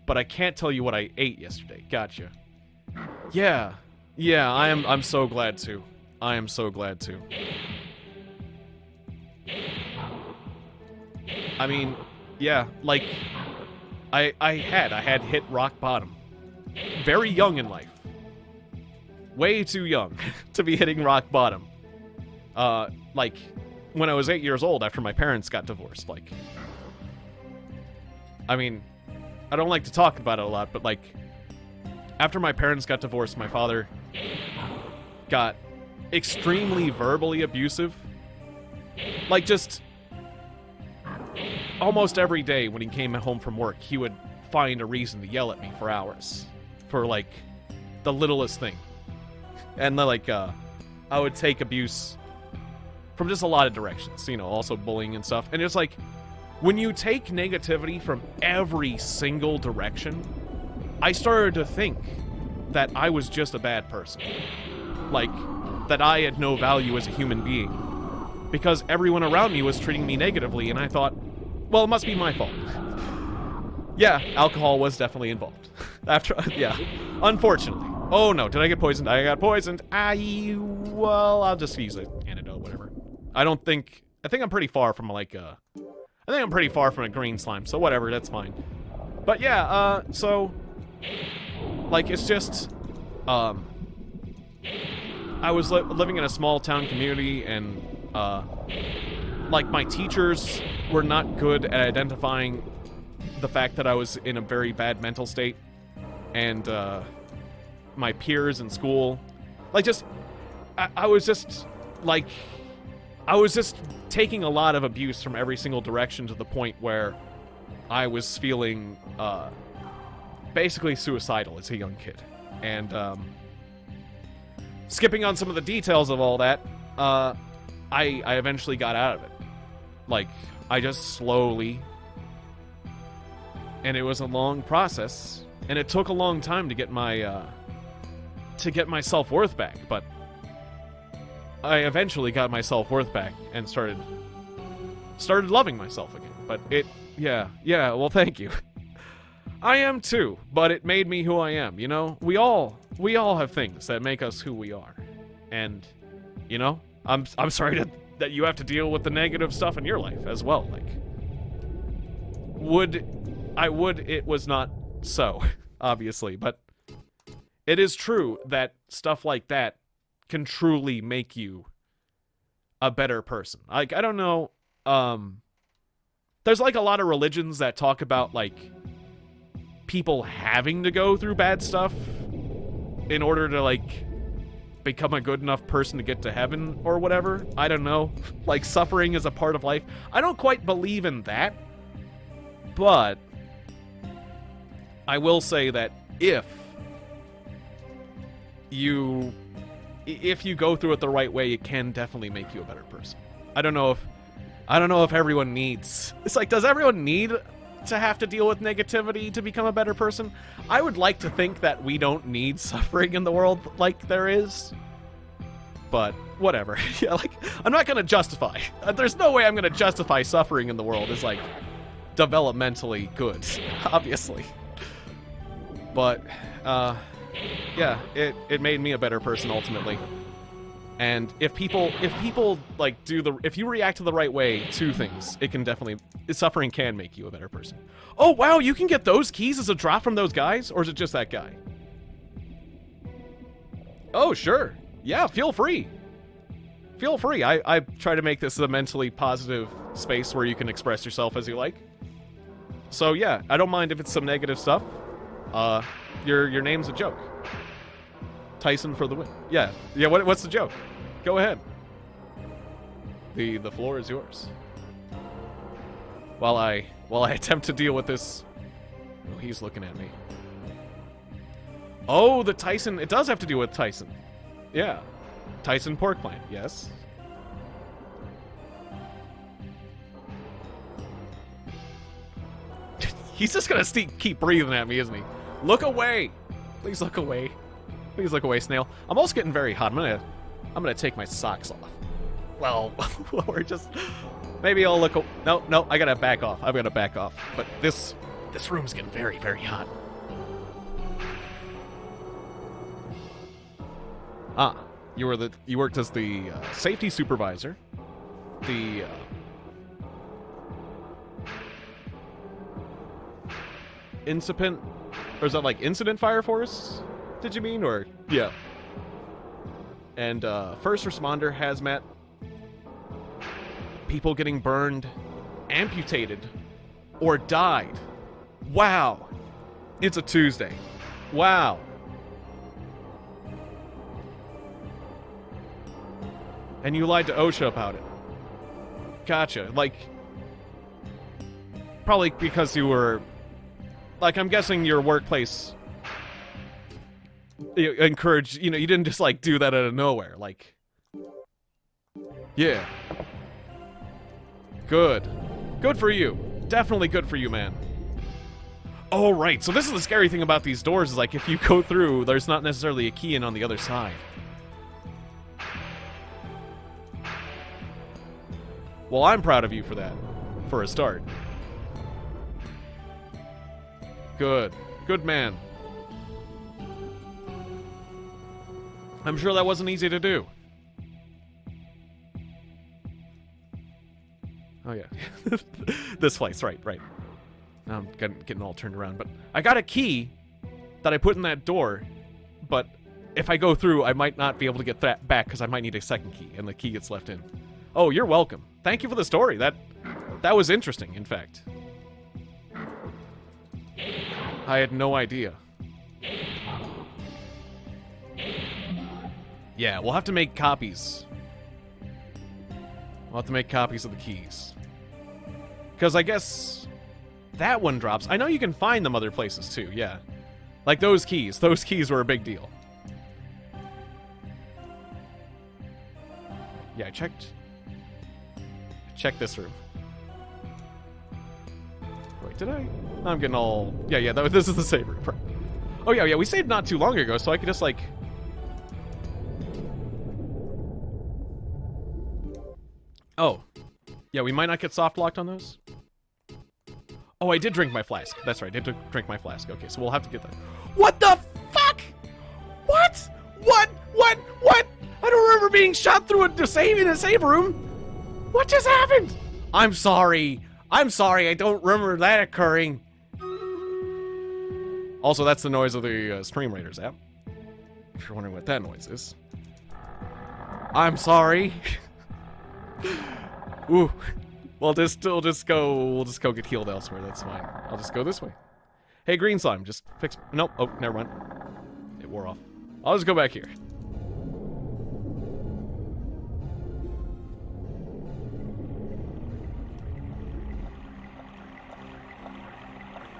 But I can't tell you what I ate yesterday. Gotcha. Yeah. Yeah, I'm so glad to. I am so glad to. I mean, yeah, like, I had hit rock bottom. Very young in life. Way too young to be hitting rock bottom. Like, when I was 8 years old after my parents got divorced, like... I mean, I don't like to talk about it a lot, but, like, after my parents got divorced, my father got extremely verbally abusive. Like, just... almost every day when he came home from work, he would find a reason to yell at me for hours. For, like, the littlest thing. And, like, I would take abuse from just a lot of directions. You know, also bullying and stuff. And it's like, when you take negativity from every single direction, I started to think that I was just a bad person. Like, that I had no value as a human being. Because everyone around me was treating me negatively, and I thought, well, it must be my fault. Yeah, alcohol was definitely involved. Yeah, unfortunately. Oh no, did I get poisoned? I got poisoned. Well, I'll just use an antidote, whatever. I think I'm pretty far from, like, I think I'm pretty far from a green slime, so whatever, that's fine. But yeah, so, like, it's just, I was living in a small town community, and, like, my teachers were not good at identifying the fact that I was in a very bad mental state, and, my peers in school, like, just, I was just, like, I was just taking a lot of abuse from every single direction to the point where I was feeling, basically suicidal as a young kid. And, skipping on some of the details of all that, I eventually got out of it. Like, I just slowly, and it was a long process, and it took a long time to get my self-worth back, but I eventually got my self-worth back and started loving myself again. But yeah, well, thank you. I am too, but it made me who I am, you know? We all have things that make us who we are. And, you know, I'm sorry that you have to deal with the negative stuff in your life as well. Like, it was not so, obviously, but it is true that stuff like that can truly make you a better person. Like, I don't know, there's, like, a lot of religions that talk about, like, people having to go through bad stuff in order to, like, become a good enough person to get to heaven or whatever. I don't know. Like, suffering is a part of life. I don't quite believe in that, but I will say that if you go through it the right way, it can definitely make you a better person. I don't know if everyone needs... It's like, does everyone need to have to deal with negativity to become a better person? I would like to think that we don't need suffering in the world like there is. but whatever. Yeah, like, I'm not gonna justify. There's no way I'm gonna justify suffering in the world as, like, developmentally good, obviously. But, yeah, it made me a better person ultimately. And if people like if you react the right way to things, it can definitely, suffering can make you a better person. Oh wow, you can get those keys as a drop from those guys, or is it just that guy? Oh sure, yeah, feel free. Feel free. I try to make this a mentally positive space where you can express yourself as you like. So yeah, I don't mind if it's some negative stuff. Your name's a joke. Tyson for the win. Yeah. What's the joke? Go ahead. The floor is yours. While I attempt to deal with this. Oh, he's looking at me. Oh, the Tyson. It does have to do with Tyson. Yeah. Tyson pork plant. Yes. He's just gonna keep breathing at me, isn't he? Look away. Please look away. Please look away, snail. I'm also getting very hot. I'm gonna take my socks off. Well, we're just... Maybe I'll look... No, I gotta back off. I've gotta back off. But this room's getting very, very hot. Ah, you worked as the safety supervisor. The... incipient... Or is that like incident fire force? Did you mean, or... Yeah. And, first responder, hazmat, people getting burned, amputated, or died. Wow. It's a Tuesday. Wow. And you lied to OSHA about it. Gotcha. Like, probably because you were... Like, I'm guessing your workplace... encourage, you didn't just like do that out of nowhere, like, yeah, good for you, definitely good for you, man. Oh right, so this is the scary thing about these doors, is like if you go through, there's not necessarily a key in on the other side. Well, I'm proud of you for that, for a start. Good man. I'm sure that wasn't easy to do. Oh, yeah. This place, right. Now I'm getting all turned around. But I got a key that I put in that door, but if I go through, I might not be able to get that back because I might need a second key, and the key gets left in. Oh, you're welcome. Thank you for the story. That was interesting, in fact. I had no idea. Yeah, we'll have to make copies. We'll have to make copies of the keys. Because I guess that one drops. I know you can find them other places too, yeah. Like those keys. Those keys were a big deal. Yeah, I checked this room. Wait, did I? I'm getting all... Yeah, this is the save room. Oh, yeah, we saved not too long ago, so I could just, like... Oh. Yeah, we might not get soft locked on those. Oh, I did drink my flask. That's right, I did drink my flask. Okay, so we'll have to get that. What the fuck? What? I don't remember being shot through in a save room. What just happened? I'm sorry. I don't remember that occurring. Also, that's the noise of the Stream Raiders app. If you're wondering what that noise is. I'm sorry. Ooh. We'll just go get healed elsewhere. That's fine. I'll just go this way. Hey, green slime, just fix... Nope. Oh, never mind. It wore off. I'll just go back here.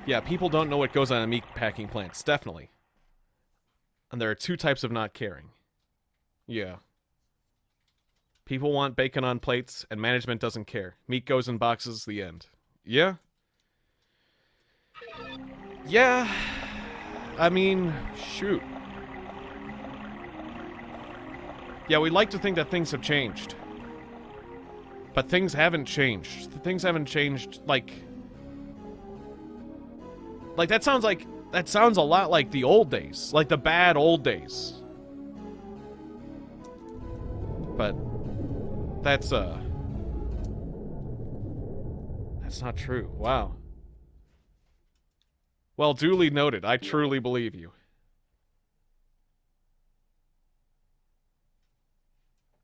Yeah, people don't know what goes on in meat packing plants. Definitely. And there are two types of not caring. Yeah. People want bacon on plates, and management doesn't care. Meat goes in boxes, the end. Yeah? Yeah. I mean, shoot. Yeah, we like to think that things have changed. But things haven't changed. Things haven't changed, like... Like, that sounds a lot like the old days. Like the bad old days. But... That's not true. Wow. Well, duly noted. I truly believe you.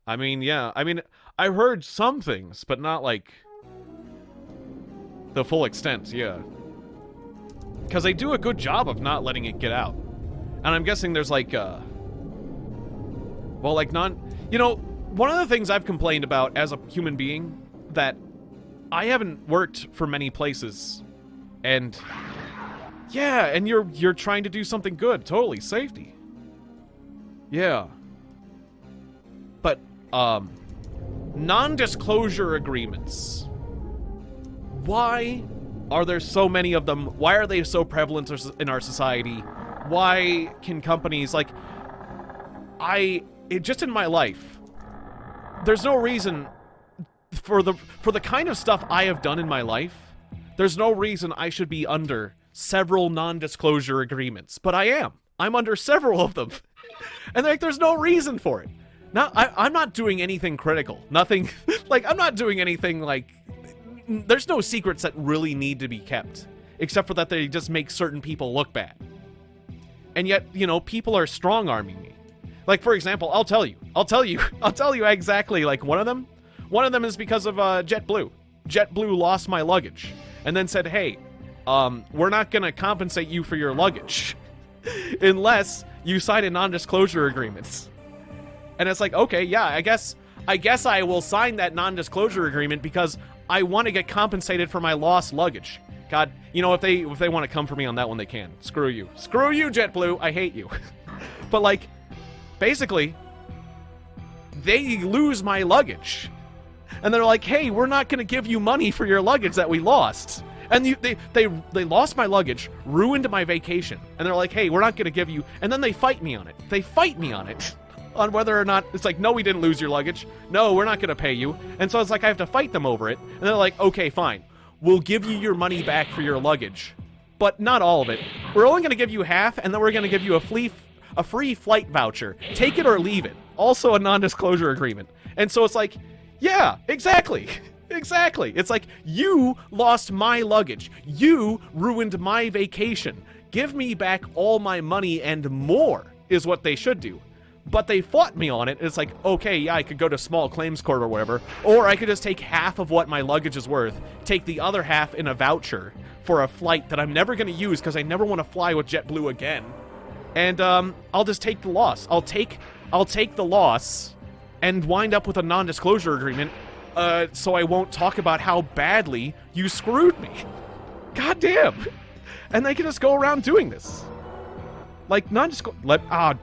I mean, yeah. I mean, I've heard some things, but not, like, the full extent, yeah. Because they do a good job of not letting it get out. And I'm guessing there's, like, well, like, you know, one of the things I've complained about as a human being, that I haven't worked for many places, and... Yeah, and you're trying to do something good. Totally. Safety. Yeah. But, non-disclosure agreements. Why are there so many of them? Why are they so prevalent in our society? Why can companies, like... just in my life, there's no reason... For the kind of stuff I have done in my life, there's no reason I should be under... several non-disclosure agreements, but I am. I'm under several of them. And, like, there's no reason for it. Now, I'm not doing anything critical. Nothing, like, I'm not doing anything, like, there's no secrets that really need to be kept, except for that they just make certain people look bad. And yet, you know, people are strong-arming me. Like, for example, I'll tell you exactly, like, one of them is because of, JetBlue. JetBlue lost my luggage, and then said, hey, we're not gonna compensate you for your luggage unless you sign a non-disclosure agreement. And it's like, okay, yeah, I guess I will sign that non-disclosure agreement because I want to get compensated for my lost luggage. God, you know, if they want to come for me on that one, they can. Screw you. Screw you, JetBlue. I hate you. But, like, basically, they lose my luggage. And they're like, hey, we're not gonna give you money for your luggage that we lost. And they lost my luggage, ruined my vacation, and they're like, hey, we're not going to give you... And then they fight me on it. They fight me on it. On whether or not... It's like, no, we didn't lose your luggage. No, we're not going to pay you. And so it's like I have to fight them over it. And they're like, okay, fine. We'll give you your money back for your luggage. But not all of it. We're only going to give you half, and then we're going to give you a free flight voucher. Take it or leave it. Also a non-disclosure agreement. And so it's like, yeah, exactly. Exactly. It's like, you lost my luggage. You ruined my vacation. Give me back all my money and more, is what they should do. But they fought me on it. It's like, okay, yeah, I could go to small claims court or whatever, or I could just take half of what my luggage is worth, take the other half in a voucher for a flight that I'm never going to use because I never want to fly with JetBlue again. And I'll just take the loss. I'll take the loss and wind up with a non-disclosure agreement. So I won't talk about how badly you screwed me. God damn. And they can just go around doing this. Like,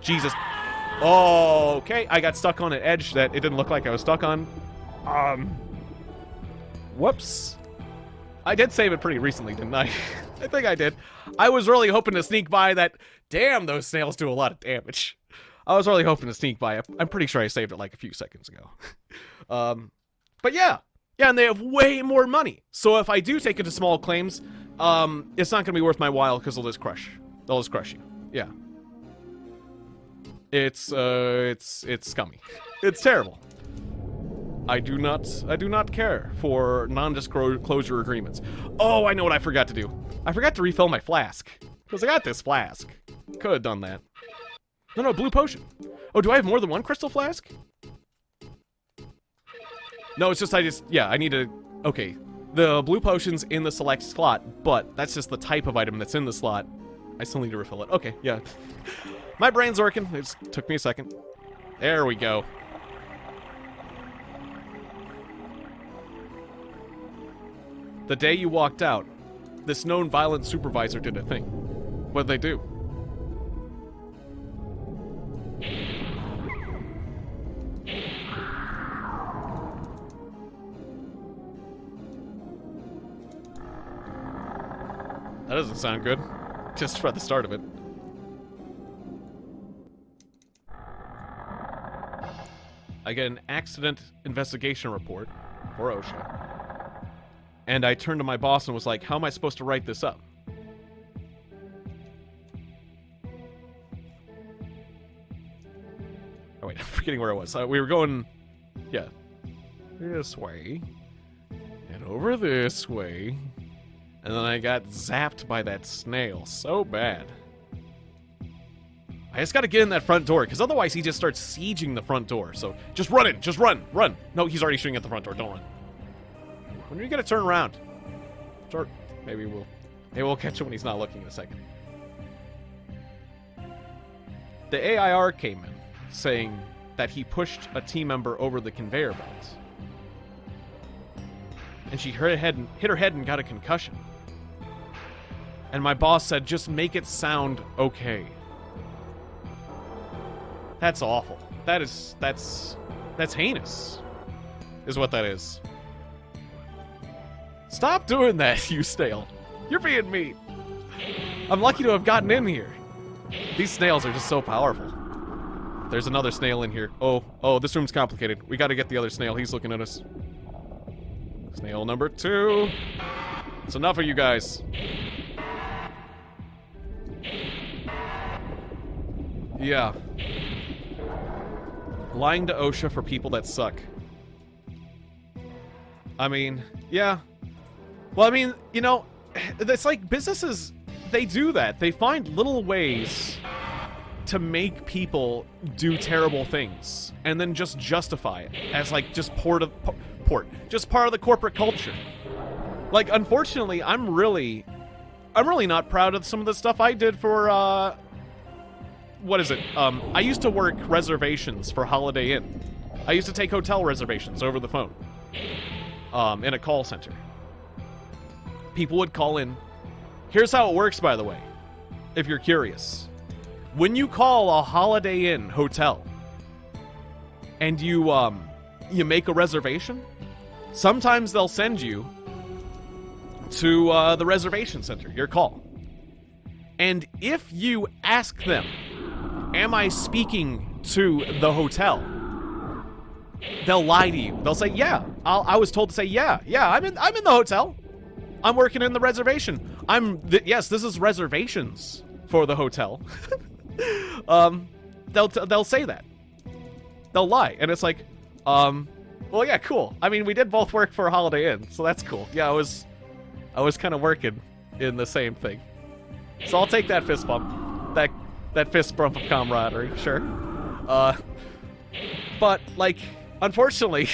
Jesus. Oh, okay. I got stuck on an edge that it didn't look like I was stuck on. Whoops. I did save it pretty recently, didn't I? I think I did. I was really hoping to sneak by that. Damn, those snails do a lot of damage. I was really hoping to sneak by it. I'm pretty sure I saved it like a few seconds ago. But yeah, and they have way more money. So if I do take it to small claims, it's not gonna be worth my while because they'll just crush you. Yeah, it's scummy. It's terrible. I do not care for non-disclosure agreements. Oh, I know what I forgot to do. I forgot to refill my flask because I got this flask. Could have done that. No, blue potion. Oh, do I have more than one crystal flask? No, it's just, I need to, okay. The blue potion's in the select slot, but that's just the type of item that's in the slot. I still need to refill it. Okay, yeah. My brain's working. It just took me a second. There we go. The day you walked out, this known violent supervisor did a thing. What'd they do? That doesn't sound good. Just for the start of it. 'Cause, I get an accident investigation report for OSHA. And I turned to my boss and was like, how am I supposed to write this up? Oh, wait, I'm forgetting where I was. We were going, yeah, this way, and over this way, and then I got zapped by that snail so bad. I just gotta get in that front door, because otherwise he just starts sieging the front door. So just run in, just run, run. No, he's already shooting at the front door, don't run. When are you gonna turn around? Maybe we'll catch him when he's not looking in a second. The AIR came in, saying that he pushed a team member over the conveyor belt. And she hit her head and got a concussion. And my boss said, just make it sound okay. That's awful. That's heinous, is what that is. Stop doing that, you snail. You're being mean. I'm lucky to have gotten in here. These snails are just so powerful. There's another snail in here. Oh, this room's complicated. We gotta get the other snail. He's looking at us. Snail number 2. It's enough of you guys. Yeah. Lying to OSHA for people that suck. I mean, yeah. Well, I mean, you know, it's like businesses, they do that. They find little ways to make people do terrible things and then just justify it as like just just part of the corporate culture. Like, unfortunately, I'm really not proud of some of the stuff I did for what is it? I used to work reservations for Holiday Inn. I used to take hotel reservations over the phone in a call center. People would call in. Here's how it works, by the way, if you're curious. When you call a Holiday Inn hotel and you make a reservation, sometimes they'll send you to the reservation center, your call. And if you ask them, am I speaking to the hotel? They'll lie to you. They'll say, yeah. I was told to say, yeah, I'm in the hotel. I'm working in the reservation. Yes, this is reservations for the hotel. They'll say that. They'll lie, and it's like, well, yeah, cool. I mean, we did both work for a Holiday Inn, so that's cool. Yeah, I was kind of working in the same thing. So I'll take that fist bump, that fist bump of camaraderie, sure. But like, unfortunately,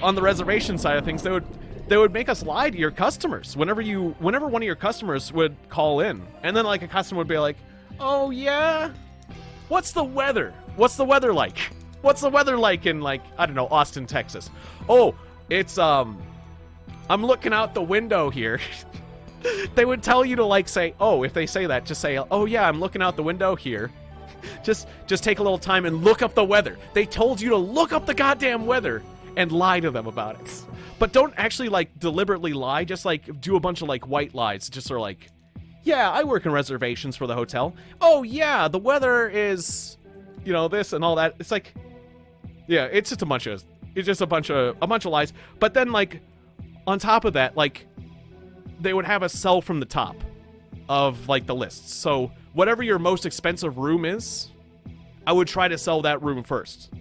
on the reservation side of things, they would make us lie to your customers whenever one of your customers would call in, and then like a customer would be like, oh yeah, what's the weather? What's the weather like? What's the weather like in, like, I don't know, Austin, Texas? Oh, it's I'm looking out the window here. They would tell you to like say, oh, if they say that, just say, oh yeah, I'm looking out the window here. Just take a little time and look up the weather. They told you to look up the goddamn weather and lie to them about it. But don't actually like deliberately lie, just like do a bunch of like white lies, just sort of like, yeah, I work in reservations for the hotel. Oh yeah, the weather is, you know, this and all that. It's like, yeah, it's just a bunch of lies. But then like on top of that, like they would have us sell from the top of like the lists. So whatever your most expensive room is, I would try to sell that room first.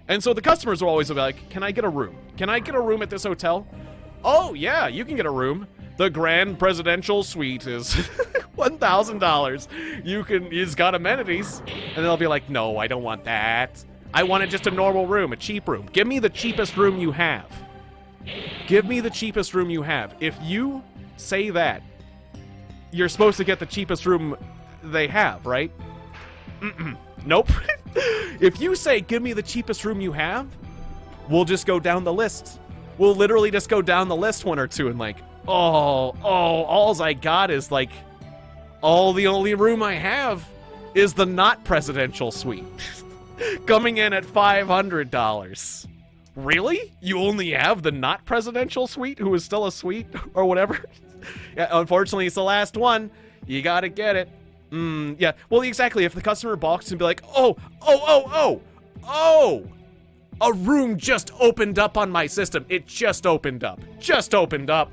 And so the customers will always be like, can I get a room? Can I get a room at this hotel? Oh yeah, you can get a room. The Grand Presidential Suite is $1,000. It's got amenities. And they'll be like, no, I don't want that. I wanted just a normal room, a cheap room. Give me the cheapest room you have. Give me the cheapest room you have. If you say that, you're supposed to get the cheapest room they have, right? Nope. If you say, give me the cheapest room you have, we'll just go down the list. We'll literally just go down the list one or two and like, alls I got is like, the only room I have is the not presidential suite. Coming in at $500. Really? You only have the not presidential suite, who is still a suite or whatever? Yeah, unfortunately, it's the last one. You gotta get it. Yeah, well, exactly. If the customer balks and be like, A room just opened up on my system. It just opened up. Just opened up.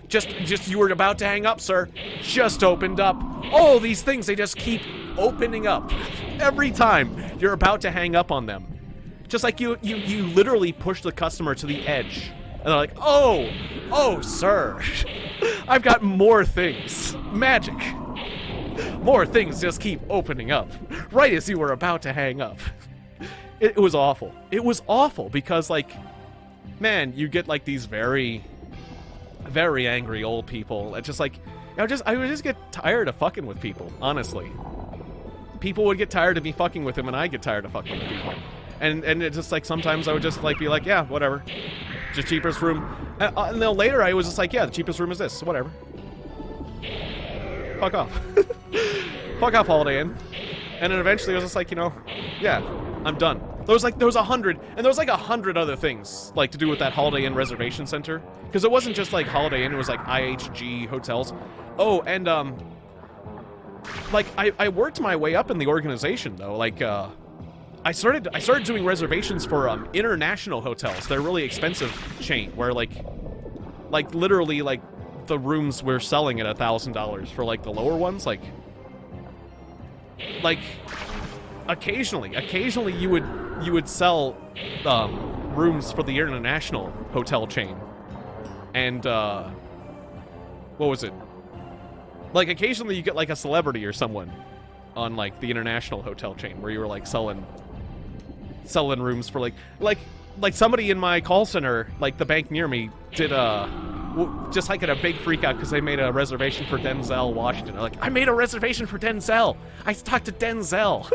Just you were about to hang up, sir. Just opened up. All these things, they just keep opening up. Every time you're about to hang up on them. Just like you literally push the customer to the edge. And they're like, oh, sir. I've got more things. Magic. More things just keep opening up. Right as you were about to hang up. It was awful. It was awful because, like, man, you get, like, these very, very angry old people. It's just, like, I would just get tired of fucking with people, honestly. People would get tired of me fucking with them, and I get tired of fucking with people. And it's just, like, sometimes I would just, like, be like, yeah, whatever. Just cheapest room. And then later I was just like, yeah, the cheapest room is this, so whatever. Fuck off. Fuck off, Holiday Inn. And then eventually I was just like, you know, yeah, I'm done. There was 100, and there was like 100 other things, like, to do with that Holiday Inn reservation center. Because it wasn't just, like, Holiday Inn, it was, like, IHG hotels. Oh, and, like, I worked my way up in the organization, though. Like, I started doing reservations for, international hotels. They're a really expensive chain, where, like, literally, like, the rooms we're selling at $1,000 for, like, the lower ones, like, occasionally you would sell rooms for the international hotel chain, and what was it? Like, occasionally you get, like, a celebrity or someone on, like, the international hotel chain where you were, like, selling rooms for, like somebody in my call center, like the bank near me, did just like a big freak out because they made a reservation for Denzel Washington. They're like, I made a reservation for Denzel. I talked to Denzel.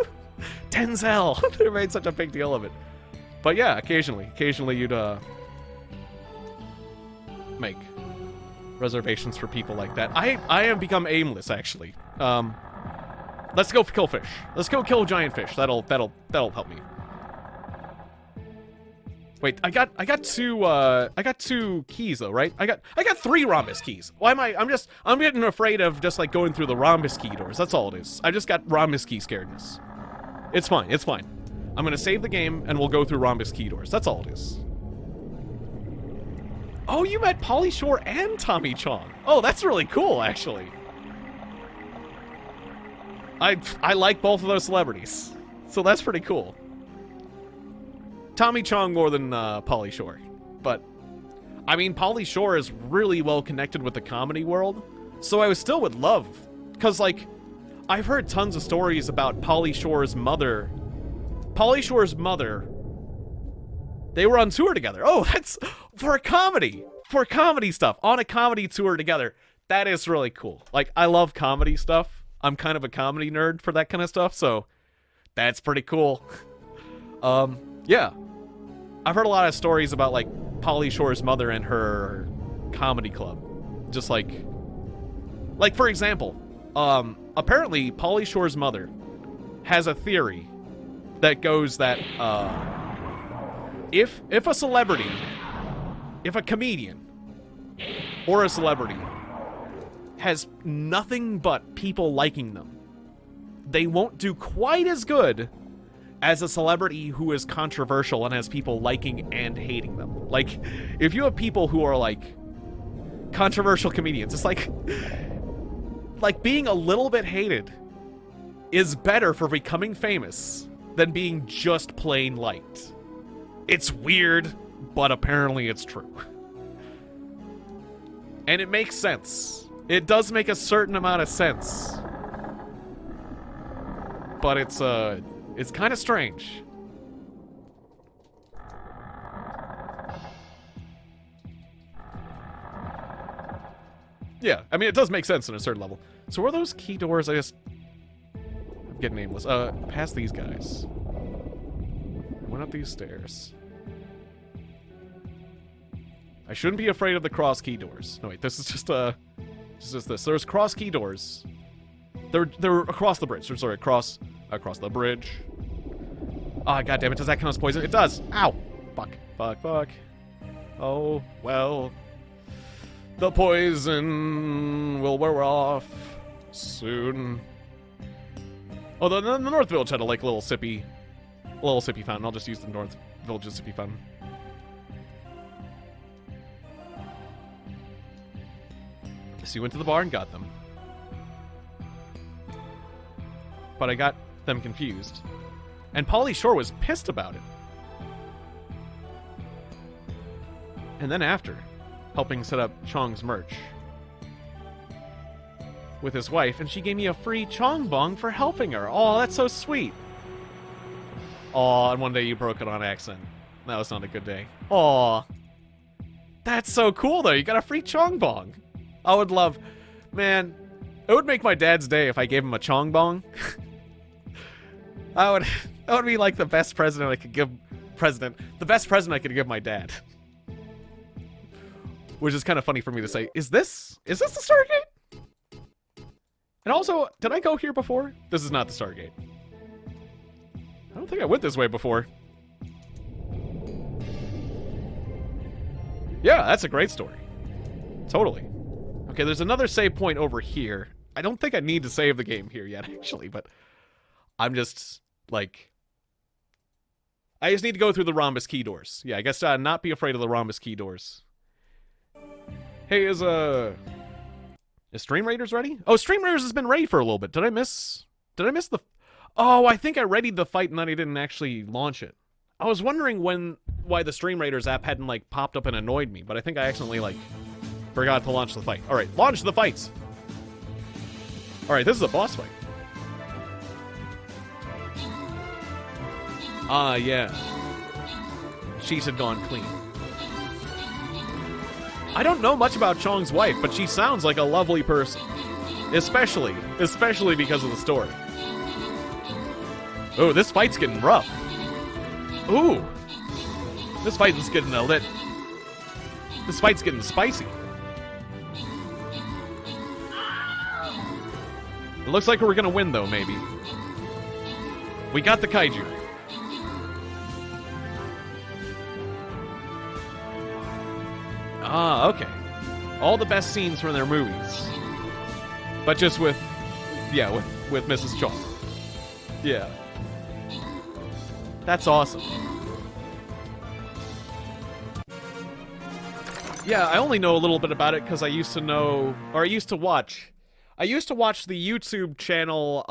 Denzel. They made such a big deal of it. But yeah, occasionally you'd make reservations for people like that. I have become aimless, actually. Let's go kill fish. Let's go kill giant fish. That'll help me. Wait, I got two keys though, right? I got 3 rhombus keys. Why am I'm getting afraid of just, like, going through the rhombus key doors. That's all it is. I just got rhombus key scaredness. It's fine. It's fine. I'm gonna save the game and we'll go through rhombus key doors. That's all it is. Oh, you met Pauly Shore and Tommy Chong. Oh, that's really cool, actually. I like both of those celebrities, so that's pretty cool. Tommy Chong more than Pauly Shore, but I mean, Pauly Shore is really well connected with the comedy world, so I still would love, because, like, I've heard tons of stories about Pauly Shore's mother. Pauly Shore's mother, they were on tour together. Oh, that's for comedy stuff, on a comedy tour together. That is really cool. Like, I love comedy stuff. I'm kind of a comedy nerd for that kind of stuff, so that's pretty cool. Yeah. I've heard a lot of stories about, like, Pauly Shore's mother and her comedy club. Just like, for example, apparently Pauly Shore's mother has a theory that goes that, if a celebrity, if a comedian or a celebrity has nothing but people liking them, they won't do quite as good as a celebrity who is controversial and has people liking and hating them. Like, if you have people who are, like, controversial comedians, it's like being a little bit hated is better for becoming famous than being just plain liked. It's weird, but apparently it's true. And it makes sense. It does make a certain amount of sense. But it's kind of strange. Yeah, I mean, it does make sense on a certain level. So are those key doors? I'm getting nameless. Past these guys. I went up these stairs. I shouldn't be afraid of the cross key doors. No, wait, this is just this. There's cross key doors. They're across the bridge. Sorry, across the bridge. Ah, oh, goddammit, does that count as poison? It does! Ow! Fuck. Oh, well. The poison will wear off soon. Oh, the North Village had a, like, little sippy fountain. I'll just use the North villages to be fun. So you went to the bar and got them. But I got them confused. And Pauly Shore was pissed about it. And then after, helping set up Chong's merch with his wife, and she gave me a free Chong bong for helping her. Oh, that's so sweet. Oh, and one day you broke it on accident. That was not a good day. Oh, that's so cool, though. You got a free Chong bong. I would love... Man, it would make my dad's day if I gave him a Chong bong. That would be like the best present I could give... The best present I could give my dad. Which is kind of funny for me to say. Is this the Stargate? And also, did I go here before? This is not the Stargate. I don't think I went this way before. Yeah, that's a great story. Totally. Okay, there's another save point over here. I don't think I need to save the game here yet, actually, but I'm just, like... I just need to go through the rhombus key doors. Yeah, I guess not be afraid of the rhombus key doors. Hey, is Stream Raiders ready? Oh, Stream Raiders has been ready for a little bit. Did I miss the... Oh, I think I readied the fight and then I didn't actually launch it. I was wondering why the Stream Raiders app hadn't, like, popped up and annoyed me, but I think I accidentally, like, forgot to launch the fight. Alright, launch the fights! Alright, this is a boss fight. Ah, yeah. Sheets had gone clean. I don't know much about Chong's wife, but she sounds like a lovely person. Especially because of the story. Oh, this fight's getting rough. Ooh. This fight is getting a lit. This fight's getting spicy. It looks like we're gonna win, though, maybe. We got the kaiju. Ah, okay. All the best scenes from their movies. But just with Mrs. Chong. Yeah. That's awesome. Yeah, I only know a little bit about it because I used to watch the YouTube channel,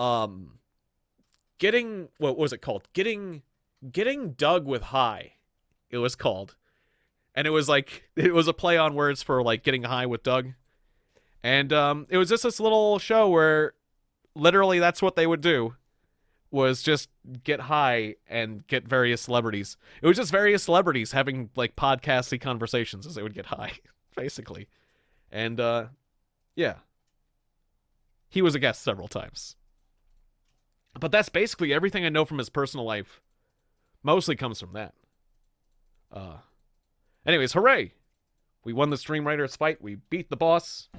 what was it called? Getting Doug with High, it was called. And it was a play on words for, like, getting high with Doug. And, it was just this little show where literally that's what they would do, was just get high and get various celebrities. It was just various celebrities having, like, podcasty conversations as they would get high, basically. And, yeah. He was a guest several times. But that's basically everything I know from his personal life. Mostly comes from that. Anyways, hooray! We won the Stream Raiders fight. We beat the boss.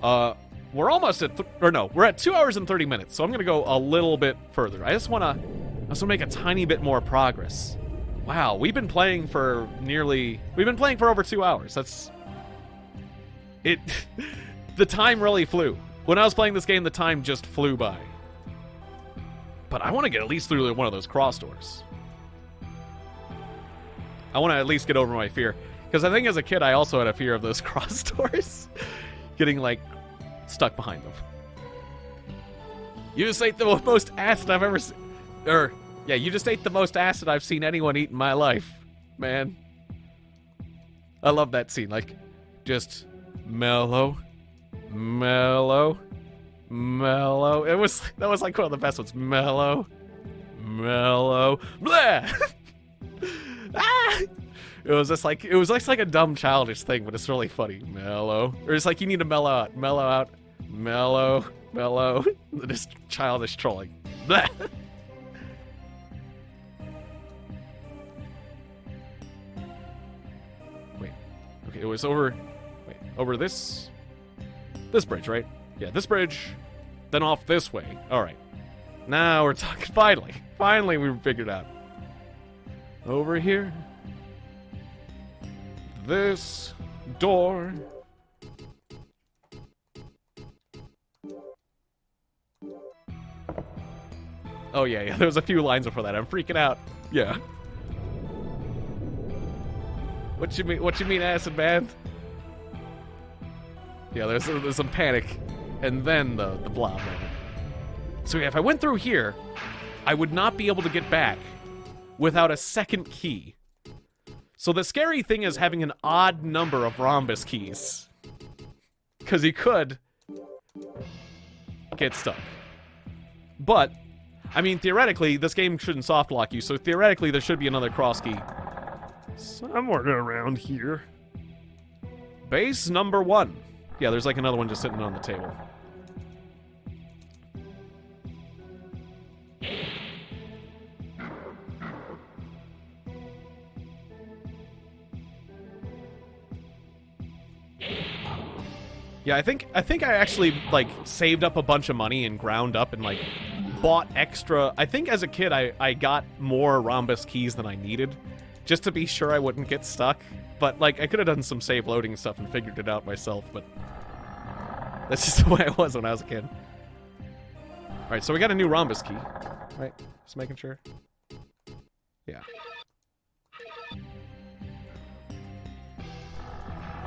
We're almost at... we're at 2 hours and 30 minutes, so I'm gonna go a little bit further. I just wanna make a tiny bit more progress. Wow, we've been playing for over 2 hours. That's... It... The time really flew. When I was playing this game, the time just flew by. But I want to get at least through one of those cross doors. I want to at least get over my fear. Because I think as a kid, I also had a fear of those cross doors. Getting, like, stuck behind them. You just ate the most acid I've ever seen. You just ate the most acid I've seen anyone eat in my life. Man. I love that scene. Like, just mellow. Mellow. Mellow. That was like one of the best ones. Mellow. Mellow. Blah! Ah! It was just like a dumb childish thing, but it's really funny. Mellow. Or it's like you need to mellow out. Mellow out. Mellow. Mellow. Just childish trolling. Blah! Wait. Okay, it was over this bridge, right? Yeah, this bridge, then off this way. Alright. Now we're talking. Finally we figured out. Over here. This door. Oh yeah, there was a few lines before that. I'm freaking out. Yeah. What you mean, acid man? Yeah, there's some panic, and then the blob moment. So yeah, if I went through here, I would not be able to get back without a second key. So the scary thing is having an odd number of rhombus keys, because you could get stuck. But I mean, theoretically, this game shouldn't soft lock you, so theoretically there should be another cross key somewhere around here. Base number 1. Yeah, there's like another one just sitting on the table. Yeah, I think I actually, like, saved up a bunch of money and ground up and, like, bought extra. I think as a kid I got more rhombus keys than I needed, just to be sure I wouldn't get stuck. But, like, I could have done some save loading stuff and figured it out myself, but that's just the way I was when I was a kid. Alright, so we got a new rhombus key. Right, just making sure. Yeah.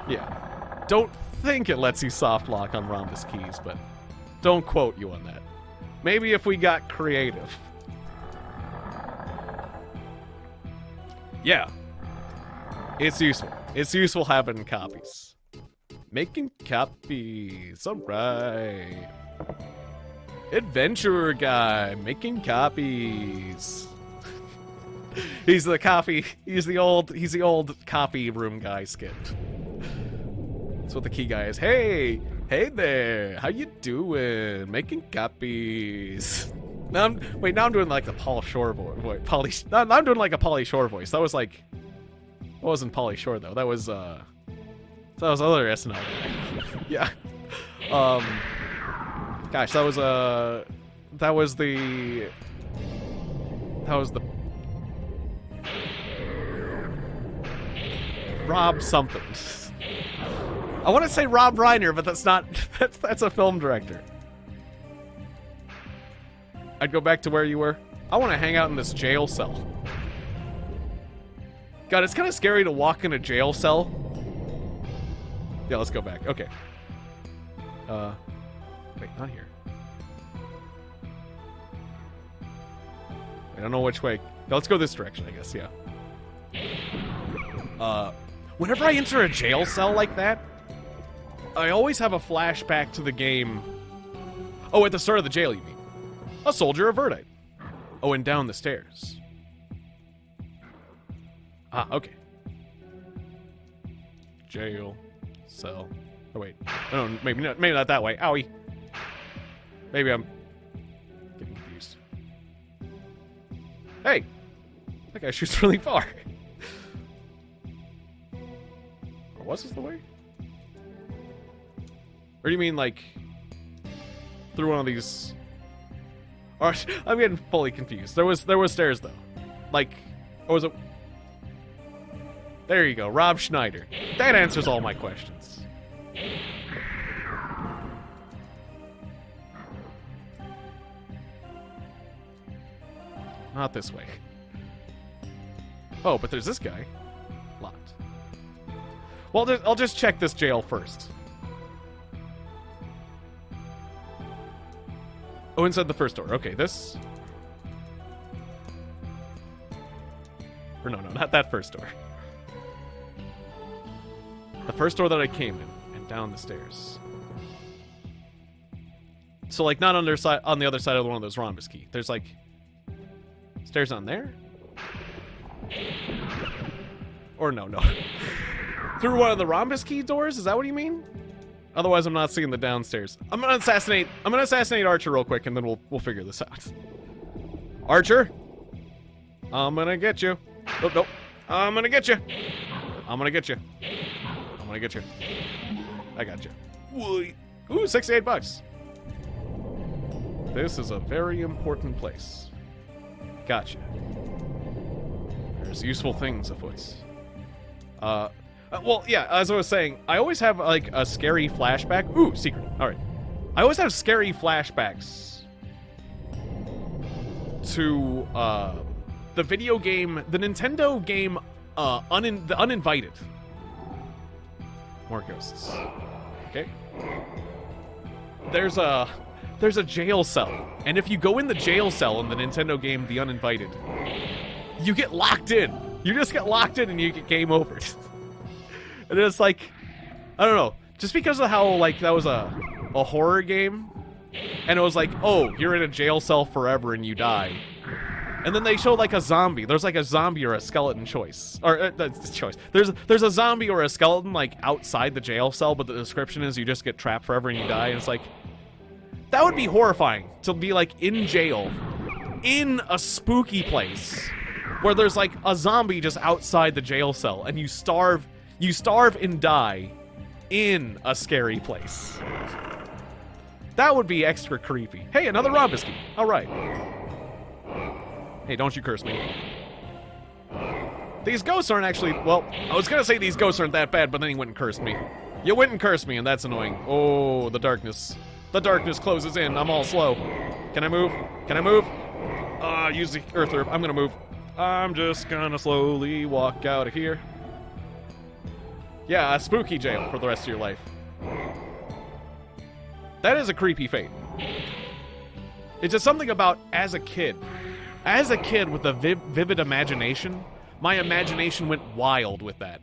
Yeah. Don't think it lets you soft lock on rhombus keys, but don't quote you on that. Maybe if we got creative. Yeah. It's useful. It's useful having copies. Making copies. Alright. Adventurer guy. Making copies. He's the old copy room guy skit. That's what the key guy is. Hey there, how you doing? Making copies. Now I'm doing like the Paul Shore voice. Now I'm doing like a Pauly Shore voice. That was like, it wasn't Pauly Shore though. That was other SNL. Yeah. Gosh, that was the Rob something. I want to say Rob Reiner, but that's not. That's a film director. I'd go back to where you were. I want to hang out in this jail cell. God, it's kind of scary to walk in a jail cell. Yeah, let's go back. Okay. Wait, not here. I don't know which way. No, let's go this direction, I guess. Yeah. Whenever I enter a jail cell like that, I always have a flashback to the game. Oh, at the start of the jail, you mean? A soldier of Verdite. Oh, and down the stairs. Ah, okay. Jail. Cell. Oh, wait. Oh, maybe not that way. Owie. Maybe I'm getting confused. Hey! That guy shoots really far. Or was this the way? Or do you mean, like, through one of these? Or, I'm getting fully confused. There was stairs, though. Like, or was it? There you go, Rob Schneider. That answers all my questions. Not this way. Oh, but there's this guy. Locked. Well, I'll just check this jail first. Oh, inside the first door. Okay, this. Or no, not that first door. The first door that I came in, and down the stairs. So, like, not on the other side of one of those rhombus key. There's, like, stairs on there? Or no. Through one of the rhombus key doors? Is that what you mean? Otherwise, I'm not seeing the downstairs. I'm gonna assassinate Archer real quick, and then we'll figure this out. Archer, I'm gonna get you. Oh, nope. I'm gonna get you. I'm gonna get you. I'm gonna get you. I got you. Ooh, 68 bucks. This is a very important place. Gotcha. There's useful things afoot. Well, yeah, as I was saying, I always have, like, a scary flashback. Ooh, secret. All right. I always have scary flashbacks to, the video game, the Nintendo game The Uninvited. More ghosts. Okay. There's a jail cell, and if you go in the jail cell in the Nintendo game The Uninvited, you get locked in. You just get locked in and you get game over. And it's like, I don't know, just because of how like that was a horror game, and it was like, oh, you're in a jail cell forever and you die. And then they showed like a zombie. There's like a zombie or a skeleton choice. Or, choice. There's a zombie or a skeleton like outside the jail cell, but the description is you just get trapped forever and you die. And it's like, that would be horrifying to be like in jail, in a spooky place, where there's like a zombie just outside the jail cell, and you starve and die in a scary place. That would be extra creepy. Hey, another Robisky. All right. Hey, don't you curse me. These ghosts aren't actually... Well, I was going to say these ghosts aren't that bad, but then he went and cursed me. You went and cursed me, and that's annoying. Oh, the darkness. The darkness closes in. I'm all slow. Can I move? Can I move? Use the earth herb. I'm going to move. I'm just going to slowly walk out of here. Yeah, a spooky jail for the rest of your life. That is a creepy fate. It's just something about as a kid with a vivid imagination, my imagination went wild with that.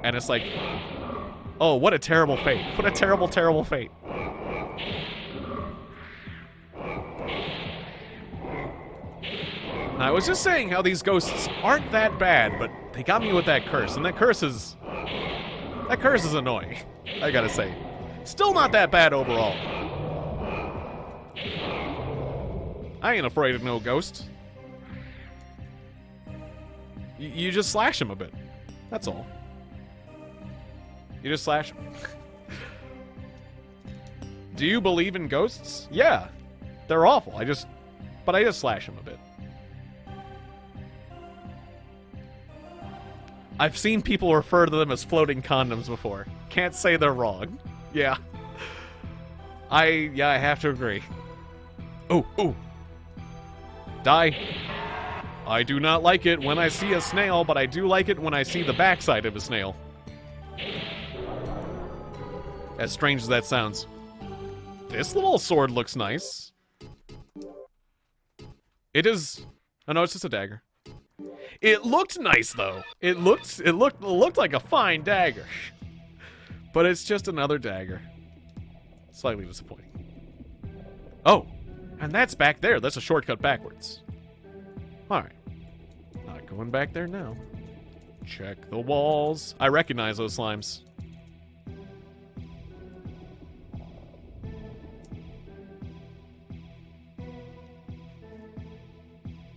And it's like, oh, what a terrible fate. What a terrible, terrible fate. I was just saying how these ghosts aren't that bad, but they got me with that curse, and that curse is annoying, I gotta say. Still not that bad overall. I ain't afraid of no ghost. You just slash him a bit. That's all. You just slash him. Do you believe in ghosts? Yeah. They're awful. But I just slash him a bit. I've seen people refer to them as floating condoms before. Can't say they're wrong. Yeah. I have to agree. Ooh. Die. I do not like it when I see a snail, but I do like it when I see the backside of a snail. As strange as that sounds. This little sword looks nice. It is... Oh no, it's just a dagger. It looked nice though. It looked like a fine dagger. But it's just another dagger. Slightly disappointing. Oh, and that's back there. That's a shortcut backwards. Alright. Not going back there now. Check the walls. I recognize those slimes.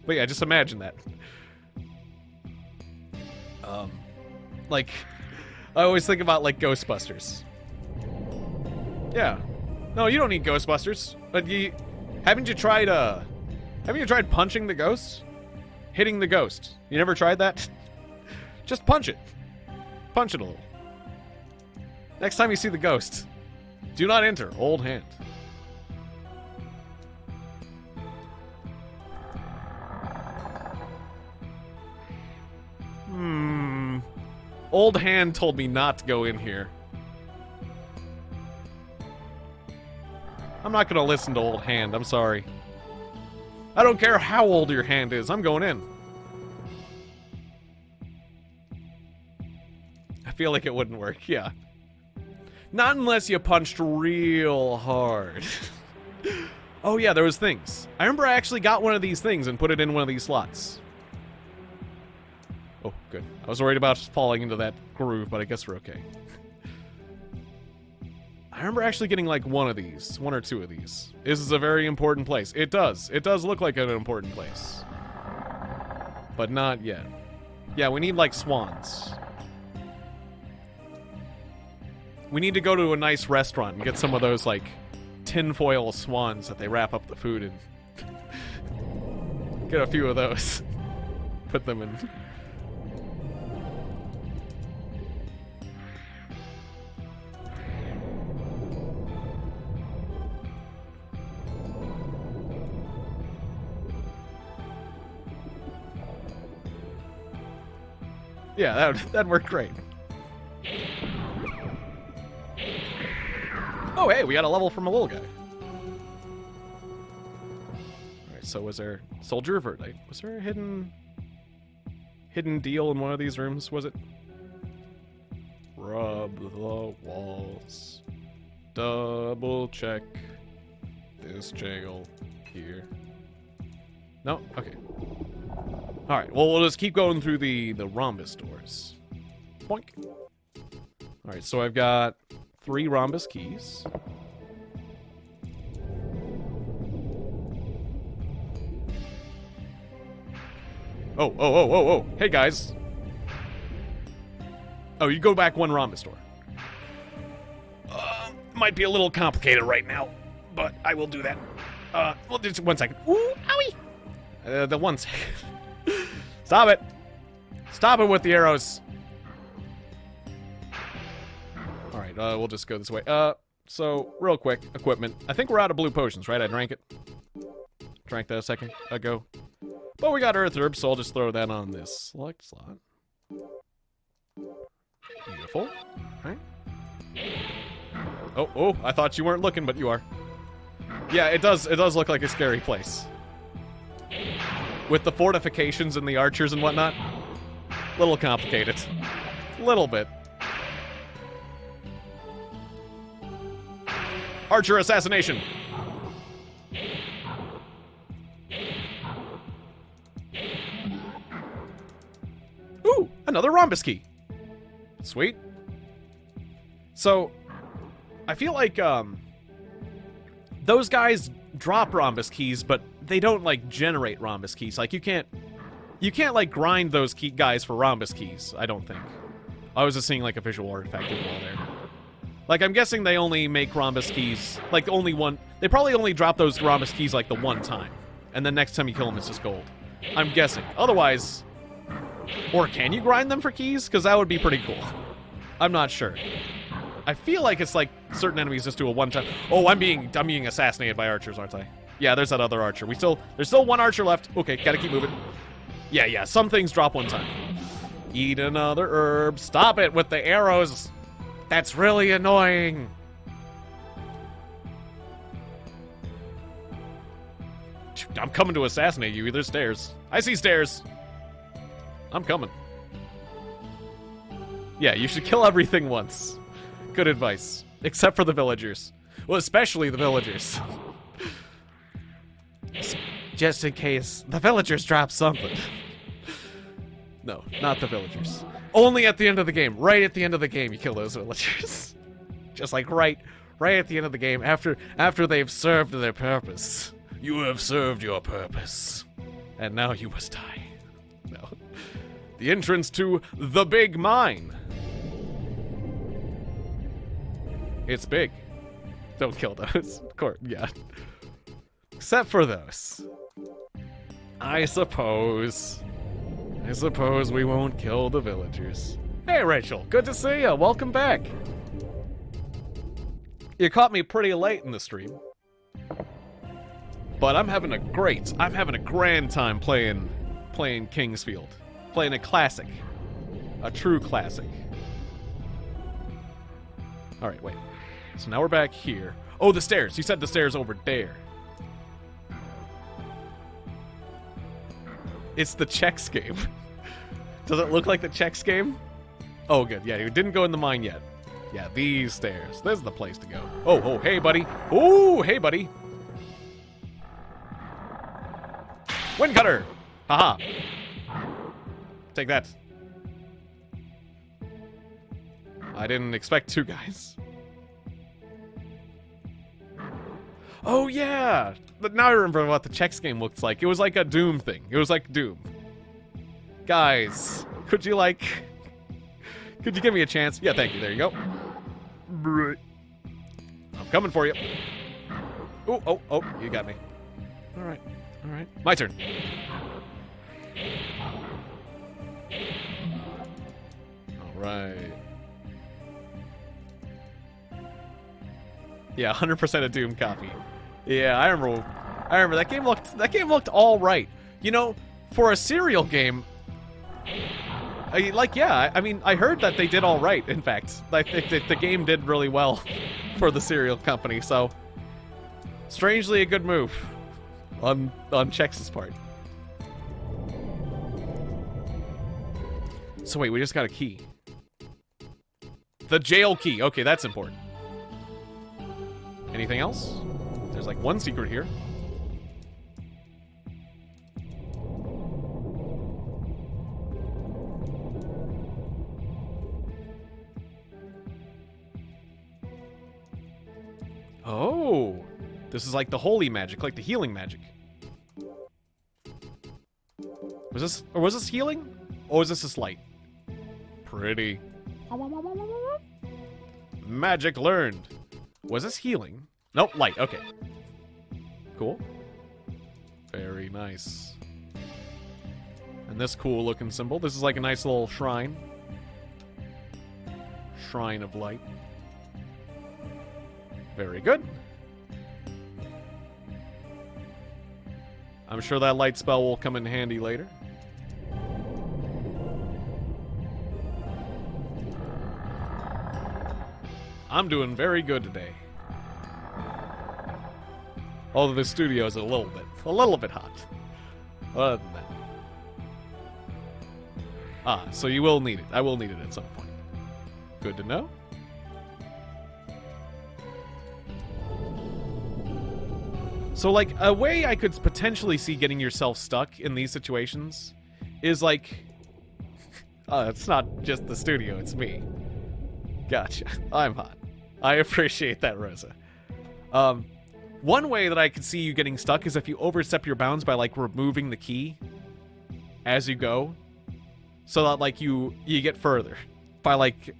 But yeah, just imagine that. Like, I always think about, like, Ghostbusters. Yeah. No, you don't need Ghostbusters. But haven't you tried punching the ghost? Hitting the ghost. You never tried that? Just punch it. Punch it a little. Next time you see the ghost, do not enter. Old hand. Old hand told me not to go in here. I'm not gonna listen to old hand. I'm sorry. I don't care how old your hand is. I'm going in. I feel like it wouldn't work. Yeah. Not unless you punched real hard. Oh yeah, there was things. I remember I actually got one of these things and put it in one of these slots. Oh, good. I was worried about falling into that groove, but I guess we're okay. I remember actually getting like one of these. One or two of these. This is a very important place. It does. It does look like an important place. But not yet. Yeah, we need like swans. We need to go to a nice restaurant and get some of those like tinfoil swans that they wrap up the food in. Get a few of those. Put them in. Yeah, that'd work great. Oh, hey, we got a level from a little guy. Alright, so was there... Soldier of Verdite. Was there a hidden deal in one of these rooms, was it? Rub the walls. Double check this jail here. No? Okay. Alright, well, we'll just keep going through the rhombus doors. Boink. Alright, so I've got 3 rhombus keys. Oh. Hey, guys. Oh, you go back 1 rhombus door. Might be a little complicated right now, but I will do that. Well, just 1 second. Ooh, owie! The 1 second. Stop it! Stop it with the arrows! Alright, we'll just go this way. So, real quick, equipment. I think we're out of blue potions, right? I drank it. Drank that a second ago. But we got earth herbs, so I'll just throw that on this select slot. Beautiful. Alright. Oh, I thought you weren't looking, but you are. Yeah, it does look like a scary place. With the fortifications and the archers and whatnot. Little complicated. Little bit. Archer assassination! Ooh, another rhombus key. Sweet. So, I feel like, those guys drop rhombus keys, but they don't, like, generate rhombus keys. Like, you can't, like, grind those guys for rhombus keys, I don't think. I was just seeing, like, a visual artifact in the wall there. Like, I'm guessing they only make rhombus keys, like, only one... They probably only drop those rhombus keys, like, the 1 time. And then next time you kill them, it's just gold. I'm guessing. Otherwise... Or can you grind them for keys? Because that would be pretty cool. I'm not sure. I feel like it's like certain enemies just do a 1 time... Oh, I'm being assassinated by archers, aren't I? Yeah, there's that other archer. There's still 1 archer left. Okay, gotta keep moving. Yeah, some things drop 1 time. Eat another herb. Stop it with the arrows! That's really annoying! I'm coming to assassinate you. There's stairs. I see stairs. I'm coming. Yeah, you should kill everything once. Good advice. Except for the villagers. Well, especially the villagers. Just in case the villagers drop something. No, not the villagers. Only at the end of the game. Right at the end of the game, you kill those villagers. Just like right at the end of the game, after they've served their purpose. You have served your purpose. And now you must die. No. The entrance to the big mine. It's big. Don't kill those. Of course, yeah. Except for those. I suppose we won't kill the villagers. Hey, Rachel. Good to see you. Welcome back. You caught me pretty late in the stream. But I'm having a grand time playing Kingsfield. Playing a classic. A true classic. Alright, wait. So now we're back here. Oh, the stairs. You said the stairs over there. It's the Chex game. Does it look like the Chex game? Oh, good. Yeah, you didn't go in the mine yet. Yeah, these stairs. This is the place to go. Oh, hey, buddy. Oh, hey, buddy. Wind cutter. Haha. Take that. I didn't expect 2 guys. Oh, yeah. But now I remember what the Chex game looks like. It was like a Doom thing. It was like Doom. Guys, could you give me a chance? Yeah, thank you. There you go. I'm coming for you. Oh, you got me. All right. My turn. All right. Yeah, 100% a Doom copy. Yeah, I remember that game looked all right. You know, for a serial game, I mean, I heard that they did all right, in fact. I think that the game did really well for the cereal company, so... Strangely a good move on Chex' part. So wait, we just got a key. The jail key. Okay, that's important. Anything else? There's like one secret here. Oh, this is like the holy magic, like the healing magic. Was this healing? Or was this just light? Pretty. Magic learned. Was this healing? Nope, light, okay. Cool. Very nice. And this cool looking symbol. This is like a nice little shrine. Shrine of light. Very good. I'm sure that light spell will come in handy later. I'm doing very good today. Although the studio is a little bit hot. Other than that. Ah, so you will need it. I will need it at some point. Good to know. So, like, a way I could potentially see getting yourself stuck in these situations is, like... it's not just the studio, it's me. Gotcha. I'm hot. I appreciate that, Rosa. One way that I could see you getting stuck is if you overstep your bounds by, like, removing the key as you go. So that, like, you get further by, like,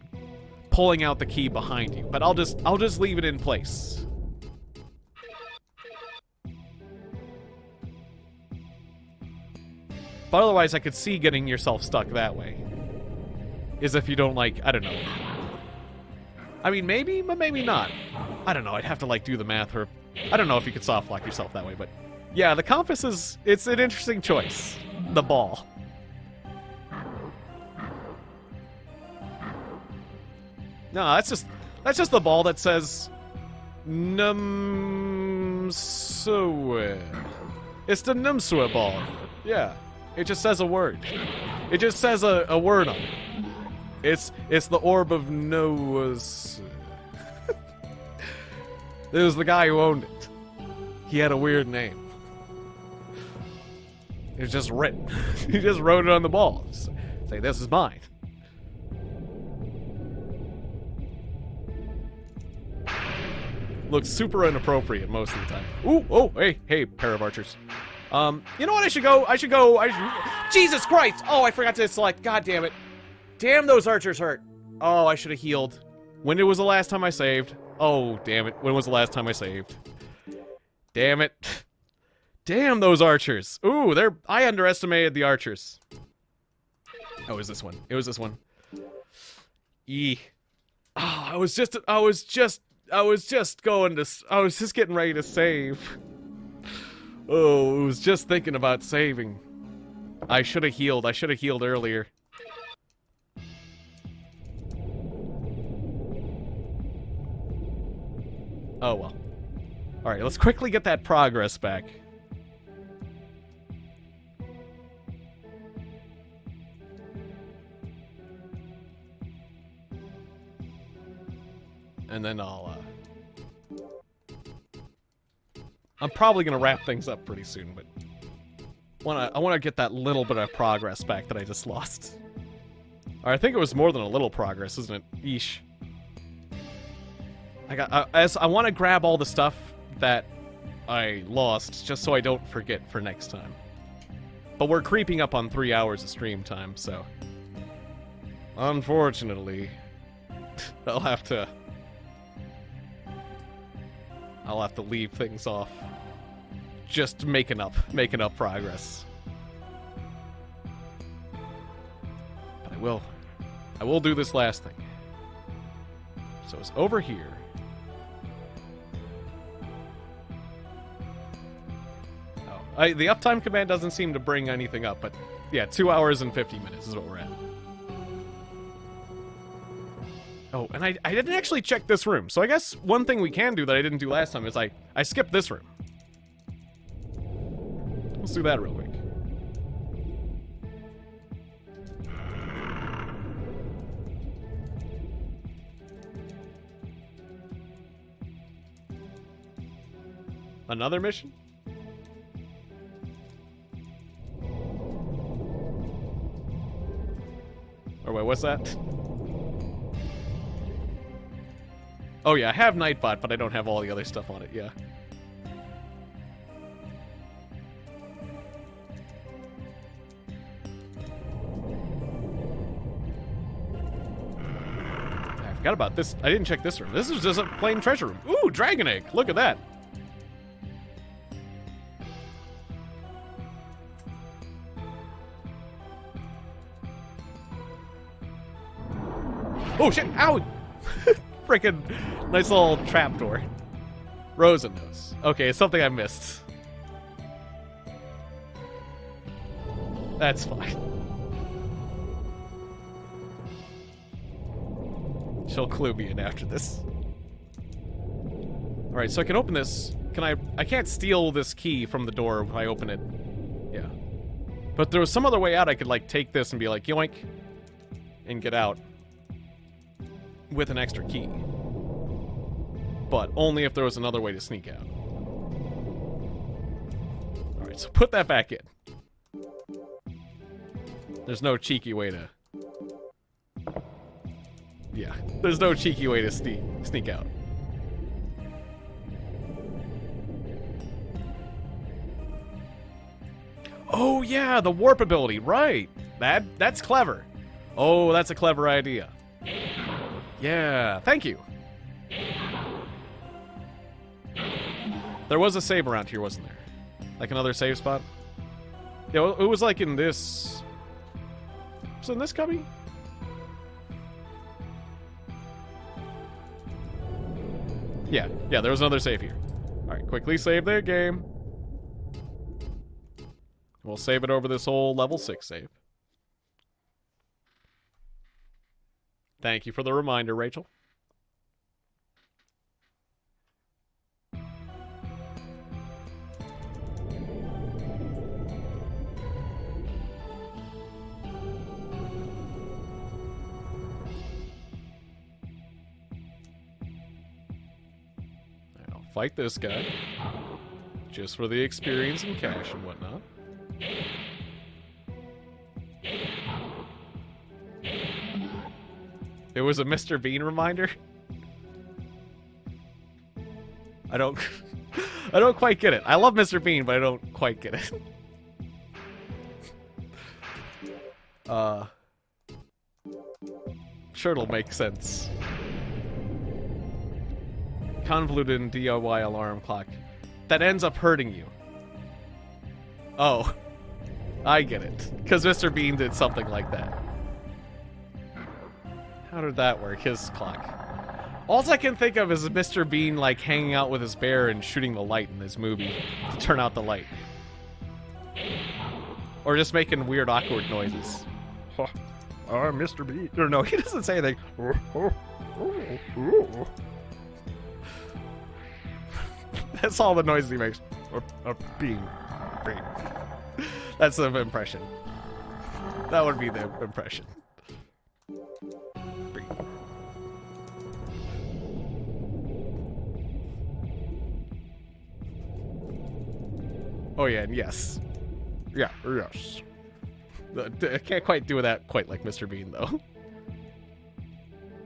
pulling out the key behind you. But I'll just leave it in place. But otherwise, I could see getting yourself stuck that way. Is if you don't, like, I don't know. I mean, maybe, but maybe not. I don't know, I'd have to, like, do the math, or... I don't know if you could soft lock yourself that way, but... Yeah, the compass is... It's an interesting choice. The ball. No, that's just the ball that says... Numsua. It's the Numsua ball. Yeah. It just says a word. It just says a word on it. It's the orb of Noah's. It was the guy who owned it. He had a weird name. It was just written. He just wrote it on the ball. Say, this is mine. Looks super inappropriate most of the time. Ooh, oh, hey, pair of archers. You know what? I should go. Jesus Christ! Oh, I forgot to select. God damn it. Damn, those archers hurt. Oh, I should have healed. When was the last time I saved? Oh, damn it. When was the last time I saved? Damn it. Damn those archers. Ooh, I underestimated the archers. Oh, it was this one. It was this one. E. Oh, I was just getting ready to save. Oh, I was just thinking about saving. I should have healed. I should have healed earlier. Oh, well. Alright, let's quickly get that progress back. And then I'm probably gonna wrap things up pretty soon, but I wanna get that little bit of progress back that I just lost. Or I think it was more than a little progress, isn't it? Eesh. I want to grab all the stuff that I lost, just so I don't forget for next time. But we're creeping up on 3 hours of stream time, so... Unfortunately, I'll have to leave things off. Just making up progress. But I will do this last thing. So it's over here. Oh, the uptime command doesn't seem to bring anything up, but yeah, 2 hours and 50 minutes is what we're at. Oh, and I didn't actually check this room. So I guess one thing we can do that I didn't do last time is I skipped this room. Let's do that real quick. Another mission? Or wait, what's that? Oh yeah, I have Nightbot, but I don't have all the other stuff on it, yeah. I forgot about this. I didn't check this room. This is just a plain treasure room. Ooh, dragon egg. Look at that. Oh shit! Ow! Freaking nice little trapdoor. Rosa knows. Okay, it's something I missed. That's fine. She'll clue me in after this. Alright, so I can open this. Can I can't steal this key from the door if I open it. Yeah. But there was some other way out I could, like, take this and be like, yoink, and get out. With an extra key. But only if there was another way to sneak out. Alright, so put that back in. There's no cheeky way to... Yeah, there's no cheeky way to sneak out. Oh yeah, the warp ability, right. That's clever. Oh, that's a clever idea. Yeah, thank you. There was a save around here, wasn't there? Like another save spot? Yeah, it was like in this... Was it in this cubby? Yeah, there was another save here. Alright, quickly save the game. We'll save it over this whole level 6 save. Thank you for the reminder, Rachel. I'll fight this guy. Just for the experience and cash and whatnot. It was a Mr. Bean reminder? I don't quite get it. I love Mr. Bean, but I don't quite get it. Sure it'll make sense. Convoluted DIY alarm clock. That ends up hurting you. Oh. I get it. Because Mr. Bean did something like that. How did that work? His clock. All I can think of is Mr. Bean, like, hanging out with his bear and shooting the light in this movie to turn out the light. Or just making weird, awkward noises. Mr. Bean. Or no, he doesn't say anything. That's all the noises he makes. Bean. That's the impression. That would be the impression. Oh yeah, and yes. Yeah, yes. I can't quite do that quite like Mr. Bean, though.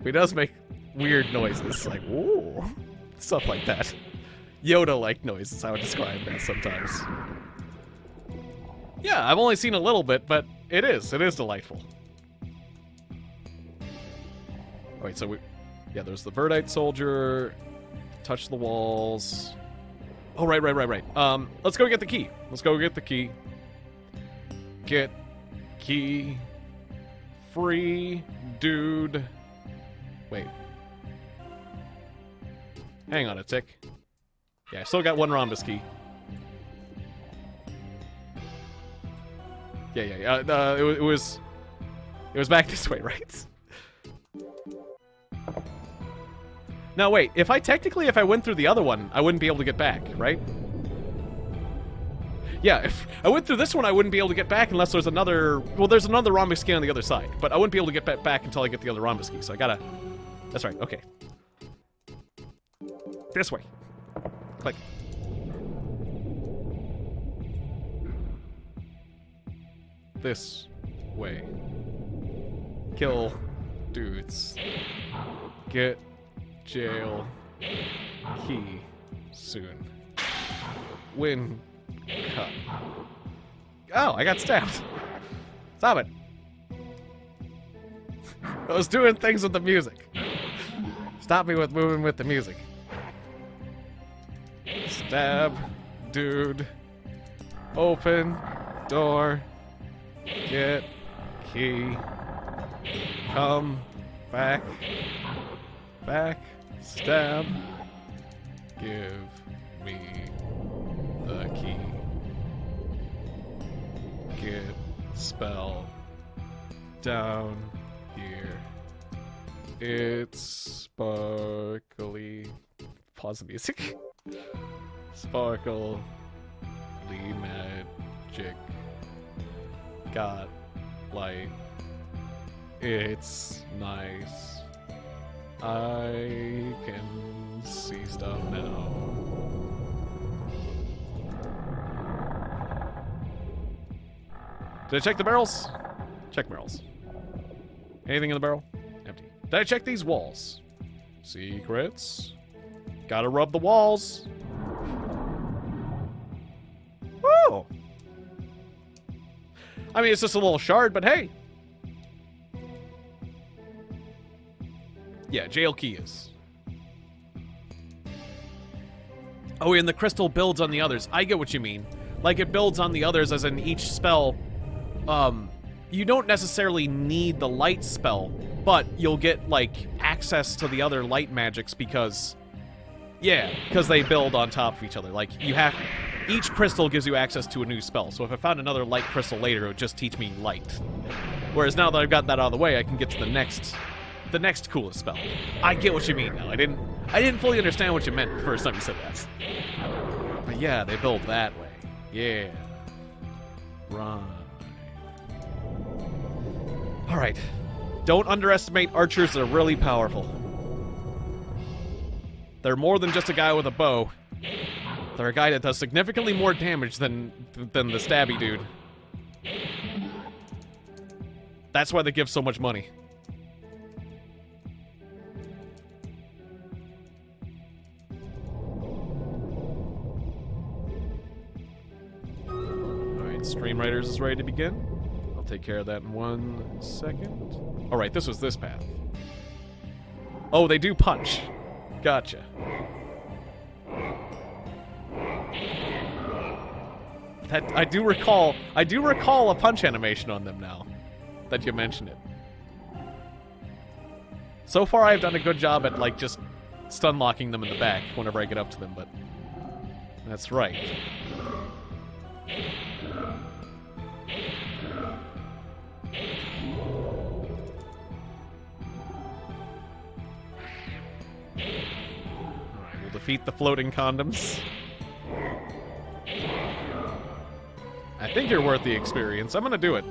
He does make weird noises, like, ooh, stuff like that. Yoda-like noises, I would describe that sometimes. Yeah, I've only seen a little bit, but it is delightful. Alright, so yeah, there's the Verdite Soldier, touch the walls. Oh, right. Let's go get the key. Get key. Free dude. Wait. Hang on a tick. Yeah, I still got one rhombus key. Yeah. It was back this way, right? Now wait, if I went through the other one, I wouldn't be able to get back, right? Yeah, if I went through this one, I wouldn't be able to get back unless there's another... Well, there's another rhombus key on the other side, but I wouldn't be able to get back until I get the other rhombus key, so I gotta... That's right, okay. This way. Click. This way. Kill dudes. Get jail key soon. Win cut. Oh, I got stabbed. Stop it. I was doing things with the music. Stop me with moving with the music. Stab, dude. Open door. Get key. Come back. Back. Stab. Give me the key. Get spell down here. It's sparkly. Pause the music. Sparkly magic. Got light. It's nice. I can see stuff now. Did I check the barrels? Check barrels. Anything in the barrel? Empty. Did I check these walls? Secrets. Gotta rub the walls. Woo! I mean, it's just a little shard, but hey. Yeah, jail key is. Oh, and the crystal builds on the others. I get what you mean. Like, it builds on the others as in each spell. You don't necessarily need the light spell, but you'll get, like, access to the other light magics because... Yeah, because they build on top of each other. Like, you have... Each crystal gives you access to a new spell, so if I found another light crystal later, it would just teach me light. Whereas now that I've got that out of the way, I can get to the next coolest spell. I get what you mean now. I didn't fully understand what you meant the first time you said that. But yeah, they build that way. Yeah. Right. Alright. Don't underestimate archers that are really powerful. They're more than just a guy with a bow. They're a guy that does significantly more damage than the stabby dude. That's why they give so much money. Alright, Stream Riders is ready to begin. I'll take care of that in 1 second. Alright, this was this path. Oh, they do punch. Gotcha. I do recall a punch animation on them now that you mention it. So far I've done a good job at like just stun locking them in the back whenever I get up to them, but that's right. Alright, we'll defeat the floating condoms. I think you're worth the experience. I'm gonna do it.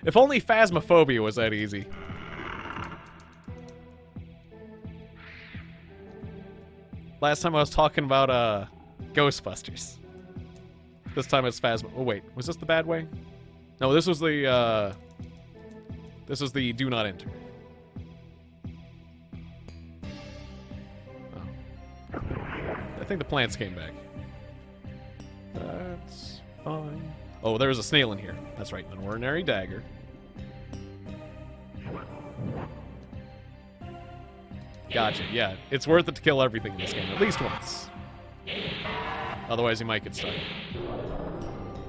If only Phasmophobia was that easy. Last time I was talking about Ghostbusters. This time it's Phasmo. Oh wait, was this the bad way? No, this was the do not enter. I think the plants came back. That's fine. Oh, there's a snail in here. That's right, an ordinary dagger. Gotcha, yeah. It's worth it to kill everything in this game, at least once. Otherwise, you might get stuck.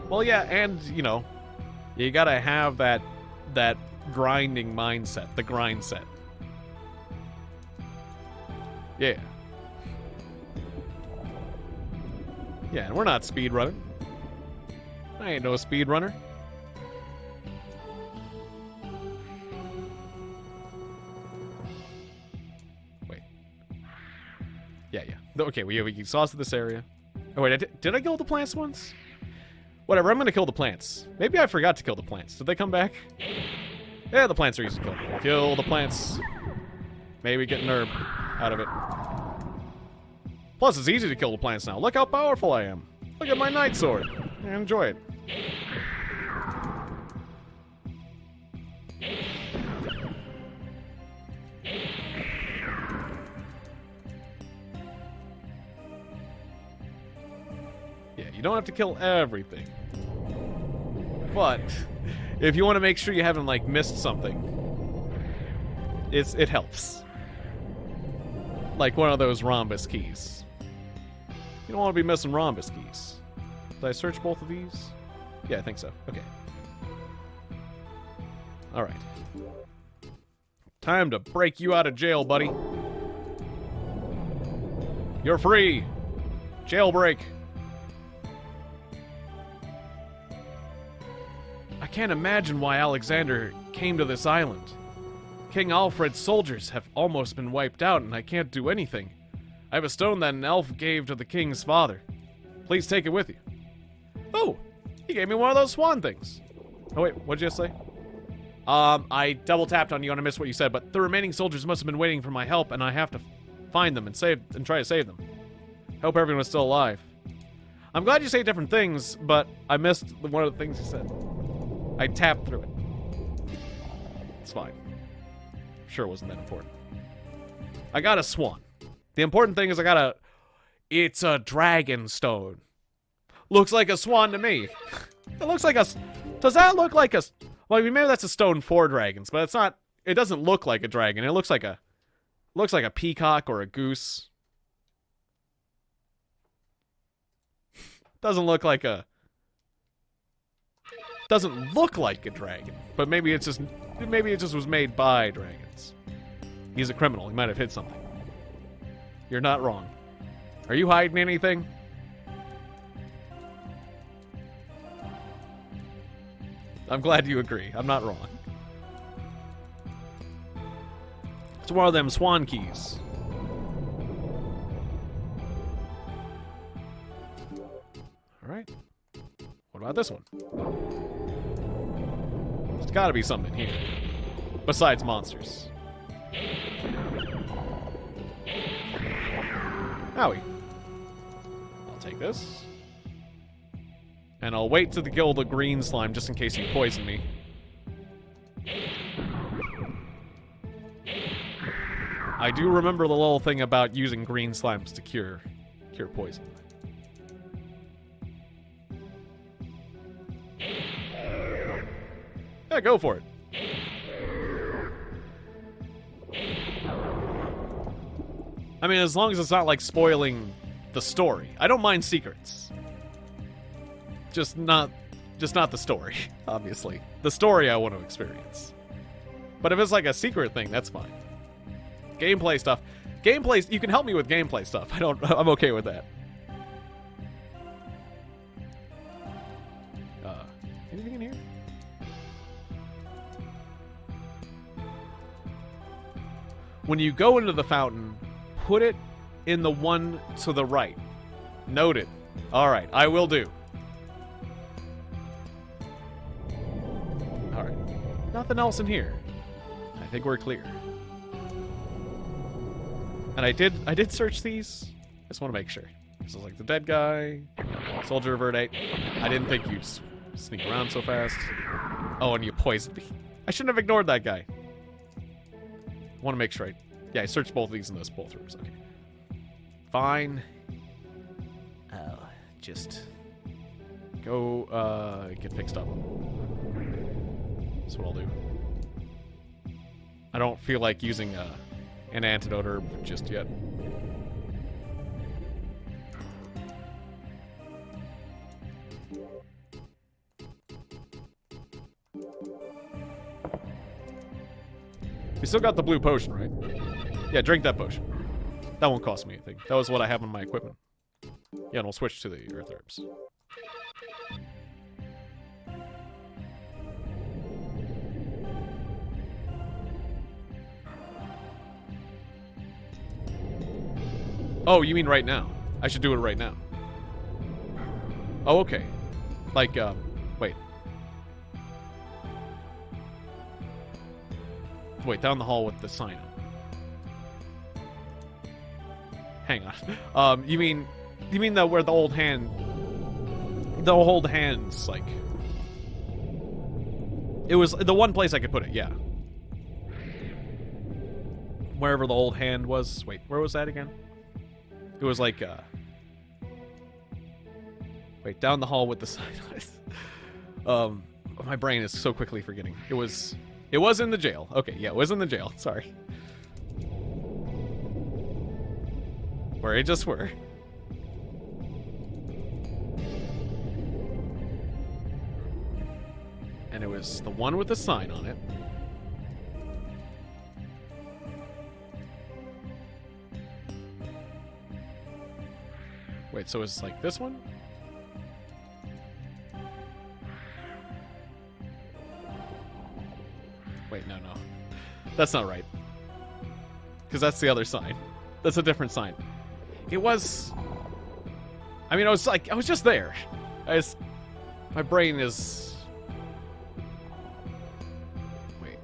Well, yeah, and, you know, you gotta have that grinding mindset, the grind set. Yeah. Yeah, and we're not speedrunning. I ain't no speedrunner. Wait. Yeah. Okay, we saw us in this area. Oh, wait, did I kill the plants once? Whatever, I'm gonna kill the plants. Maybe I forgot to kill the plants. Did they come back? Yeah, the plants are easy to kill. Kill the plants. Maybe get an herb out of it. Plus, it's easy to kill the plants now. Look how powerful I am. Look at my night sword. Enjoy it. Yeah, you don't have to kill everything. But if you want to make sure you haven't, like, missed something, it helps. Like one of those rhombus keys. You don't want to be missing rhombus keys. Did I search both of these? Yeah, I think so. Okay. Alright. Time to break you out of jail, buddy. You're free. Jailbreak. I can't imagine why Alexander came to this island. King Alfred's soldiers have almost been wiped out, and I can't do anything. I have a stone that an elf gave to the king's father. Please take it with you. Oh, he gave me one of those swan things. Oh wait, what did you just say? I double tapped on you and I missed what you said, but the remaining soldiers must have been waiting for my help, and I have to find them and try to save them. Hope everyone is still alive. I'm glad you say different things, but I missed one of the things you said. I tapped through it. It's fine. Sure, it wasn't that important. I got a swan. The important thing is it's a dragon stone. Looks like a swan to me. It looks like a... Does that look like a... Well, maybe that's a stone for dragons, but it's not... It doesn't look like a dragon. It looks like a... Looks like a peacock or a goose. Doesn't look like a... Doesn't look like a dragon, but maybe it just was made by dragons. He's a criminal. He might have hid something. You're not wrong. Are you hiding anything? I'm glad you agree. I'm not wrong. It's one of them swan keys. Alright. What about this one? There's gotta be something here. Besides monsters. Howie. I'll take this. And I'll wait to kill the green slime just in case you poison me. I do remember the little thing about using green slimes to cure poison. Yeah, go for it. I mean, as long as it's not, like, spoiling the story. I don't mind secrets. Just not the story, obviously. The story I want to experience. But if it's, like, a secret thing, that's fine. Gameplay stuff. You can help me with gameplay stuff. I'm okay with that. Anything in here? When you go into the fountain, put it in the one to the right. Noted. Alright, I will do. Alright. Nothing else in here. I think we're clear. And I did search these. I just want to make sure. This is like the dead guy. Soldier Verdate. I didn't think you'd sneak around so fast. Oh, and you poisoned me. I shouldn't have ignored that guy. I want to make sure I searched both of these in those both rooms. Okay. Fine. Oh, just go get fixed up. That's what I'll do. I don't feel like using an antidote herb just yet. We still got the blue potion, right? Yeah, drink that potion. That won't cost me anything. That was what I have on my equipment. Yeah, and we'll switch to the earth herbs. Oh, you mean right now? I should do it right now. Oh, okay. Like, wait. Wait, down the hall with the sign up. Hang on. You mean the where the old hand's like. It was the one place I could put it, yeah. Wherever the old hand was. Wait, where was that again? It was like, wait, down the hall with the sign on it. My brain is so quickly forgetting. It was in the jail. Okay, yeah, it was in the jail. Sorry. Where it just were. And it was the one with the sign on it. Wait, so it's like this one? Wait, no. That's not right. Because that's the other sign. That's a different sign. It was... I mean, I was just there. My brain is... Wait.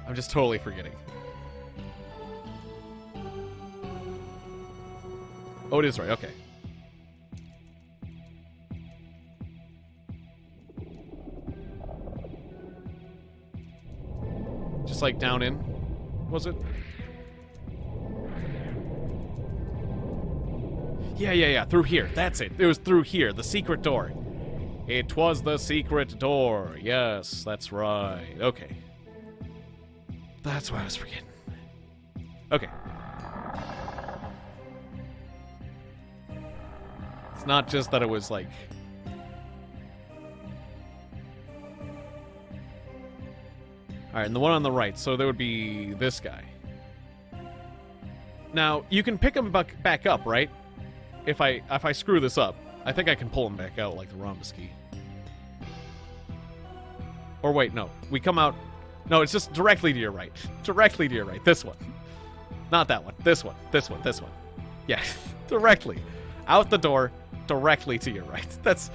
I'm just totally forgetting. Oh, it is right. Okay. Just like down in, was it? Yeah. Through here. That's it. It was through here. The secret door. It was the secret door. Yes, that's right. Okay. That's what I was forgetting. Okay. It's not just that it was like... Alright, and the one on the right, so there would be this guy. Now, you can pick him back up, right? If I screw this up, I think I can pull him back out like the rhombus key. Or wait, no. We come out... No, it's just directly to your right. Directly to your right. This one. Not that one. This one. This one. This one. Yeah, directly. Out the door, directly to your right. That's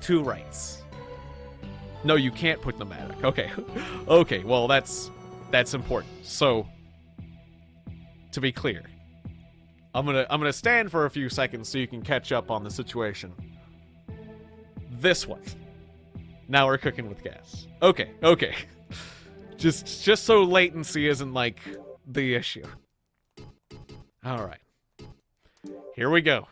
two rights. No, you can't put pneumatic. Okay. Okay, well that's important. So to be clear, I'm gonna stand for a few seconds so you can catch up on the situation. This one. Now we're cooking with gas. Okay. Just so latency isn't like the issue. All right. Here we go.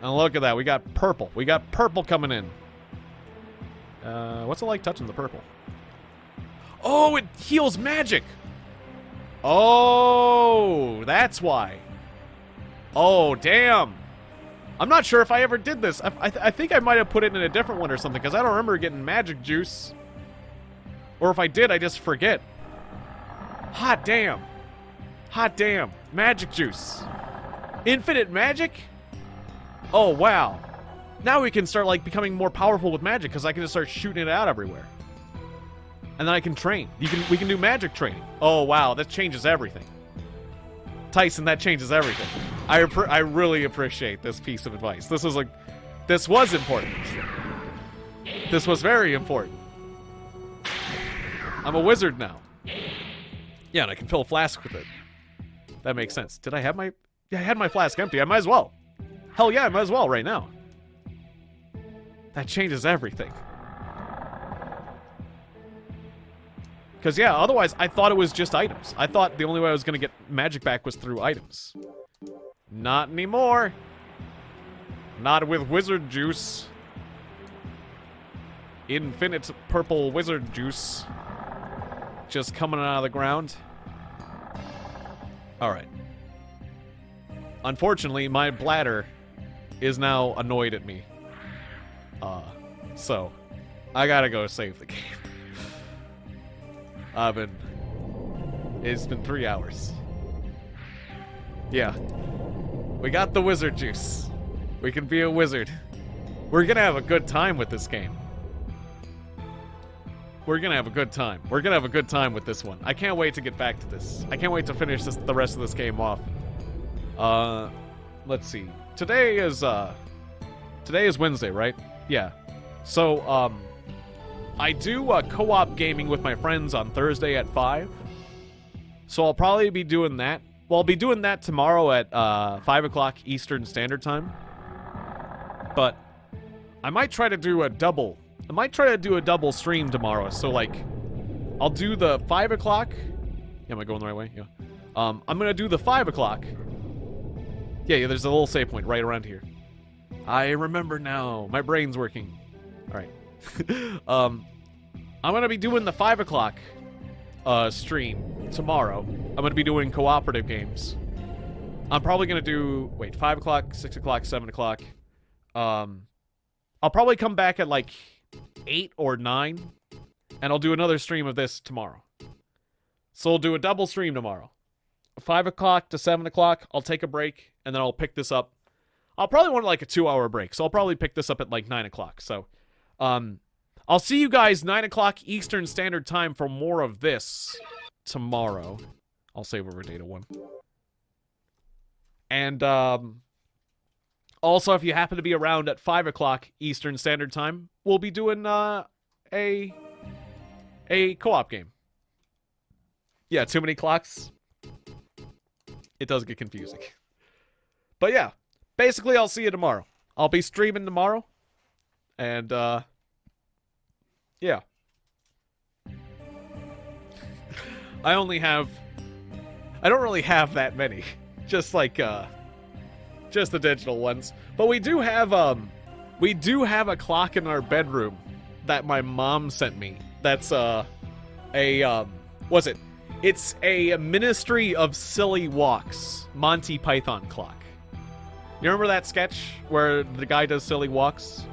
And look at that. We got purple. We got purple coming in. What's it like touching the purple? Oh, it heals magic. Oh, that's why. Oh, damn. I'm not sure if I ever did this. I think I might have put it in a different one or something, because I don't remember getting magic juice. Or if I did, I just forget. Hot damn. Hot damn. Magic juice. Infinite magic? Oh, wow. Now we can start, like, becoming more powerful with magic, because I can just start shooting it out everywhere. And then I can train. We can do magic training. Oh, wow. That changes everything. Tyson, that changes everything. I really appreciate this piece of advice. This was important. This was very important. I'm a wizard now. Yeah, and I can fill a flask with it. That makes sense. Did I have my... Yeah, I had my flask empty. I might as well. Hell yeah, I might as well right now. That changes everything. Because, yeah, otherwise I thought it was just items. I thought the only way I was going to get magic back was through items. Not anymore. Not with wizard juice. Infinite purple wizard juice. Just coming out of the ground. Alright. Unfortunately, my bladder is now annoyed at me. So, I gotta go save the game. It's been 3 hours. Yeah. We got the wizard juice. We can be a wizard. We're gonna have a good time with this game. We're gonna have a good time. We're gonna have a good time with this one. I can't wait to get back to this. I can't wait to finish the rest of this game off. Let's see. Today is Wednesday, right? Yeah. So, I do co-op gaming with my friends on Thursday at 5. So I'll probably be doing that. Well, I'll be doing that tomorrow at 5 o'clock Eastern Standard Time. But I might try to do a double. I might try to do a double stream tomorrow. So, like, I'll do the 5 o'clock. Yeah, am I going the right way? Yeah. I'm going to do the 5 o'clock. Yeah, there's a little save point right around here. I remember now. My brain's working. All right. I'm going to be doing the 5 o'clock stream tomorrow. I'm going to be doing cooperative games. I'm probably going to do, 5 o'clock, 6 o'clock, 7 o'clock. I'll probably come back at like 8 or 9, and I'll do another stream of this tomorrow. So we'll do a double stream tomorrow. 5 o'clock to 7 o'clock, I'll take a break, and then I'll pick this up. I'll probably want like a 2-hour break, so I'll probably pick this up at like 9 o'clock. So, I'll see you guys 9 o'clock Eastern Standard Time for more of this tomorrow. I'll save over data 1. And, also, if you happen to be around at 5 o'clock Eastern Standard Time, we'll be doing, a co-op game. Yeah, too many clocks. It does get confusing. But yeah, basically I'll see you tomorrow. I'll be streaming tomorrow. And, yeah. I don't really have that many. Just like, just the digital ones. But we do have a clock in our bedroom that my mom sent me. That's, what's it? It's a Ministry of Silly Walks Monty Python clock. You remember that sketch where the guy does silly walks?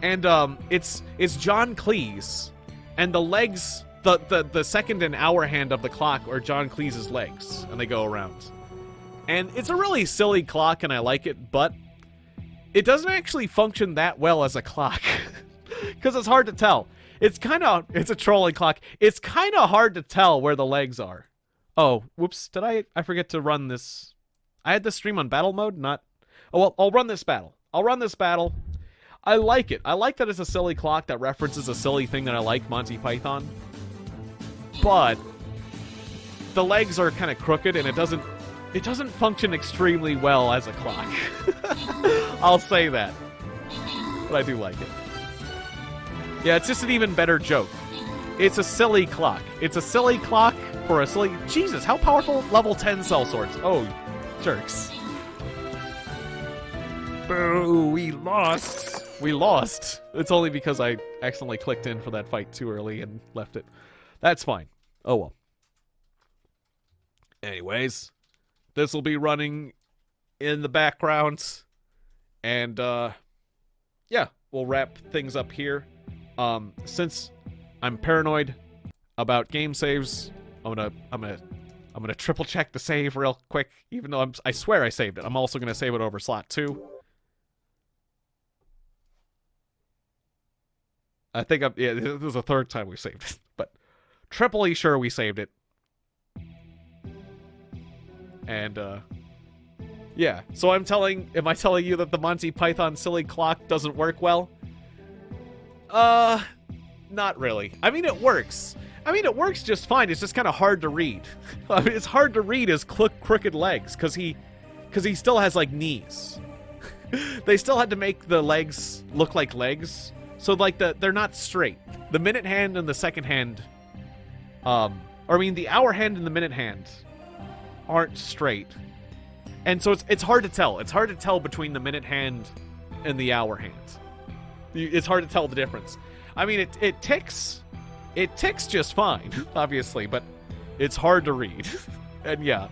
And, it's John Cleese. And the legs, the second and hour hand of the clock are John Cleese's legs. And they go around. And it's a really silly clock, and I like it, but it doesn't actually function that well as a clock. Because it's hard to tell. It's a trolling clock. It's kind of hard to tell where the legs are. Oh, whoops, did I forget to run this? I had this stream on battle mode, not... Oh, well, I'll run this battle. I like it. I like that it's a silly clock that references a silly thing that I like, Monty Python. But the legs are kind of crooked, and it doesn't function extremely well as a clock. I'll say that. But I do like it. Yeah, it's just an even better joke. It's a silly clock. It's a silly clock for a silly... Jesus, how powerful level 10 cell swords. Oh, jerks. Boo, we lost. We lost. It's only because I accidentally clicked in for that fight too early and left it. That's fine. Oh well. Anyways, this will be running in the background. And, yeah, we'll wrap things up here. Since I'm paranoid about game saves, I'm gonna triple check the save real quick, even though I swear I saved it. I'm also gonna save it over slot 2. I think yeah, this is the 3rd time we saved it, but triply sure we saved it. And, yeah. So am I telling you that the Monty Python silly clock doesn't work well? Not really. I mean, it works. I mean, it works just fine. It's just kind of hard to read. I mean, it's hard to read his crooked legs, because he still has, like, knees. They still had to make the legs look like legs. So, like, they're not straight. The minute hand and the second hand, the hour hand and the minute hand aren't straight. And so it's hard to tell. It's hard to tell between the minute hand and the hour hand. It's hard to tell the difference. I mean, it ticks. It ticks just fine, obviously, but it's hard to read. And yeah,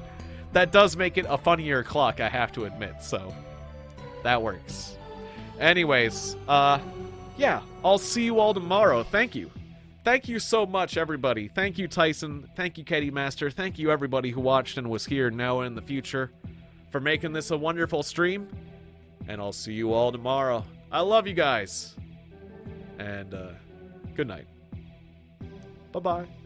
that does make it a funnier clock, I have to admit, so that works. Anyways, yeah, I'll see you all tomorrow. Thank you. Thank you so much, everybody. Thank you, Tyson. Thank you, Katie Master. Thank you, everybody who watched and was here now and in the future for making this a wonderful stream. And I'll see you all tomorrow. I love you guys. And, good night. Bye-bye.